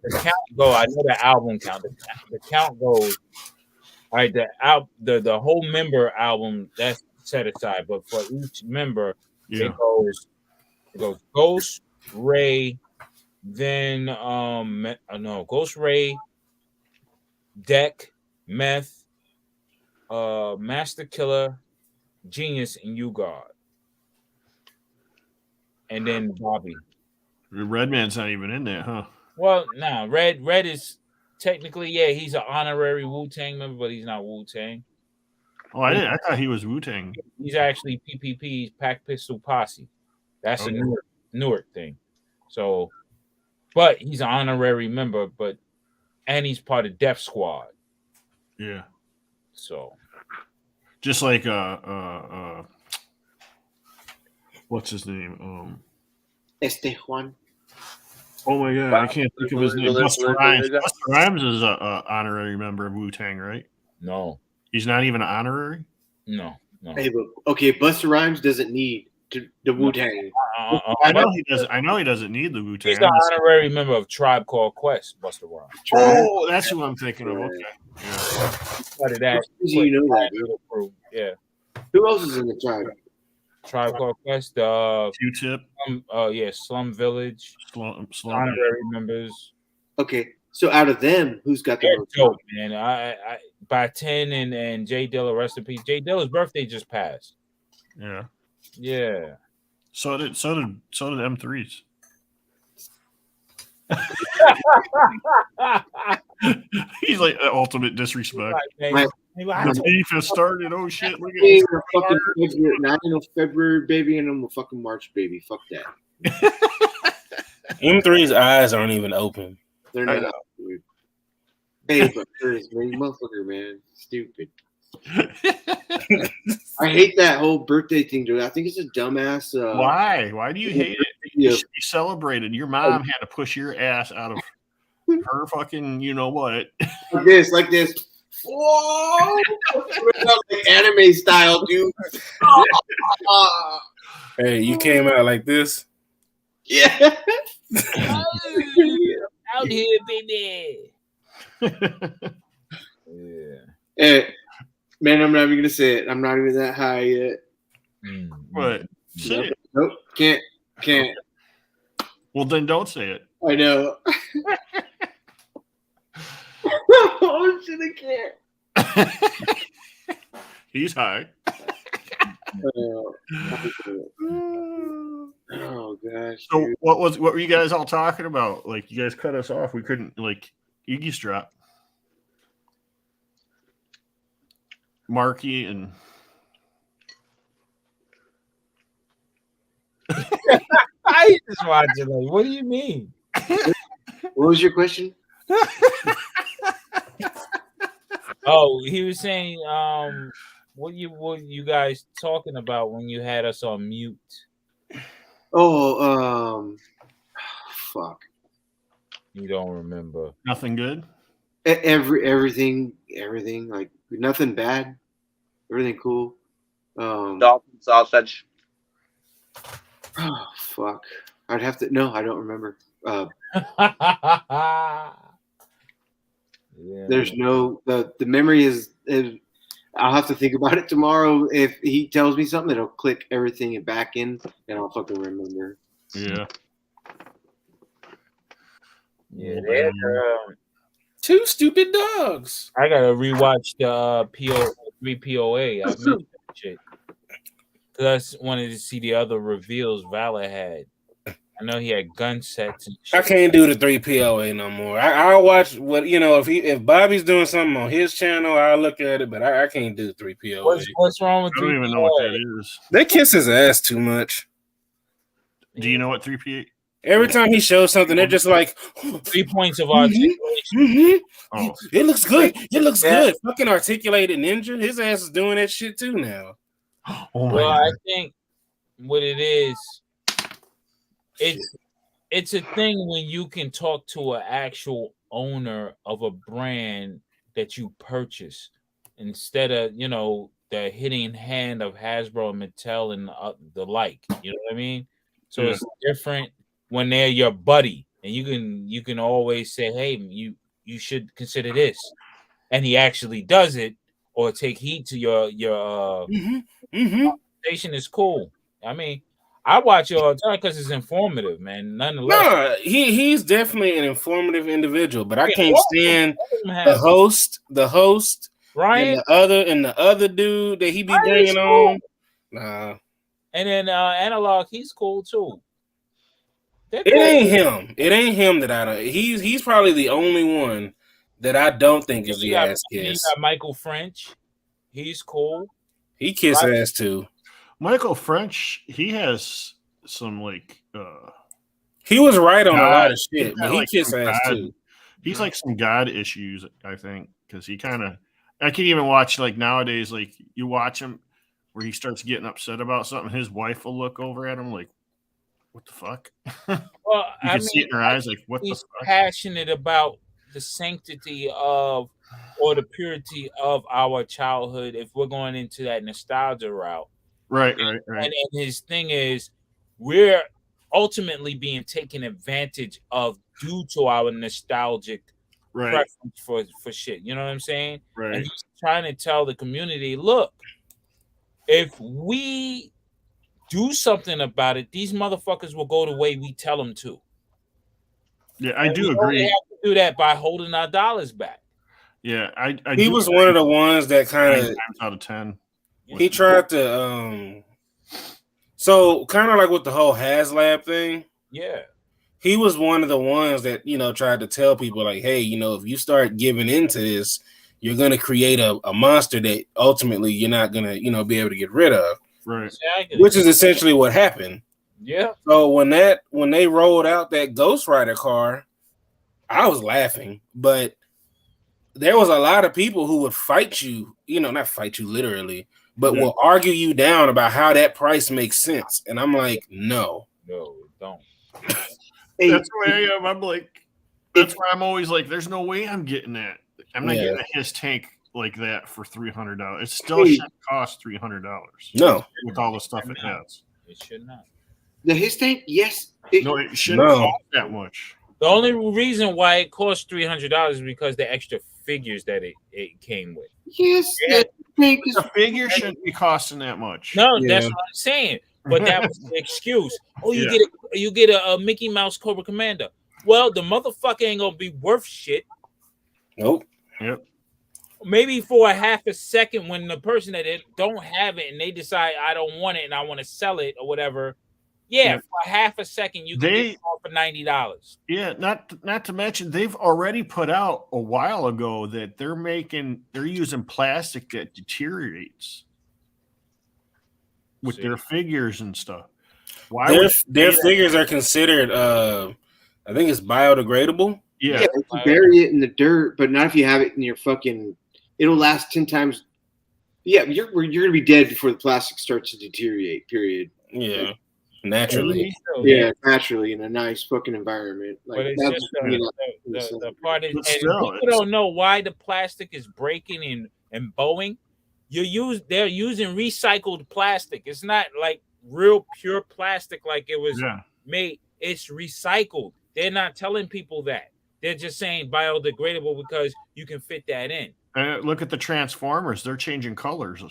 go. I know the album count. The count goes. All right, the whole member album that's set aside, but for each member, it goes Ghost, Ray, then Ghost, Ray, Deck, Meth, Master Killer, Genius, and U-God. And then Bobby. Redman's not even in there, huh? Well, no, Red is technically, he's an honorary Wu-Tang member, but he's not Wu-Tang. Oh, I thought he was Wu-Tang. He's actually PPP's Pack Pistol Posse. That's a Newark thing. So, but he's an honorary member, and he's part of Def Squad. Yeah. So, just like what's his name? Juan. Oh my god, I can't think of his name. Busta Rhymes. Busta Rhymes is a honorary member of Wu-Tang, right? No, he's not even an honorary. No. Hey, but okay, Busta Rhymes doesn't need the Wu-Tang. I know he doesn't. I know he doesn't need the Wu-Tang. He's an honorary member of Tribe Called Quest. Busta Rhymes. Oh, that's who I'm thinking of. Okay. Yeah. Part of that. You know that, dude. Yeah. Who else is in the tribe? Tribe Called Quest. Q-Tip. Slum Village. Slum. Honorary members. Okay, so out of them, who's got the most? Dope, man. I by 10 and Jay Dilla, rest in peace. Jay Dilla's birthday just passed. Yeah. Yeah. So did M3's. He's like ultimate disrespect. The beef has started. Oh shit! Look at this. Fucking February, not in February, baby, and I'm a fucking March, baby. Fuck that. M3's eyes aren't even open. They're not. Dude. Hey, but Curtis, man, you motherfucker, man, stupid. I hate that whole birthday thing, dude. I think it's a dumbass. Why? Why do you hate it? You should be celebrated. Your mom had to push your ass out of her fucking, you know what? Like this. Whoa! Like anime style, dude. Hey, you came out like this? Yeah. Out here, baby. Yeah. Hey, man, I'm not even gonna say it. I'm not even that high yet. What? Say it. Nope. Can't. Well, then don't say it. I know. Oh shit! I can't. He's high. Oh gosh. So dude. what were you guys all talking about? Like you guys cut us off. We couldn't eavesdrop. Marky and I just watching. Like, what do you mean? What was your question? Oh, he was saying, what you guys talking about when you had us on mute? Oh, fuck. You don't remember? Nothing good. Everything, like nothing bad. Everything cool. Dolphin sausage. Oh fuck. I'd have to. No, I don't remember. Yeah. There's no the memory is. I'll have to think about it tomorrow. If he tells me something, it'll click everything back in, and I'll fucking remember. Yeah. Yeah. Two stupid dogs. I gotta rewatch the 3POA. I missed that shit. Cause I wanted to see the other reveals Valor had. I know he had gun sets and shit. I can't do the 3POA no more. I'll watch what if Bobby's doing something on his channel, I'll look at it, but I can't do 3POA. What's wrong with 3POA? I don't even know what that is. They kiss his ass too much. Do you know what 3PA? Every time he shows something, they're just like 3 points of articulation. Oh, it looks good. It looks good. Fucking articulated ninja. His ass is doing that shit too now. Oh my Well, God. I think what it is, it's a thing when you can talk to an actual owner of a brand that you purchase instead of the hidden hand of Hasbro and Mattel and the like. You know what I mean? So it's different when they're your buddy, and you can always say, "Hey, you should consider this," and he actually does it, or take heed to your station is cool. I mean, I watch it all the time because it's informative, man. Nonetheless, No, he's definitely an informative individual, but I can't stand the host, Ryan, and the other dude that he be bringing on. Nah, and then Analog, he's cool too. it ain't him. It ain't him that I don't. He's probably the only one that I don't think is the ass You kiss. got Michael French, he's cool. He kiss ass too. Michael French, he has some he was right on a lot of he's shit, got, but he kiss ass too. He's like some God issues, I think, because he I can even watch nowadays, you watch him where he starts getting upset about something, his wife will look over at him like, what the fuck? Well, you can see it in her eyes, like, what the he's fuck? passionate about the sanctity of or the purity of our childhood if we're going into that nostalgia route. Right. And his thing is, we're ultimately being taken advantage of due to our nostalgic preference for shit. You know what I'm saying? Right. And he's trying to tell the community, look, if we do something about it, these motherfuckers will go the way we tell them to. Yeah, I do agree. We have to do that by holding our dollars back. Yeah, I He was one of the ones that kind of 9 times out of 10. He tried to so kind of like with the whole HasLab thing. Yeah. He was one of the ones that, tried to tell people like, hey, if you start giving into this, you're going to create a monster that ultimately you're not going to, be able to get rid of. Right. Exactly. Which is essentially what happened. Yeah. So when they rolled out that Ghost Rider car, I was laughing, but there was a lot of people who would fight you, not fight you literally, but will argue you down about how that price makes sense. And I'm like, no. No, don't. That's the way I am. I'm like, That's why I'm always like, there's no way I'm getting that. I'm not Yeah. getting a his tank like that for $300. It still should cost $300. No. With all the stuff it has. It should not. The his tank, yes. No, it shouldn't cost that much. The only reason why it costs $300 is because the extra figures that it came with. Yes, Yeah. The figure shouldn't be costing that much. No, that's what I'm saying. But that was the excuse. Oh, you get a Mickey Mouse Cobra Commander. Well, the motherfucker ain't gonna be worth shit. Nope. Yep. Maybe for a half a second when the person that don't have it and they decide I don't want it and I want to sell it or whatever. Yeah, for a half a second you can get it off for $90. Yeah, not to mention they've already put out a while ago that they're using plastic that deteriorates with their figures and stuff. Their figures are considered I think it's biodegradable. Yeah, if you bury it in the dirt, but not if you have it in your fucking. It'll last 10 times. Yeah, you're gonna be dead before the plastic starts to deteriorate. Period. Yeah, naturally. Yeah, naturally in a nice fucking environment. Like But it's just the part is, and people don't know why the plastic is breaking and bowing. They're using recycled plastic. It's not like real pure plastic like it was made. It's recycled. They're not telling people that. They're just saying biodegradable because you can fit that in. Look at the Transformers; they're changing colors,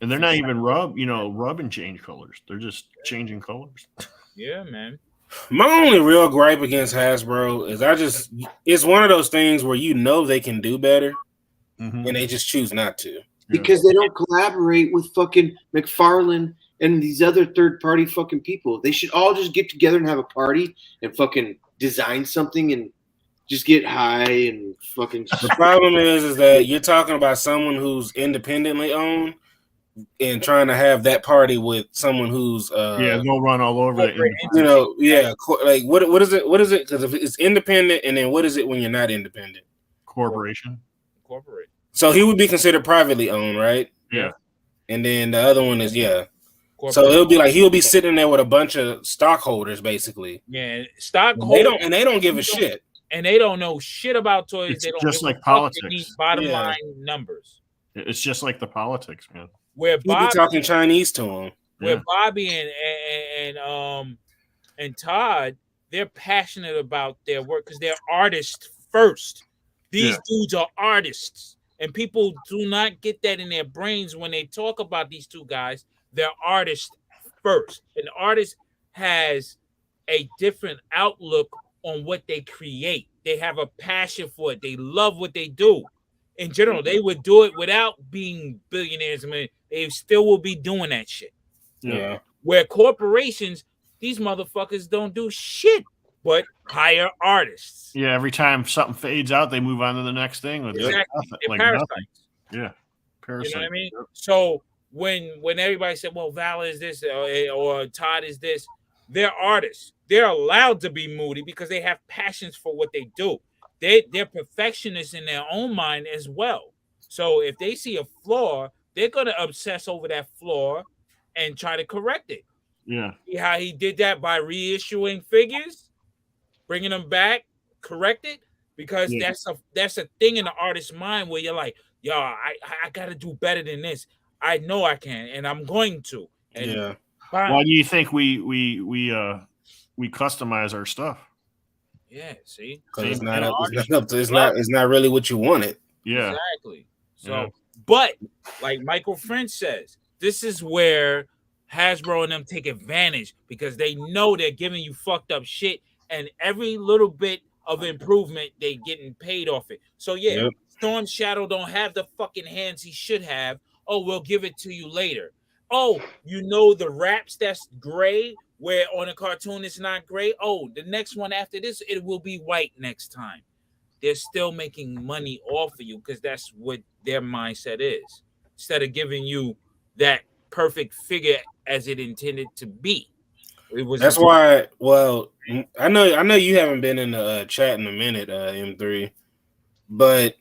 and they're not even rub and change colors. They're just changing colors. Yeah, man. My only real gripe against Hasbro is it's one of those things where they can do better, and they just choose not to because they don't collaborate with fucking McFarlane and these other third-party fucking people. They should all just get together and have a party and fucking design something and just get high and fucking. The problem is that you're talking about someone who's independently owned and trying to have that party with someone who's they'll run all over it. Like what is it? What is it? Because if it's independent, and then what is it when you're not independent? Corporation. Corporate. So he would be considered privately owned, right? Yeah. And then the other one is So it'll be like he'll be sitting there with a bunch of stockholders, basically. Yeah, stockholders. They don't give a shit. And they don't know shit about toys. It's they don't just give like a fuck. politics. They need bottom line numbers. It's just like the politics, man. Where You'll be talking Chinese to him. Where Bobby and Todd, they're passionate about their work because they're artists first. These dudes are artists, and people do not get that in their brains when they talk about these two guys. They're artists first. An artist has a different outlook on what they create. They have a passion for it. They love what they do. In general, they would do it without being billionaires. I mean, they still will be doing that shit. Yeah. Where corporations, these motherfuckers don't do shit but hire artists. Yeah, every time something fades out, they move on to the next thing with Exactly. like Parasites. nothing. Yeah. Parasites. You know what I mean? So when everybody said, well, Val is this or Todd is this, they're artists. They're allowed to be moody because they have passions for what they do. They're perfectionists in their own mind as well. So if they see a flaw, they're going to obsess over that flaw and try to correct it. Yeah. See how he did that by reissuing figures, bringing them back, correct it? Because that's a thing in the artist's mind where you're like, yo, I got to do better than this. I know I can, and I'm going to. And why do you think we customize our stuff? Yeah, see, because it's not really what you wanted. Yeah, exactly. So, but like Michael French says, this is where Hasbro and them take advantage because they know they're giving you fucked up shit, and every little bit of improvement they getting paid off it. So Storm Shadow don't have the fucking hands he should have. Oh, we'll give it to you later. Oh, the wraps that's gray where on a cartoon it's not gray. Oh, the next one after this, it will be white next time. They're still making money off of you because that's what their mindset is. Instead of giving you that perfect figure as it intended to be. That's why. Well, I know you haven't been in the chat in a minute, M3, but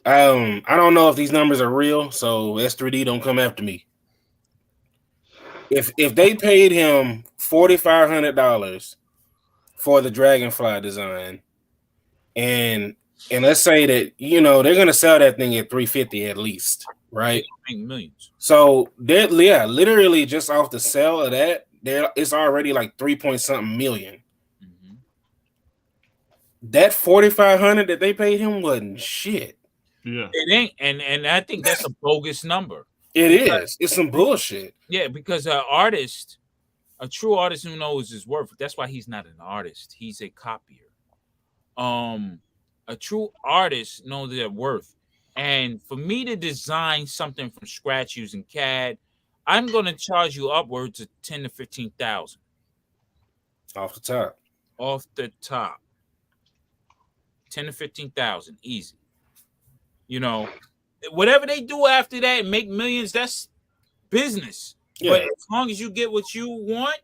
I don't know if these numbers are real. So S3D don't come after me. If they paid him $4,500 for the Dragonfly design, and let's say that they're gonna sell that thing at $350 at least, right? Make millions. So literally just off the sale of that, it's already like 3 point something million. Mm-hmm. That 4,500 that they paid him wasn't shit. Yeah, it ain't, and I think that's a bogus number. It's some bullshit. Yeah, because a true artist who knows his worth. That's why he's not an artist. He's a copier. A true artist knows their worth. And for me to design something from scratch using CAD, I'm going to charge you upwards of 10 to 15,000 off the top. Off the top, 10 to 15,000, easy. Whatever they do after that and make millions, that's business. Yeah. But as long as you get what you want,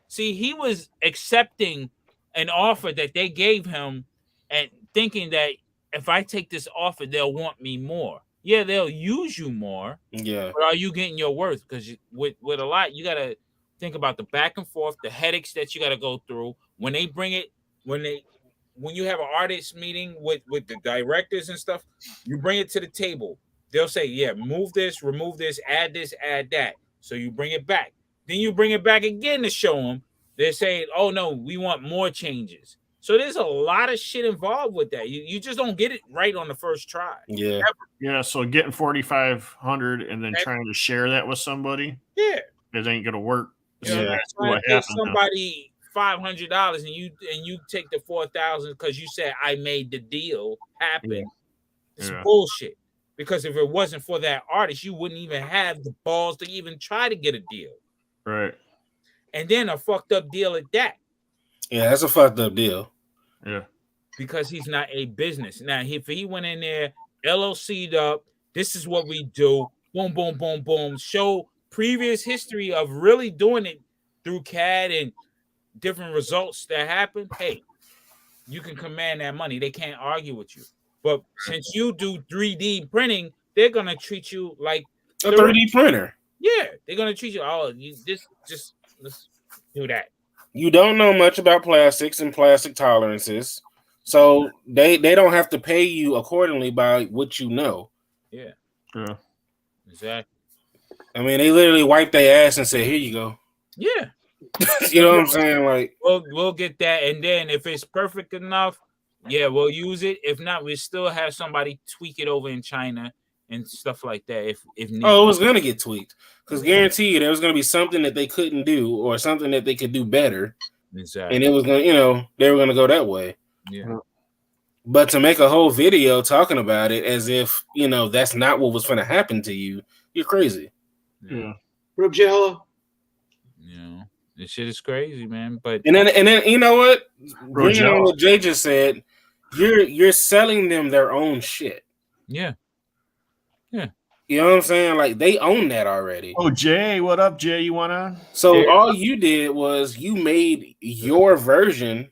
see, he was accepting an offer that they gave him and thinking that if I take this offer, they'll want me more. Yeah, they'll use you more. Yeah. But are you getting your worth? Because with a lot, you got to think about the back and forth, the headaches that you got to go through. When they bring it, when you have an artist meeting with the directors and stuff, you bring it to the table. They'll say, yeah, move this, remove this, add that. So you bring it back. Then you bring it back again to show them. They're saying, oh, no, we want more changes. So there's a lot of shit involved with that. You just don't get it right on the first try. Yeah. Ever. Yeah, so getting 4,500 and then trying to share that with somebody, yeah, it ain't gonna work. Trying to pay somebody $500 and you take the 4,000 because you said I made the deal happen. Yeah. It's bullshit. Because if it wasn't for that artist, you wouldn't even have the balls to even try to get a deal. Right. And then a fucked up deal at that. Yeah, that's a fucked up deal. Yeah. Because he's not a business. Now, if he went in there, LLC'd up, this is what we do, boom, boom, boom, boom, show previous history of really doing it through CAD and different results that happen, hey, you can command that money. They can't argue with you. But since you do 3D printing, they're going to treat you like a 3D printer. Yeah, they're going to treat you, just let's do that. You don't know much about plastics and plastic tolerances, so they don't have to pay you accordingly by what you know. Yeah. Yeah. Exactly. I mean, they literally wipe their ass and say, "Here you go." Yeah. You know what I'm saying? Like, we'll get that, and then if it's perfect enough, yeah, we'll use it. If not, we still have somebody tweak it over in China and stuff like that. If needed. Oh, it was gonna get tweaked because guarantee you there was gonna be something that they couldn't do or something that they could do better. Exactly. And it was gonna, they were gonna go that way. Yeah. But to make a whole video talking about it as if that's not what was gonna happen to you, you're crazy. Yeah. What up, J-Ho? This shit is crazy, man. But and then you know what? Bringing on what Jay just said, you're selling them their own shit. Yeah. Yeah. You know what I'm saying? Like they own that already. Oh, Jay, what up, Jay? You wanna? So all you did was you made your version,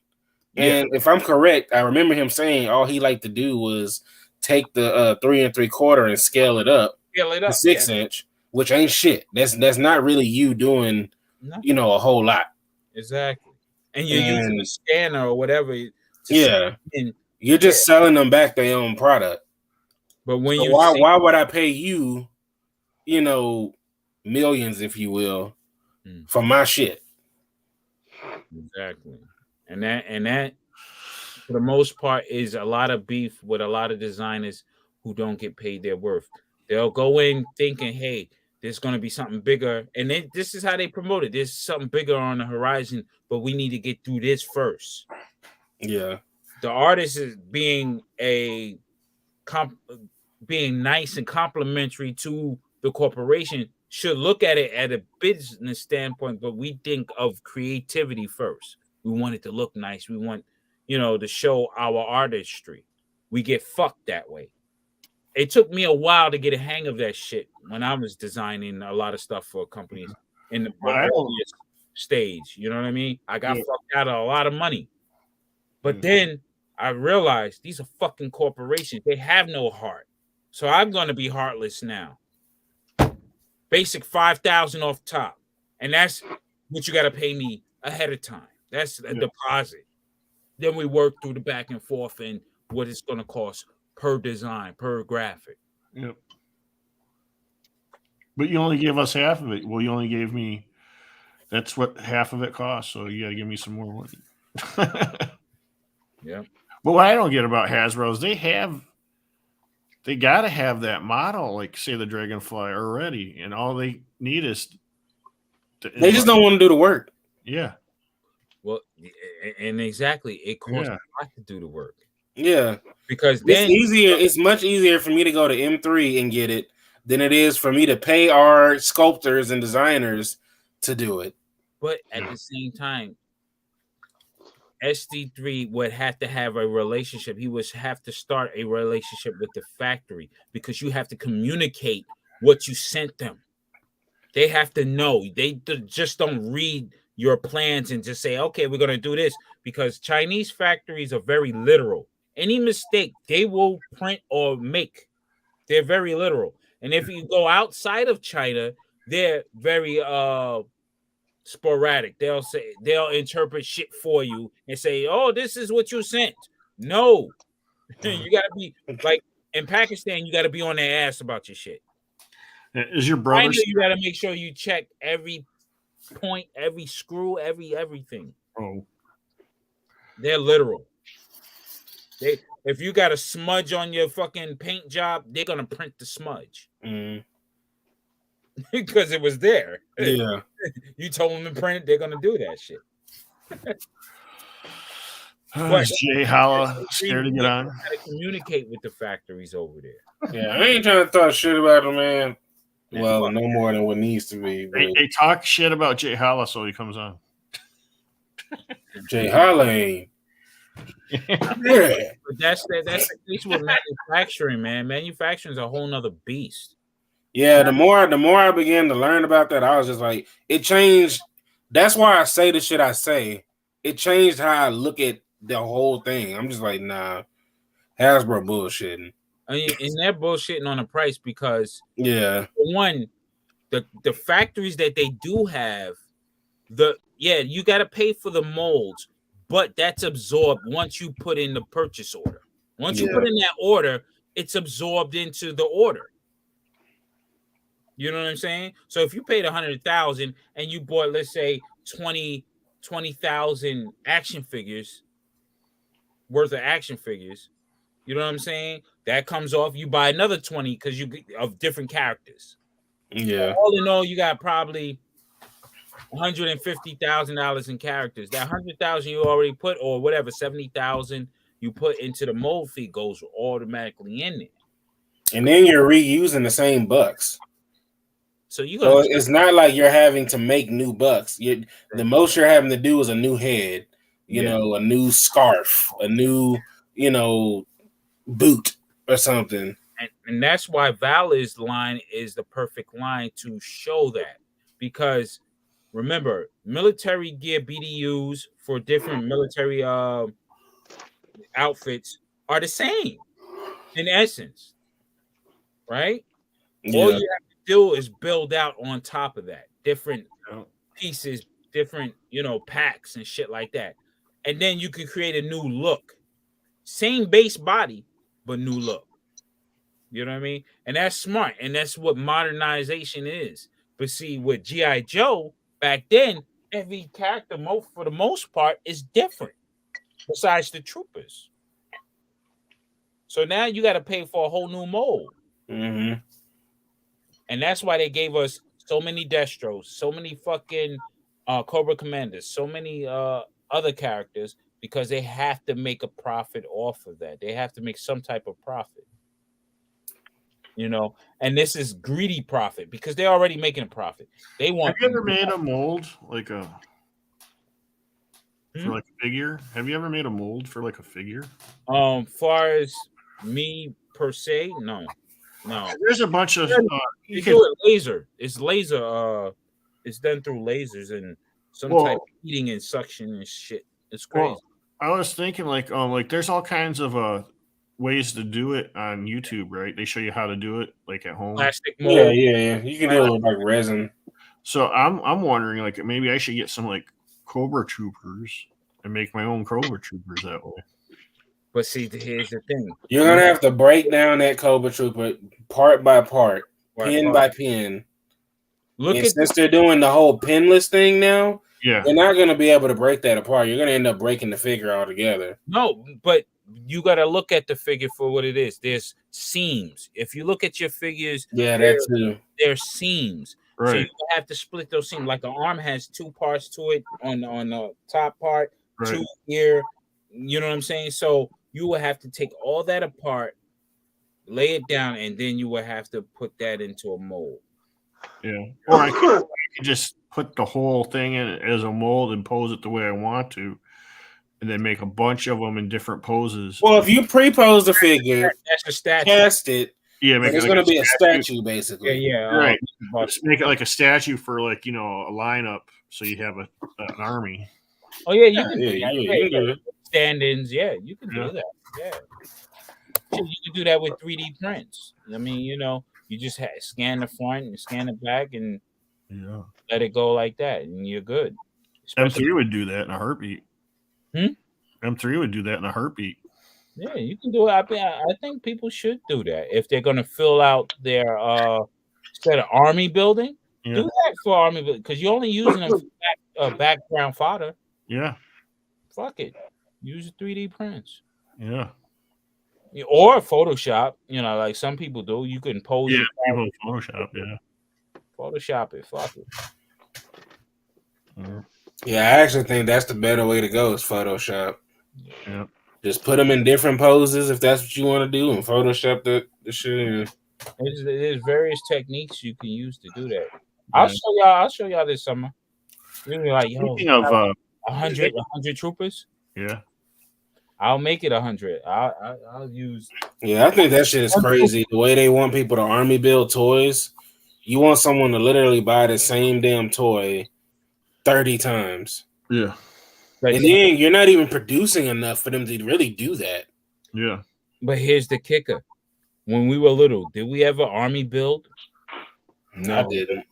and if I'm correct, I remember him saying all he liked to do was take the 3 3/4 and scale it up to 6 inch, which ain't shit. That's not really you doing a whole lot. Exactly. And you're using a scanner or whatever. You're just selling them back their own product. But when why would I pay you, millions, if you will, for my shit? Exactly. And that for the most part is a lot of beef with a lot of designers who don't get paid their worth. They'll go in thinking, hey, there's going to be something bigger. And then this is how they promote it. There's something bigger on the horizon, but we need to get through this first. Yeah. The artist is being nice and complimentary to the corporation should look at it at a business standpoint, but we think of creativity first. We want it to look nice. We want, to show our artistry. We get fucked that way. It took me a while to get a hang of that shit when I was designing a lot of stuff for companies in the earliest stage. You know what I mean? I got fucked out of a lot of money. But then I realized these are fucking corporations. They have no heart. So I'm going to be heartless now. Basic 5,000 off top. And that's what you got to pay me ahead of time. That's a deposit. Then we work through the back and forth and what it's going to cost per design, per graphic. Yep. But you only gave us half of it. Well, you only gave me. That's what half of it costs. So you got to give me some more money. Yeah. But what I don't get about Hasbro is they got to have that model, like say the Dragonfly already, and all they need is. They just don't want to do the work. Yeah. Well, and exactly, it costs a lot to do the work. Yeah, because then it's easier. It's much easier for me to go to M3 and get it than it is for me to pay our sculptors and designers to do it. But at the same time, SD3 would have to have a relationship. He would have to start a relationship with the factory because you have to communicate what you sent them. They have to know. They just don't read your plans and just say, okay, we're going to do this, because Chinese factories are very literal. Any mistake they will print or make. They're very literal. And if you go outside of China, they're very sporadic. They'll interpret shit for you and say, oh, this is what you sent. No. You got to be like in Pakistan, you got to be on their ass about your shit. Is your brother? You got to make sure you check every point, every screw, everything. Oh, they're literal. If you got a smudge on your fucking paint job, they're gonna print the smudge because it was there. Yeah, you told them to print it, they're gonna do that shit. Jay Holla scared to get on. Gotta communicate with the factories over there. Yeah, I ain't trying to talk shit about them, man. Well, no more than what needs to be. They talk shit about Jay Holla, so he comes on. Jay Holla ain't. Yeah. But that's the case with manufacturing, man. Manufacturing is a whole nother beast. Yeah, the more I began to learn about that, I was just like, it changed. That's why I say the shit I say. It changed how I look at the whole thing. I'm just like, nah, Hasbro bullshitting. I mean, and they're bullshitting on the price because for one, the factories that they do have, you got to pay for the molds, but that's absorbed once you put in the purchase order. Once you put in that order, it's absorbed into the order. You know what I'm saying? So if you paid $100,000 and you bought, let's say, 20,000 action figures worth of action figures, you know what I'm saying? That comes off. You buy another 20 because you of different characters. Yeah. So all in all, you got probably $150,000 in characters. That $100,000 you already put, or whatever, $70,000 you put into the mold fee goes automatically in there. And then you're reusing the same bucks. So it's not like you're having to make new bucks. The most you're having to do is a new head, you know, a new scarf, a new, boot or something. And that's why Valor's line is the perfect line to show that. Because remember, military gear BDUs for different military outfits are the same in essence, right? Yeah. All you have to do is build out on top of that different pieces, different packs and shit like that, and then you can create a new look. Same base body, but new look. You know what I mean? And that's smart, and that's what modernization is. But see, with G.I. Joe back then, every character, for the most part, is different. Besides the troopers, so now you got to pay for a whole new mold. Mm-hmm. And that's why they gave us so many Destros, so many fucking Cobra Commanders, so many other characters, because they have to make a profit off of that. They have to make some type of profit. And this is greedy profit because they're already making a profit. They want. Have you ever made a mold like a for like a figure? Have you ever made a mold for like a figure? Far as me per se, no. There's a bunch of you do it laser. It's laser. It's done through lasers and some type of heating and suction and shit. It's crazy. Well, I was thinking like there's all kinds of ways to do it on YouTube, right? They show you how to do it like at home. Plastic mold. Yeah. You can do it with like resin. So I'm wondering like maybe I should get some like Cobra Troopers and make my own Cobra Troopers that way. But see, here's the thing: you're gonna have to break down that Cobra Trooper part by part, pin by pin. Look and at since they're doing the whole pinless thing now, yeah, they're not gonna be able to break that apart. You're gonna end up breaking the figure altogether. No, but you got to look at the figure for what it is. There's seams. If you look at your figures, Yeah, that too. There's seams. Right. So you have to split those seams. Like an arm has two parts to it on the top part, Right. two here. You know what I'm saying? So you will have to take all that apart, lay it down, and then you will have to put that into a mold. Yeah. Or I could just put the whole thing in as a mold and pose it the way I want to, and then make a bunch of them in different poses. Well, if you pre-pose the figure, that's a statue. Cast it. Yeah, make it's it going like to be a statue, basically. Yeah. Right. Just make it like a statue for a lineup, so you have an army. Oh yeah, you can do that. you can do it. Stand-ins. Yeah, you can do that. Yeah. You can do that with 3D prints. I mean, you just scan the front and scan the back and let it go like that, and you're good. M3 would do that in a heartbeat. Hmm? M3 would do that in a heartbeat. Yeah, you can do it. I think people should do that if they're going to fill out their instead of army building. Yeah. Do that for army building because you're only using a background fodder. Yeah. Fuck it, use 3D prints. Yeah. Or Photoshop, like some people do. You can pose. Yeah, people Photoshop. Yeah. Photoshop it. Fuck it. Yeah, I actually think that's the better way to go is Photoshop. Yeah. Just put them in different poses if that's what you want to do, and Photoshop the shit in. There's various techniques you can use to do that. I'll show y'all this summer. You'll be like, Speaking of 100 troopers. Yeah. I'll make it 100. I'll use. Yeah, I think that shit is crazy. The way they want people to army build toys, you want someone to literally buy the same damn toy 30 times. Yeah. And then you're not even producing enough for them to really do that. Yeah. But here's the kicker. When we were little, did we ever army build? No, I didn't.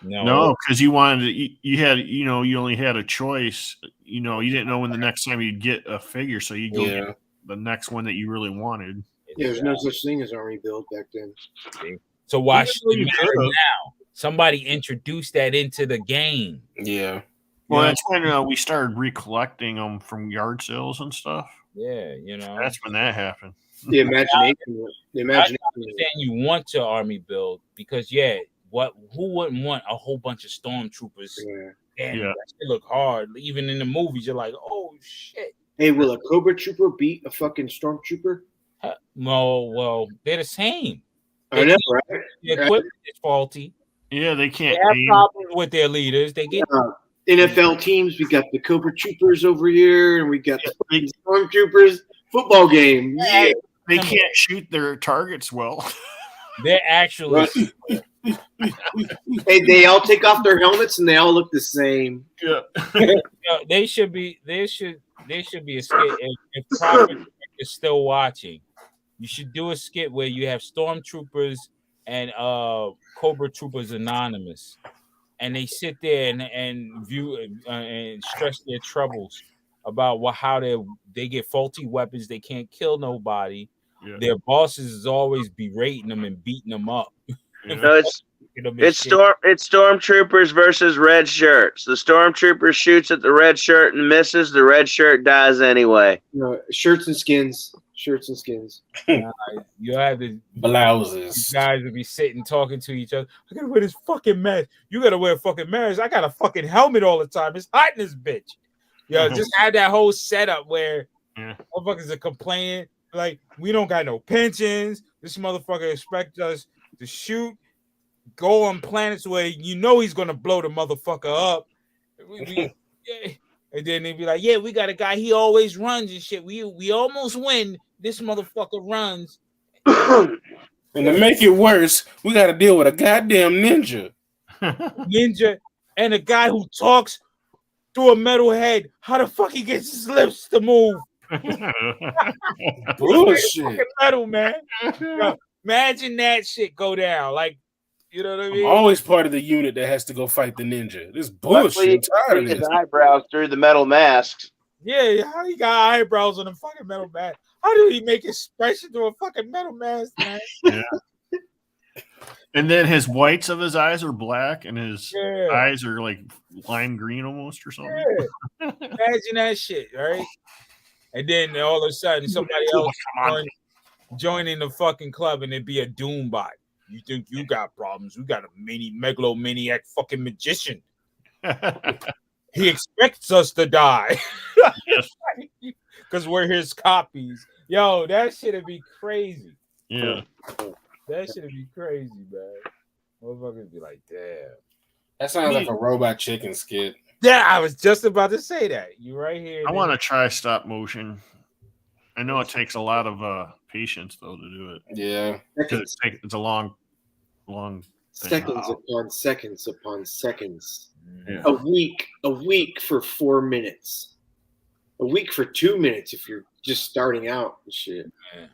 No, because you wanted to, you had, you only had a choice. You didn't know when the next time you'd get a figure, so you go get the next one that you really wanted. Yeah, there's no such thing as army build back then. So why should it matter now? Somebody introduced that into the game. Yeah. Well, that's when we started recollecting them from yard sales and stuff. Yeah, That's when that happened. The imagination. The imagination. I understand you want to army build because who wouldn't want a whole bunch of stormtroopers? And that shit look hard. Even in the movies, you're like, oh shit. Hey, will a Cobra Trooper beat a fucking Stormtrooper? No, well, they're the same. I know, right? The equipment is faulty. Yeah, they can't. They have problems with their leaders. They get NFL teams. We got the Cobra Troopers over here, and we got the Stormtroopers football game. Yeah. They can't shoot their targets well. They're actually. Hey, they all take off their helmets and they all look the same. Yeah. They should be. There should be a skit. If Prophet is still watching, you should do a skit where you have stormtroopers and Cobra Troopers Anonymous, and they sit there and view and stress their troubles about how they get faulty weapons. They can't kill nobody. Yeah. Their bosses is always berating them and beating them up. So it's stormtroopers versus red shirts. The stormtrooper shoots at the red shirt and misses. The red shirt dies anyway. No, shirts and skins. Shirts and skins. You have the blouses. Guys will be sitting talking to each other. I gotta wear this fucking mask. You gotta wear a fucking mask. I got a fucking helmet all the time. It's hot in this bitch. Just have that whole setup where motherfuckers are complaining like we don't got no pensions. This motherfucker expects us to shoot, go on planets where he's gonna blow the motherfucker up. And then they'd be like, yeah, we got a guy, he always runs and shit. We almost win. This motherfucker runs. And to make it worse, we got to deal with a goddamn ninja. Ninja and a guy who talks through a metal head. How the fuck he gets his lips to move? Bullshit. Metal, man. Imagine that shit go down. Like, you know what I mean? I'm always part of the unit that has to go fight the ninja. This bullshit. I'm tired of this. His eyebrows through the metal masks. Yeah, how he got eyebrows on a fucking metal mask? How do he make expression to a fucking metal mask, man? Yeah. And then his whites of his eyes are black, and his eyes are like lime green almost, or something. Yeah. Imagine that shit, right? And then all of a sudden, somebody else joining the fucking club, and it'd be a doom bot. You think you got problems? We got a megalomaniac fucking magician. He expects us to die because we're his copies. Yo, that shit'd be crazy. Yeah. That shit'd be crazy, man. Motherfuckers be like, damn. That sounds like a Robot Chicken skit. Yeah, I was just about to say that. You right here. I want to try stop motion. I know it takes a lot of patience though to do it. Yeah, because it's a long thing. Seconds upon seconds upon seconds. Yeah. A week for 4 minutes. A week for 2 minutes if you're just starting out and shit. Yeah.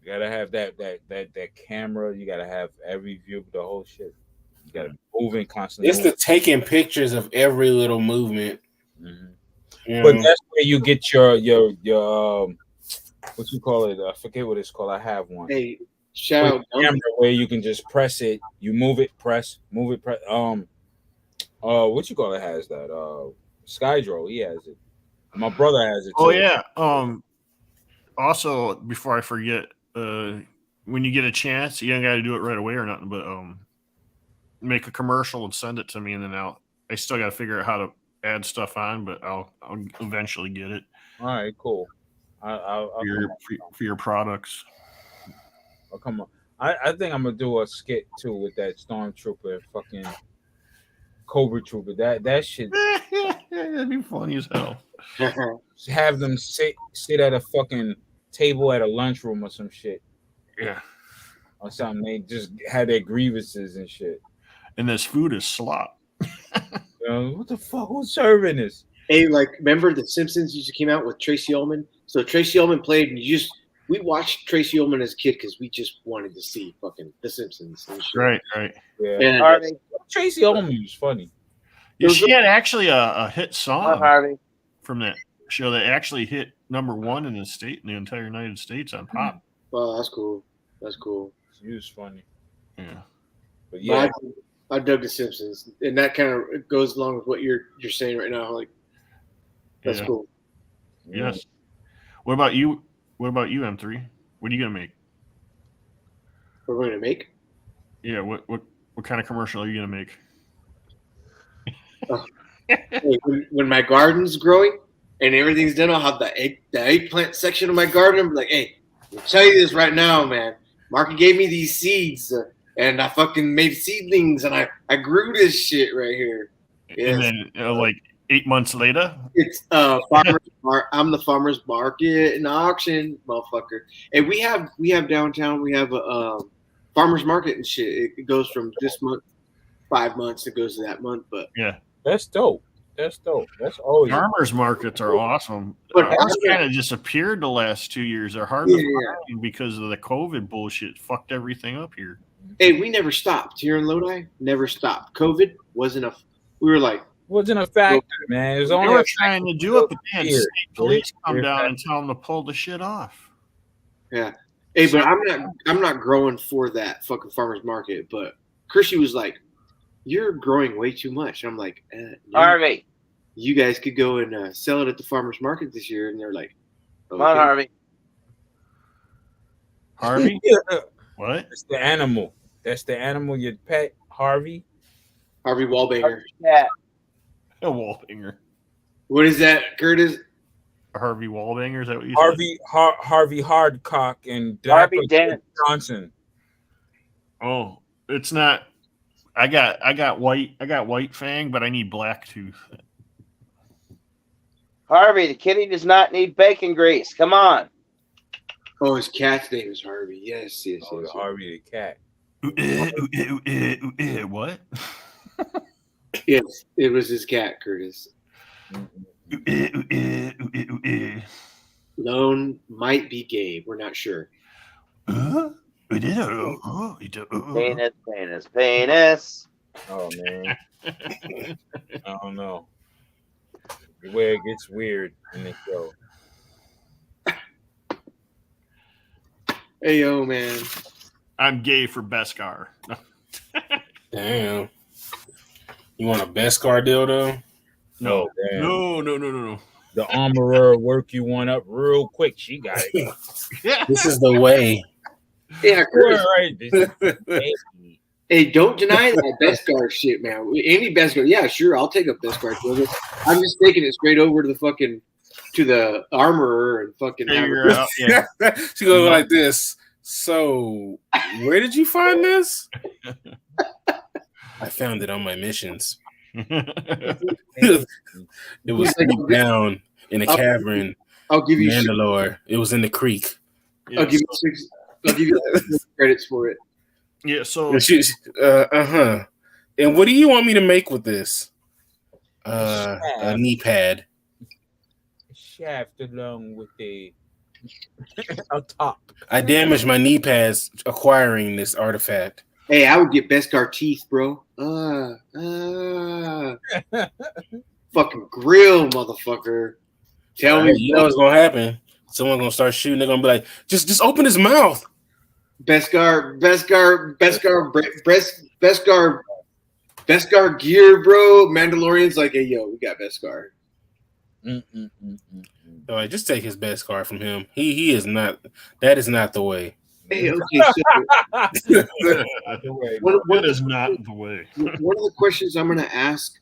You gotta have that camera. You gotta have every view of the whole shit. You gotta be moving constantly. It's the taking pictures of every little movement. Mm-hmm. But that's where you get your what you call it? I forget what it's called. I have one. Hey, shout out camera where you can just press it. You move it, press. What you call it has that? Skydro, he has it. My brother has it too. Oh yeah. Also, before I forget, when you get a chance, you don't got to do it right away or nothing, but make a commercial and send it to me, and then I still got to figure out how to add stuff on, but I'll eventually get it. All right, cool. I'll for your products. Oh, come on. I think I'm gonna do a skit too with that Stormtrooper fucking Cobra Trooper. That shit. That'd be funny as hell. Have them sit at a fucking table at a lunchroom or some shit. Yeah. Or something. They just had their grievances and shit. And this food is slop. What the fuck? Who's serving this? Hey, like, remember The Simpsons used to came out with Tracy Ullman? So Tracy Ullman played, and we watched Tracy Ullman as a kid because we just wanted to see fucking The Simpsons and shit. Right. Yeah. And Tracy Ullman was funny. Yeah, she had actually a hit song from that show that actually hit #1 in the state, in the entire United States on pop. Oh, that's cool. That's cool. She was funny. Yeah. But yeah. I dug The Simpsons, and that kind of goes along with what you're saying right now. Like, that's cool. Yes. What about you? What about you, M3? What are you gonna make? What we're gonna make? Yeah. What kind of commercial are you gonna make? Hey, when my garden's growing and everything's done, I'll have the eggplant section of my garden. I'm like, hey, I'll tell you this right now, man. Marky gave me these seeds, and I fucking made seedlings, and I grew this shit right here. Yes. And then, like 8 months later, it's I'm the farmer's market and auction, motherfucker. And we have downtown. We have a farmer's market and shit. It goes from this month, 5 months. It goes to that month, but yeah, that's dope. That's always farmers markets are awesome. But ours kind of disappeared the last 2 years. They're hard to find because of the COVID bullshit. Fucked everything up here. Hey, we never stopped here in Lodi. Never stopped. COVID wasn't we were like. Wasn't a factor, man. It was only they were trying to do it, but they had here. state police come down and tell them to pull the shit off. Yeah. Hey, but I'm not growing for that fucking farmer's market. But Chrissy was like, "You're growing way too much." And I'm like, no, Harvey, you guys could go and sell it at the farmer's market this year. And they're like, okay. Come on, Harvey. Harvey? What? That's the animal. That's the animal, your pet, Harvey. Harvey Wallbanger. Yeah. A Wallbanger. What is that, Curtis? Harvey Wallbanger? Is that what you said? Harvey Hardcock and Harvey Dent Johnson. Oh, it's not. I got white fang, but I need black tooth. Harvey, the kitty does not need bacon grease. Come on. Oh, his cat's name is Harvey. Yes. Harvey the cat. What? Yes, it was his cat, Curtis. Lone might be gay. We're not sure. Penis. Oh man. I don't know. where it gets weird in the show. Hey yo, man. I'm gay for Beskar. Damn. You want a Beskar dildo? No. Oh, damn. No. The armorer work you one up real quick. She got it. This is the way. Yeah, Chris. Right. Hey, don't deny that Beskar shit, man. Any Beskar, yeah, sure, I'll take a Beskar. I'm just taking it straight over to the armorer and fucking. Yeah. She goes like this. So, where did you find this? I found it on my missions. It was deep down in a cavern. I'll give you Mandalore. It was in the creek. I'll give you 6 credits for it. Yeah. So. And what do you want me to make with this? A knee pad. Shaft along with a top. I damaged my knee pads acquiring this artifact. Hey, I would get Beskar teeth, bro. Fucking grill, motherfucker. Tell me, you know what's gonna happen. Someone's gonna start shooting. They're gonna be like, just open his mouth. Beskar gear, bro. Mandalorian's like, hey, yo, we got Beskar. All right, just take his Beskar from him. He is not. That is not the way. Hey, okay, so What is not the way? One of the questions I'm going to ask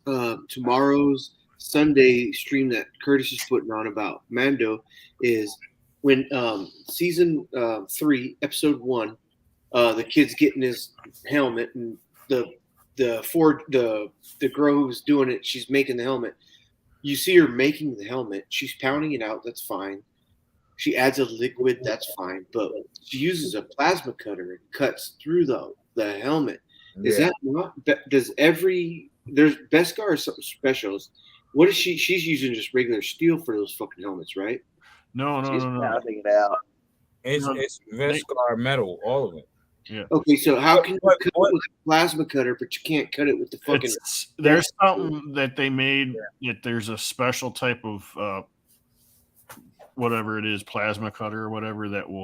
tomorrow's Sunday stream that Curtis is putting on about Mando is when season 3, episode 1, the kid's getting his helmet and the girl who's doing it, she's making the helmet. You see her making the helmet. She's pounding it out. That's fine. She adds a liquid. That's fine. But she uses a plasma cutter and cuts through the helmet. Is that not? There's Beskar or something specials. What is she? She's using just regular steel for those fucking helmets, right? No. Pounding it out. It's Beskar metal, all of it. Yeah. Okay, so how can you cut it with a plasma cutter, but you can't cut it with the fucking? There's something that they made that there's a special type of whatever it is, plasma cutter or whatever that will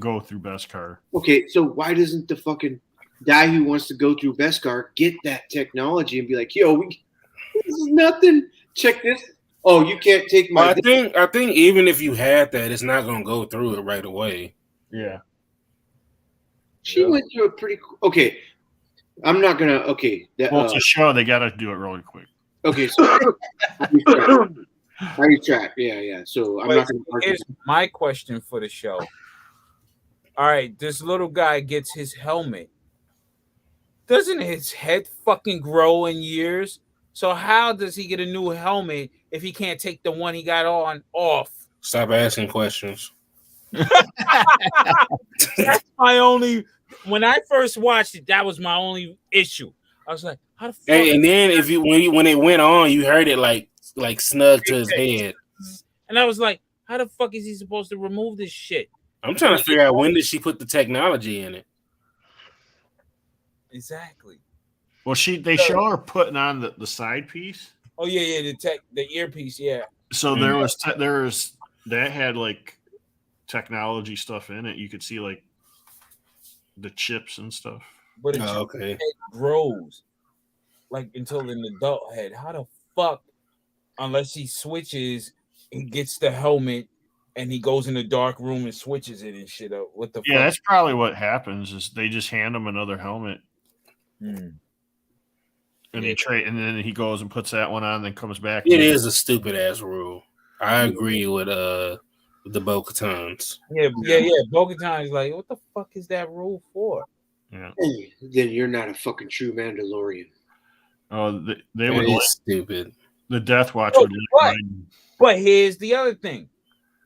go through Beskar. Okay, so why doesn't the fucking guy who wants to go through Beskar get that technology and be like, yo, this is nothing. Check this. Oh, you can't take my. I think even if you had that, it's not gonna go through it right away. Yeah. She went through a pretty. Okay, I'm not gonna. Okay, Well, it's a show. They got to do it really quick. Okay, so how you track? Yeah. So I'm not gonna. Here's my question for the show. All right, this little guy gets his helmet. Doesn't his head fucking grow in years? So how does he get a new helmet if he can't take the one he got on off? Stop asking questions. That's my only. When I first watched it, that was my only issue. I was like, "How the fuck?" And then when it went on, you heard it like snug to his head, and I was like, "How the fuck is he supposed to remove this shit?" I'm trying to figure out when did she put the technology in it. Exactly. Well, they show her putting on the side piece. Oh yeah, the earpiece, yeah. So there was that had like technology stuff in it. You could see like the chips and stuff. But it grows like until an adult head. How the fuck, unless he switches and gets the helmet and he goes in the dark room and switches it and shit up? What the fuck? That's probably what happens is they just hand him another helmet. And then he goes and puts that one on, then comes back. It is a stupid ass rule. I agree with the Bo-Katans. Yeah. Bo-Katan is like, what the fuck is that rule for? Yeah. Hey, then you're not a fucking true Mandalorian. Oh, they would like stupid. The Death Watch would. But here's the other thing: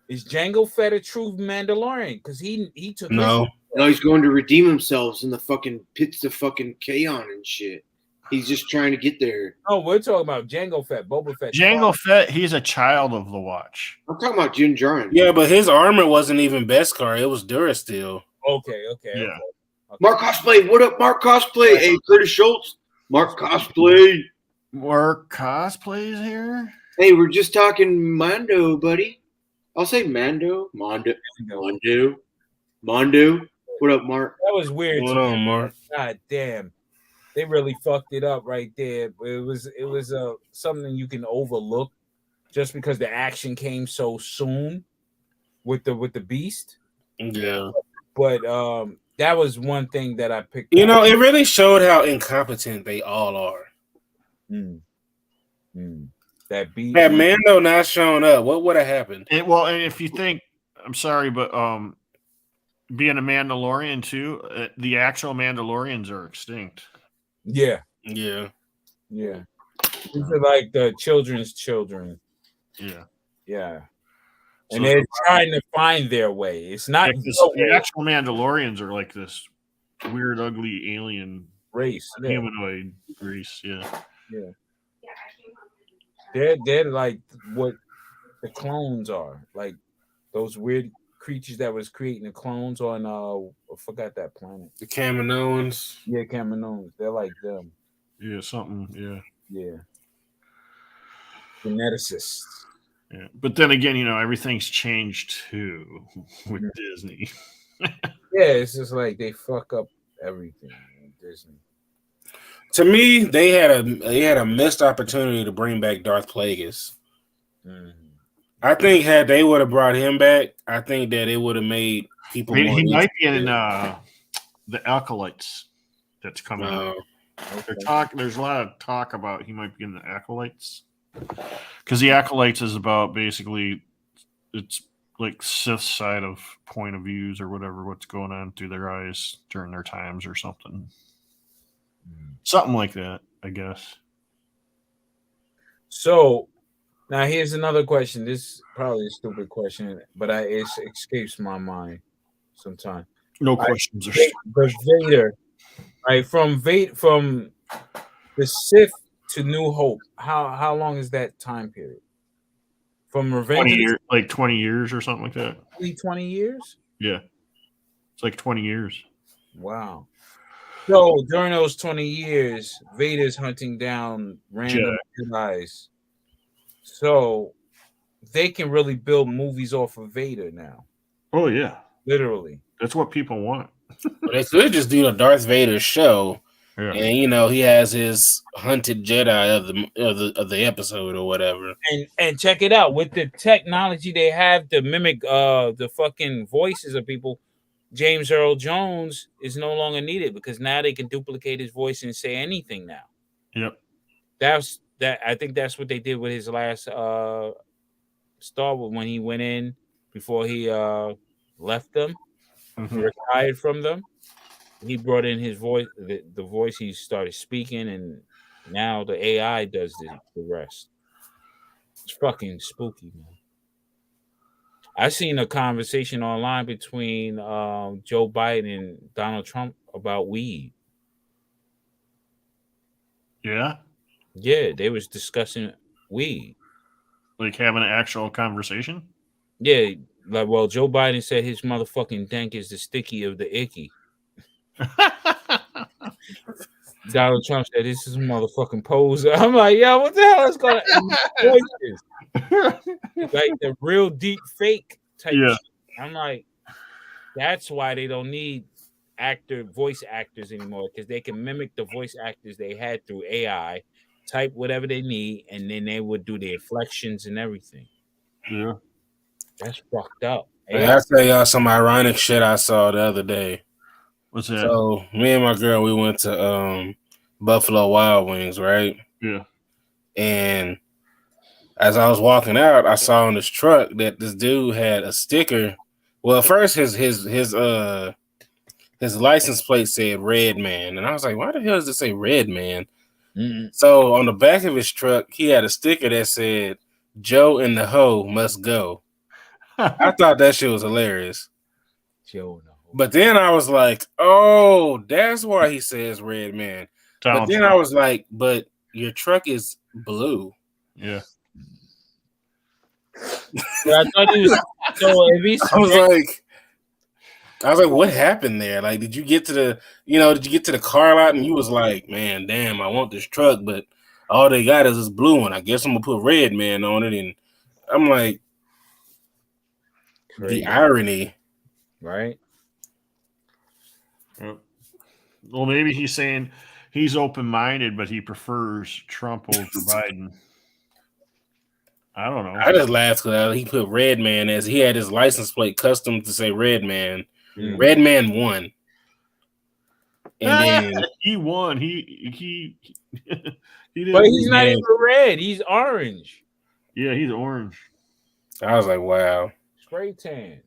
is Jango Fett a true Mandalorian? Because he took No, he's going to redeem himself in the fucking pits of fucking Kaon and shit. He's just trying to get there. Oh, we're talking about Jango Fett, Boba Fett. Jango Fett, he's a child of the Watch. I'm talking about Din Djarin. Yeah, but his armor wasn't even Beskar; it was Durasteel. Okay. Yeah. Okay. Mark Cosplay, what up, Mark Cosplay? Hey, Curtis Schultz, Mark Cosplay. Mark Cosplay's here. Hey, we're just talking Mondo, buddy. I'll say Mondo. What up, Mark? That was weird. What's going on, Mark? God damn. They really fucked it up right there. It was something you can overlook just because the action came so soon with the beast. Yeah. But that was one thing that I picked You up. know, it really showed how incompetent they all are. That beast. Had Mando not shown up, what would have happened? Well, and if you think, I'm sorry, but being a Mandalorian too, the actual Mandalorians are extinct. Yeah. Yeah. Yeah. These are like the children's children. Yeah. Yeah. So And they're trying to find their way. It's not the actual Mandalorians are like this weird, ugly alien race, humanoid race. Yeah. Yeah. They're like what the clones are, like those weird creatures that was creating the clones on I forgot that planet. The Kaminoans. Yeah, Kaminoans. They're like them. Yeah, something. Yeah. Yeah. Geneticists. Yeah. But then again, you know, everything's changed too with Disney. Yeah, it's just like they fuck up everything in Disney. To me, they had a missed opportunity to bring back Darth Plagueis. I think had they would have brought him back, I think that it would have made people. He might be in the Acolytes that's coming out. There's a lot of talk about he might be in the Acolytes because the Acolytes is about basically it's like Sith side of point of views or whatever, what's going on through their eyes during their times or something. Something like that, I guess. So now here's another question. This is probably a stupid question, but it escapes my mind sometimes. No questions are but Vader, right? From the Sith to New Hope, how long is that time period? From Revenge 20 years, like 20 years or something like that. 20 years? Yeah. It's like 20 years. Wow. So during those 20 years, Vader's hunting down random Jedi's. So they can really build movies off of Vader now. Oh yeah, literally. That's what people want. They could just do a Darth Vader show, and you know he has his hunted Jedi of the episode or whatever. And check it out, with the technology they have to mimic the fucking voices of people. James Earl Jones is no longer needed because now they can duplicate his voice and say anything now. Yep. I think that's what they did with his last Star Wars when he went in before he left them, retired from them. He brought in his voice, the voice he started speaking, and now the AI does the rest. It's fucking spooky, man. I seen a conversation online between Joe Biden and Donald Trump about weed. Yeah? Yeah, they was discussing weed. Like having an actual conversation? Yeah, like, well, Joe Biden said his motherfucking dank is the sticky of the icky. Donald Trump said this is a motherfucking poser. I'm like, yo, what the hell is going on? Like the real deep fake type shit. I'm like, that's why they don't need voice actors anymore, because they can mimic the voice actors they had through AI, type whatever they need, and then they would do the inflections and everything. Yeah. That's fucked up. Hey, I'll tell y'all some ironic shit I saw the other day. What's that? So me and my girl, we went to Buffalo Wild Wings, right? Yeah. And as I was walking out, I saw in this truck that this dude had a sticker. Well, first his license plate said Red Man, and I was like, why the hell does it say Red Man? Mm-hmm. So on the back of his truck, he had a sticker that said Joe and the Hoe must go. I thought that shit was hilarious. Joe and the Hoe. But then I was like, oh, that's why he says Red Man. But then I was like, but your truck is blue. Yeah. I thought he was. So if he's I was like, what happened there? Like, did you get to the car lot and you was like, man, damn, I want this truck, but all they got is this blue one. I guess I'm gonna put Red Man on it, and I'm like, the irony, right? Well, maybe he's saying he's open-minded, but he prefers Trump over Biden. I don't know. I just laughed because he put Red Man as he had his license plate custom to say Red Man. Red Man won. And then he won. He didn't. But he's not even red. He's orange. Yeah, he's orange. I was like, wow. Spray tan.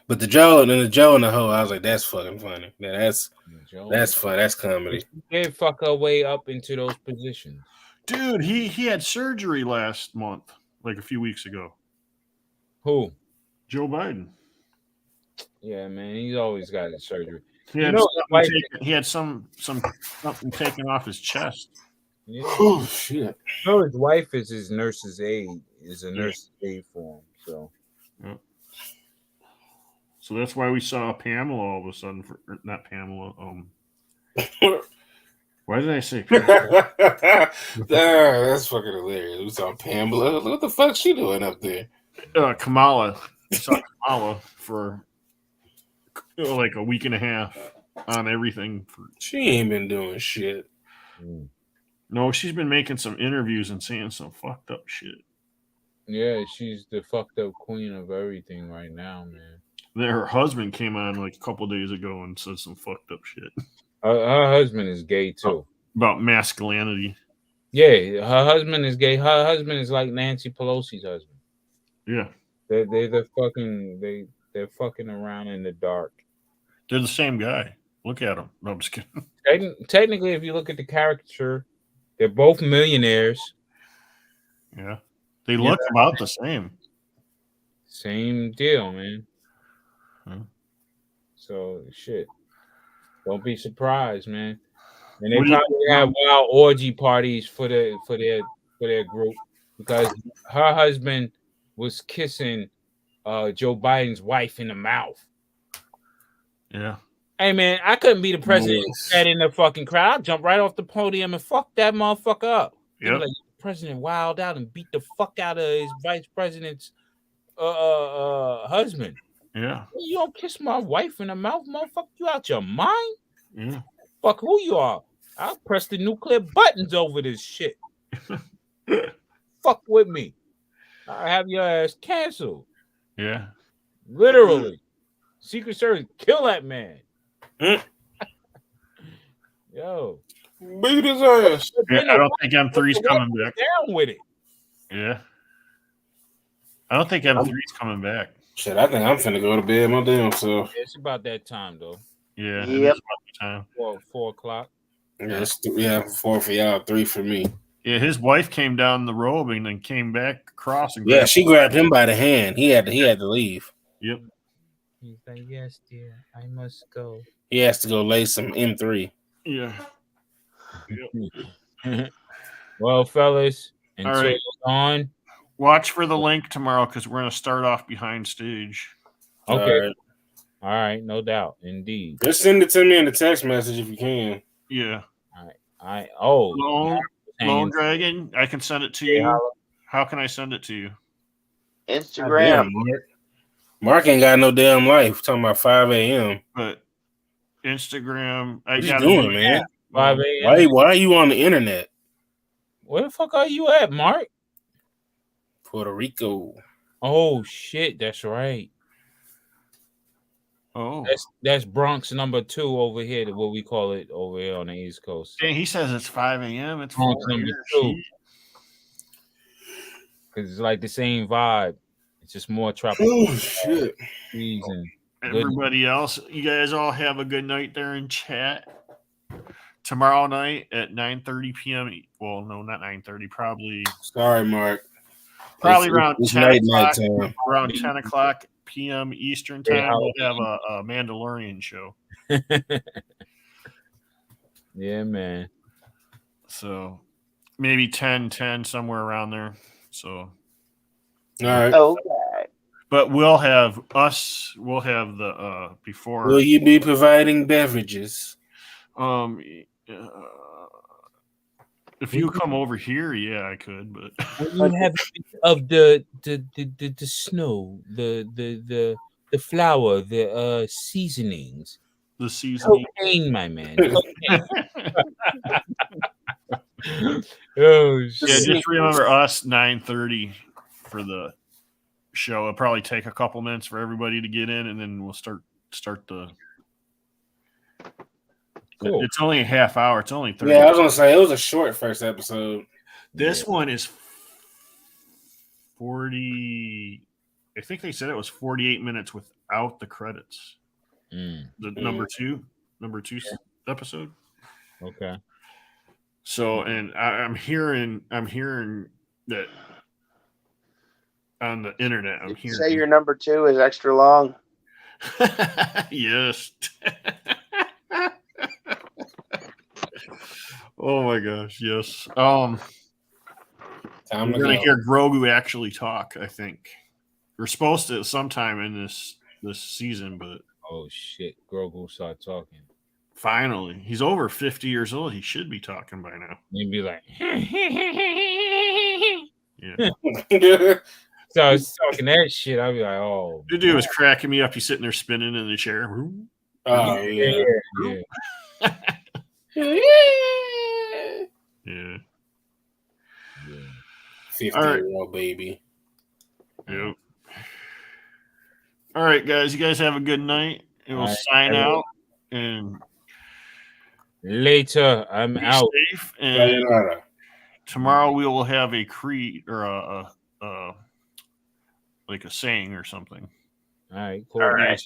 But the Joe and the hoe, I was like, that's fucking funny. That's fun. That's comedy. He did fuck our way up into those positions. Dude, he had surgery last month, like a few weeks ago. Who? Joe Biden. Yeah, man, he's always got his surgery. He had something taken off his chest. Yeah. Oh shit! No, his wife is his nurse's aide. Is a nurse's aide for him. So. Yeah. So that's why we saw Pamela all of a sudden. Not Pamela. Why did I say Pamela? That's fucking hilarious. We saw Pamela. What the fuck she doing up there? Kamala. We saw Kamala for like a week and a half on everything. She ain't been doing shit. No, she's been making some interviews and saying some fucked up shit. Yeah, she's the fucked up queen of everything right now, man. Then her husband came on like a couple days ago and said some fucked up shit. Her husband is gay too. About masculinity. Yeah, her husband is gay. Her husband is like Nancy Pelosi's husband. Yeah. They're fucking around in the dark. They're the same guy. Look at them. No, I'm just kidding. Technically, if you look at the caricature, they're both millionaires. Yeah. They look about the same. Same deal, man. So shit. Don't be surprised, man. And they probably have wild orgy parties for their group because her husband was kissing Joe Biden's wife in the mouth. Yeah. Hey man, I couldn't be the president sat in the fucking crowd. I'd jump right off the podium and fuck that motherfucker up. Like the president wild out and beat the fuck out of his vice president's husband. Yeah. You don't kiss my wife in the mouth, motherfucker. You out your mind? Yeah. Fuck who you are. I'll press the nuclear buttons over this shit. Fuck with me. I'll have your ass canceled. Yeah. Literally. Secret Service, kill that man. Yo. Beat his ass. Yeah, I don't think M3's coming back. Down with it. Yeah. I don't think M3's coming back. Shit, I think I'm finna go to bed my damn self. It's about that time, though. Yeah. Yep. Time. 4 o'clock. Yeah, 4 for y'all, 3 for me. Yeah, his wife came down the robe and then came back across. And she grabbed him by the hand. He had to leave. Yep. He's like, yes, dear, I must go. He has to go lay some M3. Yeah. Yep. Well, fellas, all right. On. Watch for the link tomorrow because we're going to start off behind stage. Okay. All right, no doubt. Indeed. Just send it to me in the text message if you can. Yeah. All right. Lone Dragon, I can send it to you. How can I send it to you? Instagram. Mark ain't got no damn life. We're talking about 5 a.m. But Instagram, what you doing, man? 5 a.m. Why are you on the internet? Where the fuck are you at, Mark? Puerto Rico. Oh shit, that's right. Oh, that's Bronx number 2 over here, what we call it over here on the East Coast. Dang, he says it's 5 a.m. It's Bronx number 2. Because it's like the same vibe. It's just more tropical. Oh shit. Season. Everybody else, you guys all have a good night there in chat. Tomorrow night at 9:30 p.m. Well, no, not 9:30. Probably. Sorry, Mark. Probably around 10 o'clock. Time. Around 10 o'clock p.m. Eastern time, we'll have a Mandalorian show. Yeah, man. So maybe 10 somewhere around there. So. All right. Okay. But we'll have the before. Will you be providing beverages? If you come over here, yeah, I could. But when you have a bit of the snow, the flour, the seasonings, the seasoning, cocaine, my man. Cocaine. Oh shit! Yeah, just remember us 9:30 for the show. It'll probably take a couple minutes for everybody to get in, and then we'll start the. Cool. It's only a half hour. It's only 30. Yeah, I was gonna say it was a short first episode. This one is 40. I think they said it was 48 minutes without the credits. The number two episode. Okay. So, and I'm hearing that on the internet. I'm hearing. Say your number 2 is extra long. Yes. Oh my gosh, yes. We're gonna hear Grogu actually talk. I think we're supposed to sometime in this season, but oh shit, Grogu start talking. Finally, he's over 50 years old. He should be talking by now. He'd be like, yeah. So I was talking that shit. I'd be like, oh. The dude was cracking me up. He's sitting there spinning in the chair. Oh yeah. Yeah. 50-year-old baby. Yep. All right, guys. You guys have a good night. And we'll All right, sign out. And later, I'm be out. safe. And tomorrow we will have a creed or a like a saying or something. All right, cool. All right.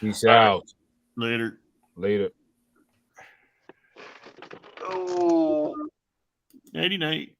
Peace out. Later. Later. Oh. Nighty night.